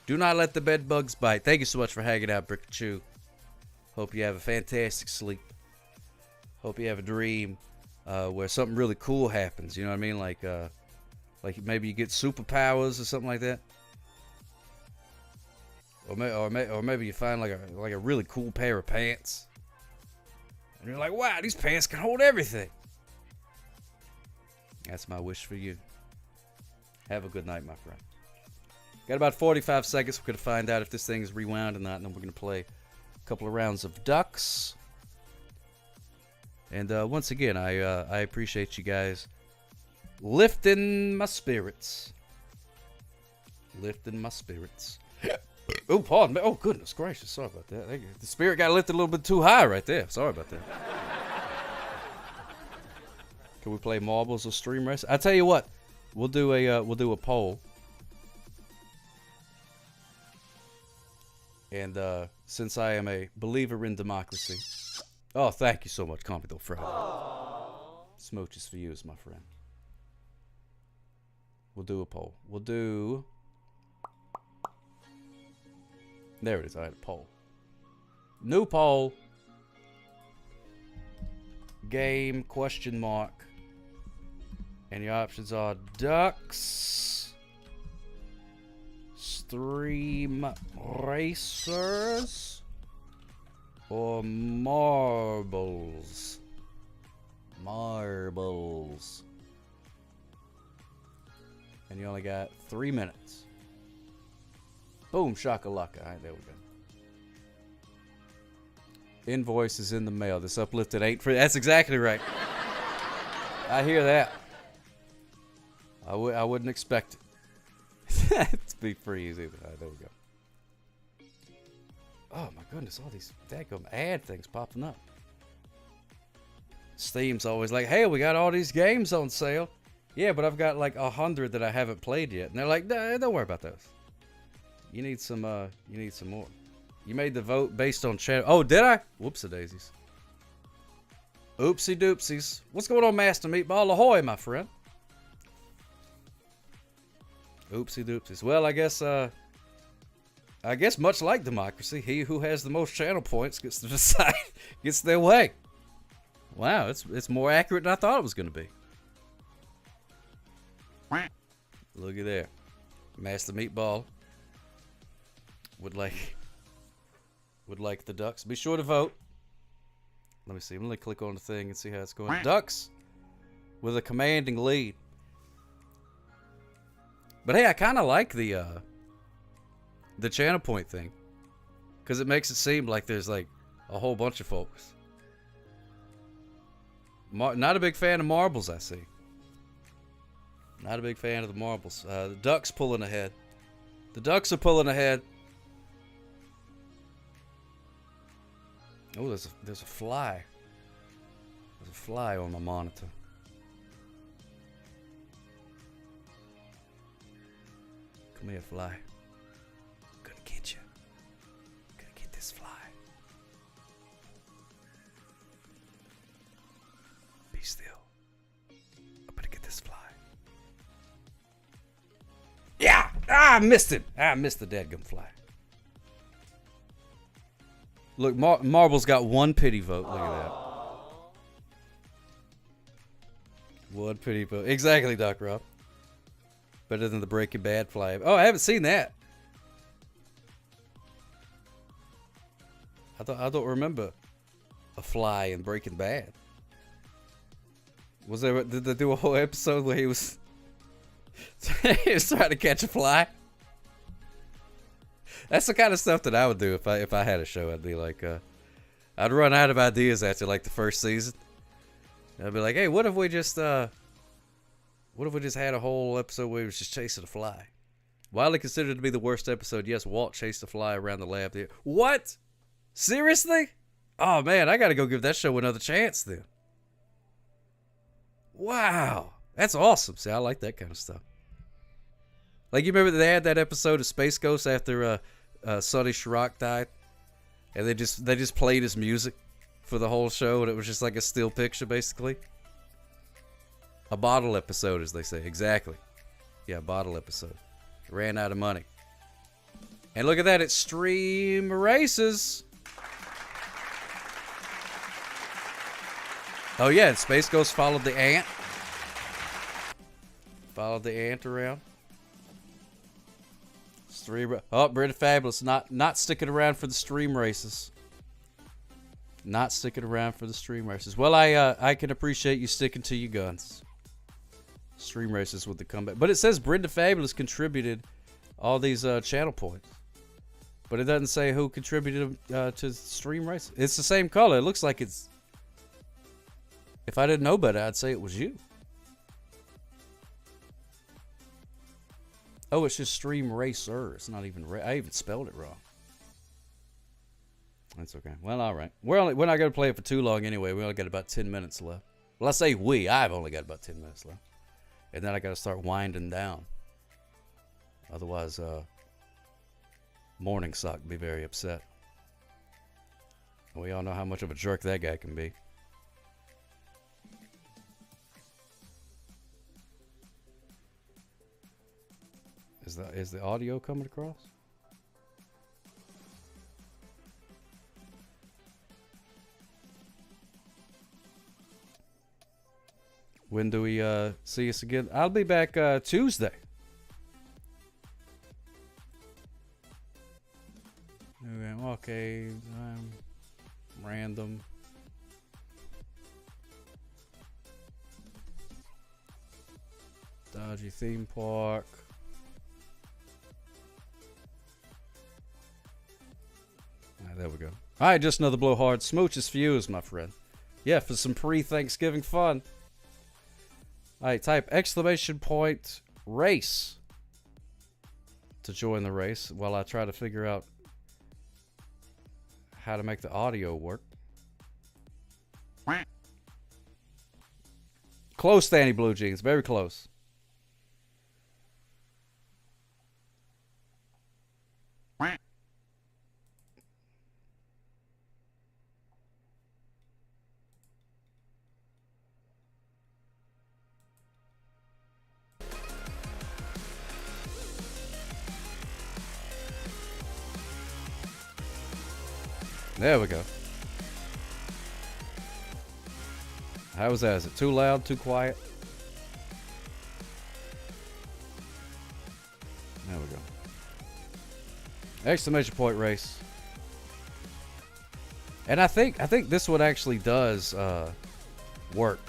Do not let the bed bugs bite. Thank you so much for hanging out, Brickachew. Hope you have a fantastic sleep. Hope you have a dream where something really cool happens. You know what I mean? Like maybe you get superpowers or something like that. Or maybe you find like a really cool pair of pants. And you're like, wow, these pants can hold everything. That's my wish for you. Have a good night, my friend. Got about 45 seconds. We're going to find out if this thing is rewound or not. And then we're going to play a couple of rounds of ducks. And once again, I appreciate you guys lifting my spirits. Lifting my spirits. Oh, pardon me. Oh, goodness gracious. Sorry about that. The spirit got lifted a little bit too high right there. Sorry about that. Can we play marbles or stream race? I tell you what, we'll do a poll. And since I am a believer in democracy, oh, thank you so much, Compito Friday. Smooches for you, my friend. We'll do a poll. We'll do. There it is. I had a poll. New poll. Game ? And your options are ducks, stream racers, or marbles. Marbles. And you only got 3 minutes. Boom, shakalaka. All right, there we go. Invoice is in the mail. This uplifted ain't free. That's exactly right. I hear that. I wouldn't expect it to be free either. All right, there we go. Oh my goodness, all these daggum ad things popping up. Steam's always like, hey, we got all these games on sale. Yeah, but I've got like 100 that I haven't played yet. And they're like, nah, don't worry about those. You need some more. You made the vote based on chat. Oh, did I? Whoopsie daisies. Oopsie doopsies. What's going on, Master Meatball? Ahoy, my friend. Oopsie doopsies. Well, I guess much like democracy, he who has the most channel points gets to decide, gets their way. Wow, it's more accurate than I thought it was going to be. Look at there. Master Meatball would like the Ducks. Be sure to vote. Let me see. Let me click on the thing and see how it's going. Ducks with a commanding lead. But hey, I kind of like the channel point thing, because it makes it seem like there's like a whole bunch of folks. Not a big fan of marbles, I see. Not a big fan of the marbles. The Ducks pulling ahead. The Ducks are pulling ahead. Oh, there's a fly. There's a fly on my monitor. Come here, fly. I'm gonna get you. I'm gonna get this fly. Be still. I'm gonna get this fly. Yeah! Ah, I missed it. I missed the dadgum fly. Look, Marble's got one pity vote. Look at that. One pity vote. Exactly, Doc Rob. Better than the Breaking Bad fly. Oh, I haven't seen that. I don't remember a fly in Breaking Bad. Did they do a whole episode where he was he was trying to catch a fly? That's the kind of stuff that I would do if I had a show. I'd be like, I'd run out of ideas after like the first season. I'd be like, hey, what if we just had a whole episode where he was just chasing a fly? Widely considered to be the worst episode, yes, Walt chased a fly around the lab. What? Seriously? Oh man, I gotta go give that show another chance then. Wow, that's awesome. See, I like that kind of stuff. Like, you remember they had that episode of Space Ghost after Sonny Chirac died, and they just played his music for the whole show, and it was just like a still picture, basically. A bottle episode, as they say. Exactly. Yeah, a bottle episode. Ran out of money. And look at that, it's Stream Races. Oh yeah, and Space Ghost followed the ant. Followed the ant around. Oh, Brenda Fabulous not sticking around for the stream races. Not sticking around for the stream races. Well, I can appreciate you sticking to your guns. Stream races with the comeback. But it says Brenda Fabulous contributed all these channel points. But it doesn't say who contributed to stream races. It's the same color. It looks like it's... If I didn't know better, I'd say it was you. Oh, it's just Stream Racer. It's not even... I even spelled it wrong. That's okay. Well, all right. We're not going to play it for too long anyway. We only got about 10 minutes left. Well, I say we. I've only got about 10 minutes left. And then I got to start winding down. Otherwise, Morning Sock would be very upset. We all know how much of a jerk that guy can be. Is the audio coming across? When do we see us again? I'll be back Tuesday. Okay, random. Dodgy theme park. There we go. All right, just another blowhard. Smooches for you, my friend. Yeah, for some pre-Thanksgiving fun. All right, type !race to join the race while I try to figure out how to make the audio work. Close, Danny Blue Jeans. Very close. There we go. How was that? Is it too loud, too quiet? There we go. Exclamation point race. And I think this one actually does work.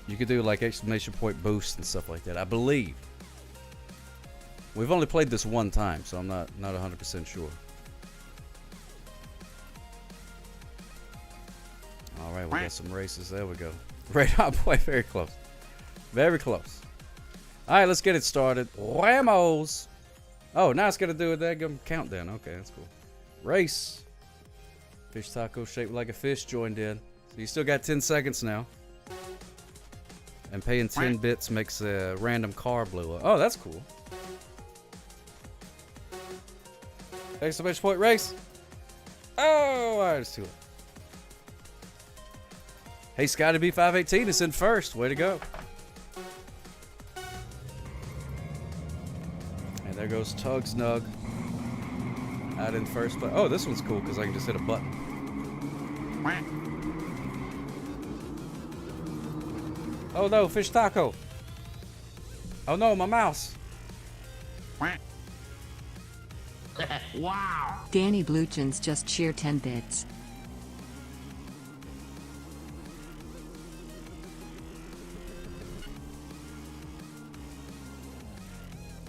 You could do like exclamation point boosts and stuff like that. I believe. We've only played this one time, so I'm not 100% sure. All right, we got some races. There we go. Radar boy, very close. Very close. All right, let's get it started. Ramos. Oh, now it's going to do a daggum countdown. Okay, that's cool. Race. Fish taco shaped like a fish joined in. So you still got 10 seconds now. And paying 10 bits makes a random car blow up. Oh, that's cool. Exclamation point race. Oh, all right, let's do it. Hey, Scotty B518 is in first. Way to go. And there goes Tug Snug. Out in first place. Oh, this one's cool because I can just hit a button. Oh no, fish taco. Oh no, my mouse. Wow. Danny Bluchins just cheered 10 bits.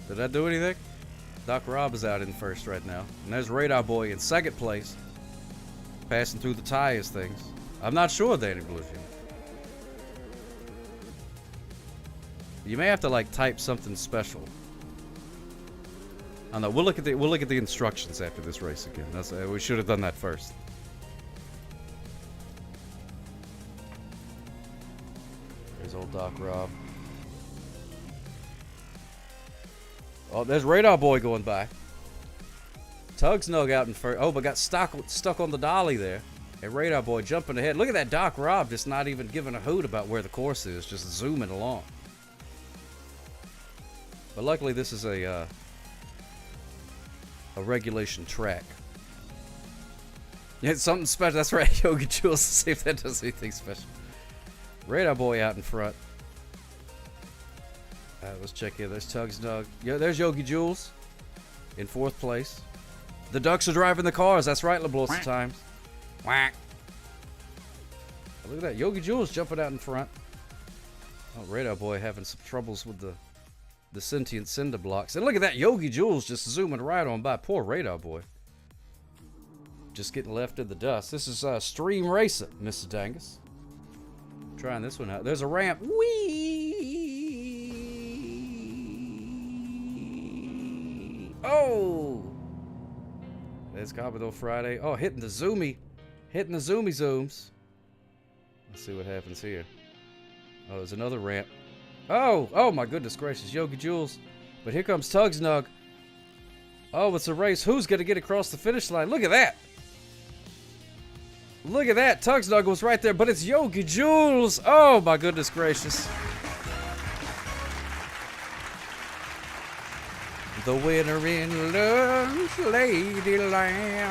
Did that do anything? Doc Rob is out in first right now. And there's Radar Boy in second place. Passing through the tires things. I'm not sure, Danny Bluchin. You may have to like type something special. I don't know. We'll look at the instructions after this race again. We should have done that first. There's old Doc Rob. Oh, there's Radar Boy going by. Tug Snug out in first. Oh, but got stuck on the dolly there. And Radar Boy jumping ahead. Look at that Doc Rob just not even giving a hoot about where the course is. Just zooming along. But luckily this is a regulation track. Yeah, it's something special. That's right, Yogi Jules. See if that does anything special. Radar Boy out in front. Let's check here. There's Tug Snug. Yeah, there's Yogi Jules in fourth place. The Ducks are driving the cars. That's right, LeBlanc Times. Whack. Look at that. Yogi Jules jumping out in front. Oh, Radar Boy having some troubles with the sentient cinder blocks. And look at that. Yogi Jules just zooming right on by. Poor Radar Boy. Just getting left in the dust. This is Stream Racer, Mrs. Dangus. Trying this one out. There's a ramp. Whee! Oh! There's Commodore Friday. Oh, hitting the zoomy. Hitting the zoomy zooms. Let's see what happens here. Oh, there's another ramp. Oh my goodness gracious. Yogi Jules. But here comes Tug Snug. Oh, it's a race. Who's going to get across the finish line? Look at that. Look at that. Tug Snug was right there, but it's Yogi Jules. Oh my goodness gracious. The winner in Lunch Ladyland.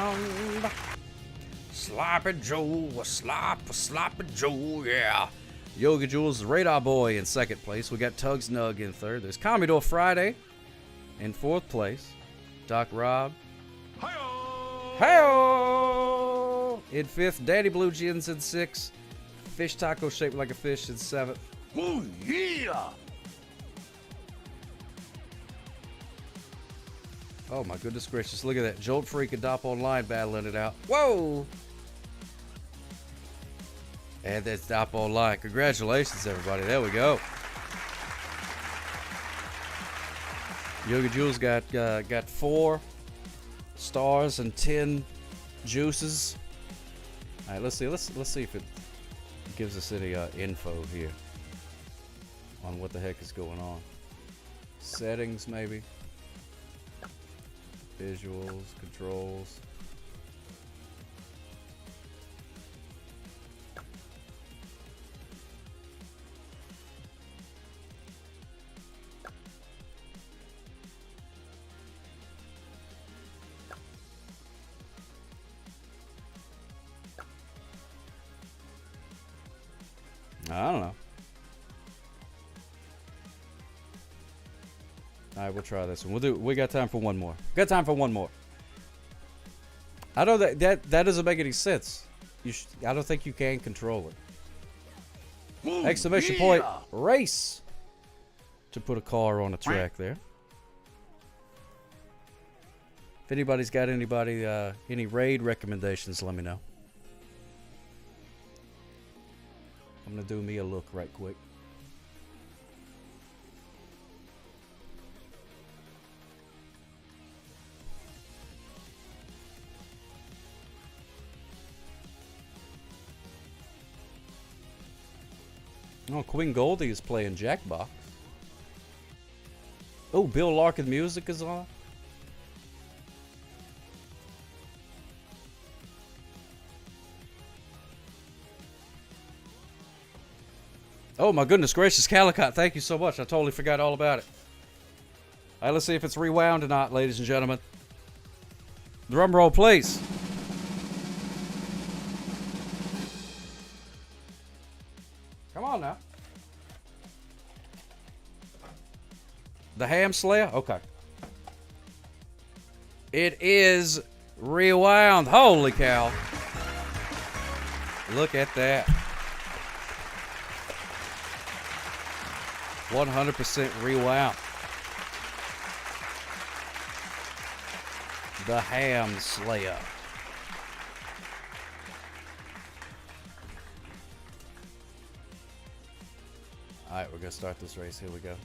Sloppy Joe, sloppy Joe, yeah. Yogi Jules, Radar Boy in second place. We got Tug Snug in third. There's Commodore Friday in fourth place. Doc Rob. Hi-oh! In fifth. Daddy Blue Jeans in sixth. Fish Taco Shaped Like a Fish in seventh. Oh, yeah! Oh my goodness gracious, look at that. Jolt Freak and Dop Online battling it out. Whoa! And that's Dop Online. Congratulations, everybody. There we go. Yogi Jules got 4 stars and 10 juices. All right, let's see. Let's see if it gives us any info here on what the heck is going on. Settings, maybe. Visuals, controls. I don't know. All right, we'll try this one. We got time for one more. Got time for one more. I know that doesn't make any sense. I don't think you can control it. Exclamation point, race, to put a car on a track there. If anybody's got any raid recommendations, let me know. I'm gonna do me a look right quick. Oh, Queen Goldie is playing Jackbox. Oh, Bill Larkin music is on. Oh my goodness gracious, Calicott, thank you so much. I totally forgot all about it. All right, let's see if it's rewound or not, ladies and gentlemen. Drum roll, please. Come on now. The Ham Slayer? Okay. It is rewound. Holy cow. Look at that. 100% rewound. The Ham Slayer. Alright, we're going to start this race. Here we go.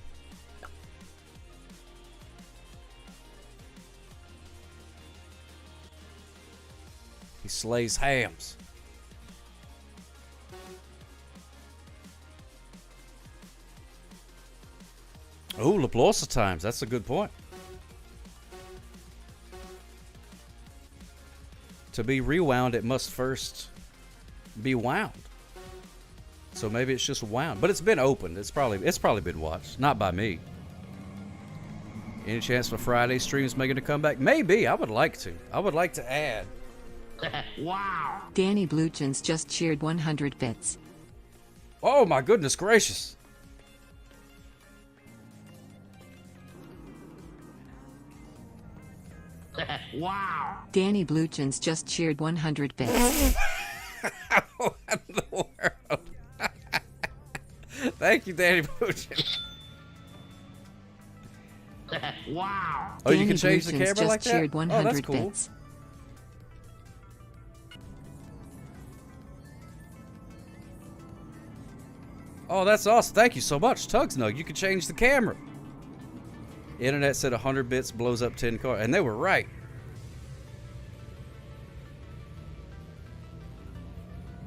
He slays hams. Oh, LaPlausa times. That's a good point. To be rewound, it must first be wound. So maybe it's just wound, but it's been opened. It's probably been watched, not by me. Any chance for Friday streams making a comeback? Maybe. I would like to. I would like to add. Wow. Danny Bluchins just cheered 100 bits. Oh my goodness gracious. Wow. Danny Bluchins just cheered 100 bits. What in the world? Thank you, Danny Bluchins. Wow. Oh, you can change the Danny camera Bluchins like just cheered that? 100 Oh, that's cool. bits. Oh, that's awesome. Thank you so much. Tugs Nug, you can change the camera. Internet said 100 bits blows up 10 cars. And they were right.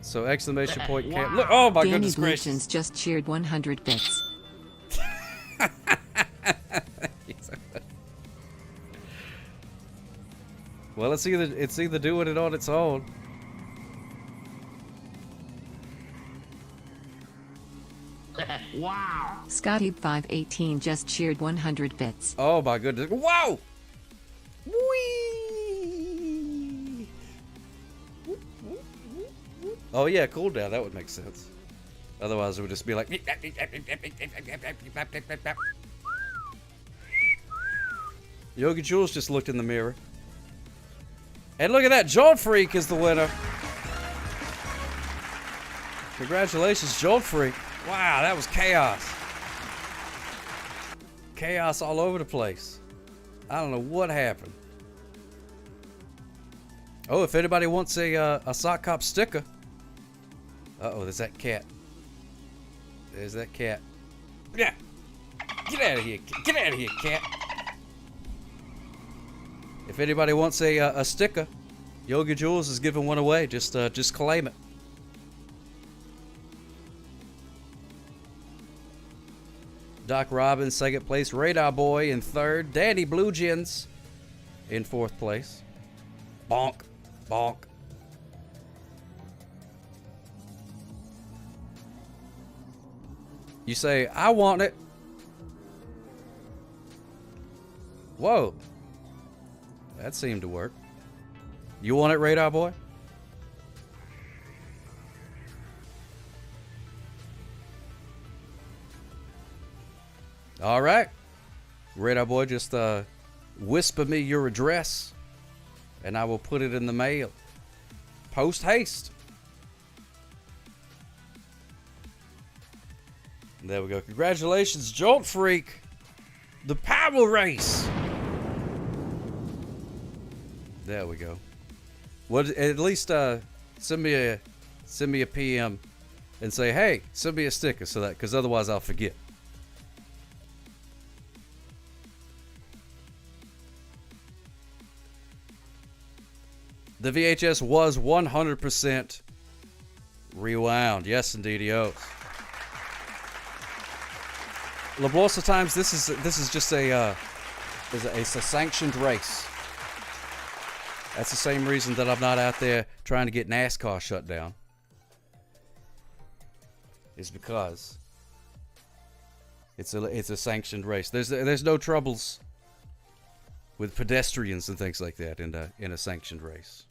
So exclamation point cam. Look, oh my Danny goodness gracious. Bluchins just cheered 100 bits. Well, it's either doing it on its own. Wow. Scotty 518 just cheered 100 bits. Oh my goodness. Whoa! Whee! Oh yeah, cool down. That would make sense. Otherwise it would just be like Yogi Jules just looked in the mirror. And look at that, Jolt Freak is the winner. Congratulations, Jolt Freak. Wow, that was chaos. Chaos all over the place. I don't know what happened. Oh, if anybody wants a Sock Cop sticker. Uh-oh, there's that cat. There's that cat. Yeah. Get out of here. Get out of here, cat. If anybody wants a sticker, Yogi Jules is giving one away. Just claim it. Doc Robbins, second place. Radar Boy in third. Danny Bluchins in fourth place. Bonk. Bonk. You say, I want it. Whoa. That seemed to work. You want it, Radar Boy? All right. Radar Boy, just whisper me your address, and I will put it in the mail. Post haste. There we go. Congratulations, Jolt Freak. The Power Race. There we go. What? At least send me a PM and say, hey, send me a sticker, so that, because otherwise I'll forget. The VHS was 100% rewound. Yes, indeed. LaBlosa Times. This is just it's a sanctioned race. That's the same reason that I'm not out there trying to get NASCAR shut down. Is because it's a sanctioned race. There's no troubles with pedestrians and things like that in a sanctioned race.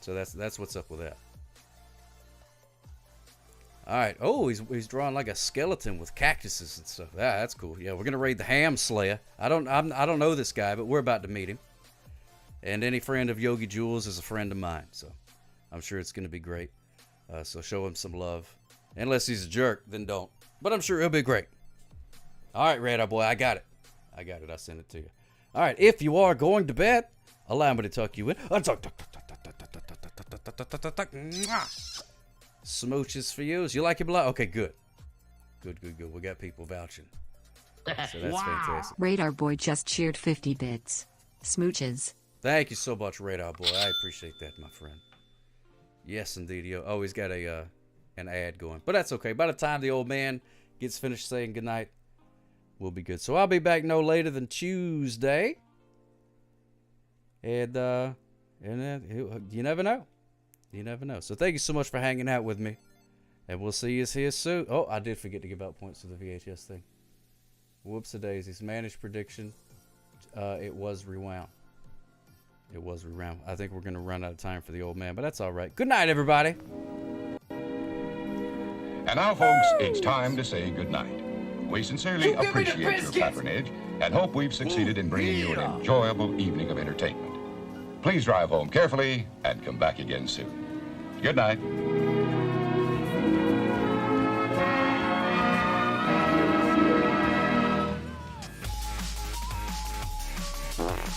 So that's what's up with that. All right. Oh, he's drawing like a skeleton with cactuses and stuff. Yeah, that's cool. Yeah, we're gonna raid the Ham Slayer. I don't know this guy, but we're about to meet him. And any friend of Yogi Jules is a friend of mine, so I'm sure it's gonna be great. So show him some love. Unless he's a jerk, then don't. But I'm sure he'll be great. All right, Radar Boy, I got it. I sent it to you. All right. If you are going to bed, allow me to tuck you in. Smooches for you. You like your blood? Okay, good. Good. We got people vouching. So that's fantastic. Radar Boy just cheered 50 bits. Smooches. Thank you so much, Radar Boy. I appreciate that, my friend. Yes, indeed. Oh, he's got an ad going. But that's okay. By the time the old man gets finished saying goodnight, we'll be good. So I'll be back no later than Tuesday. And you never know. You never know. So thank you so much for hanging out with me. And we'll see you here soon. Oh, I did forget to give out points to the VHS thing. Whoops-a-daisies. Managed prediction. It was rewound. I think we're going to run out of time for the old man, but that's all right. Good night, everybody. And now, folks, it's time to say goodnight. We sincerely appreciate your patronage and hope we've succeeded in bringing you an enjoyable evening of entertainment. Please drive home carefully and come back again soon. Good night.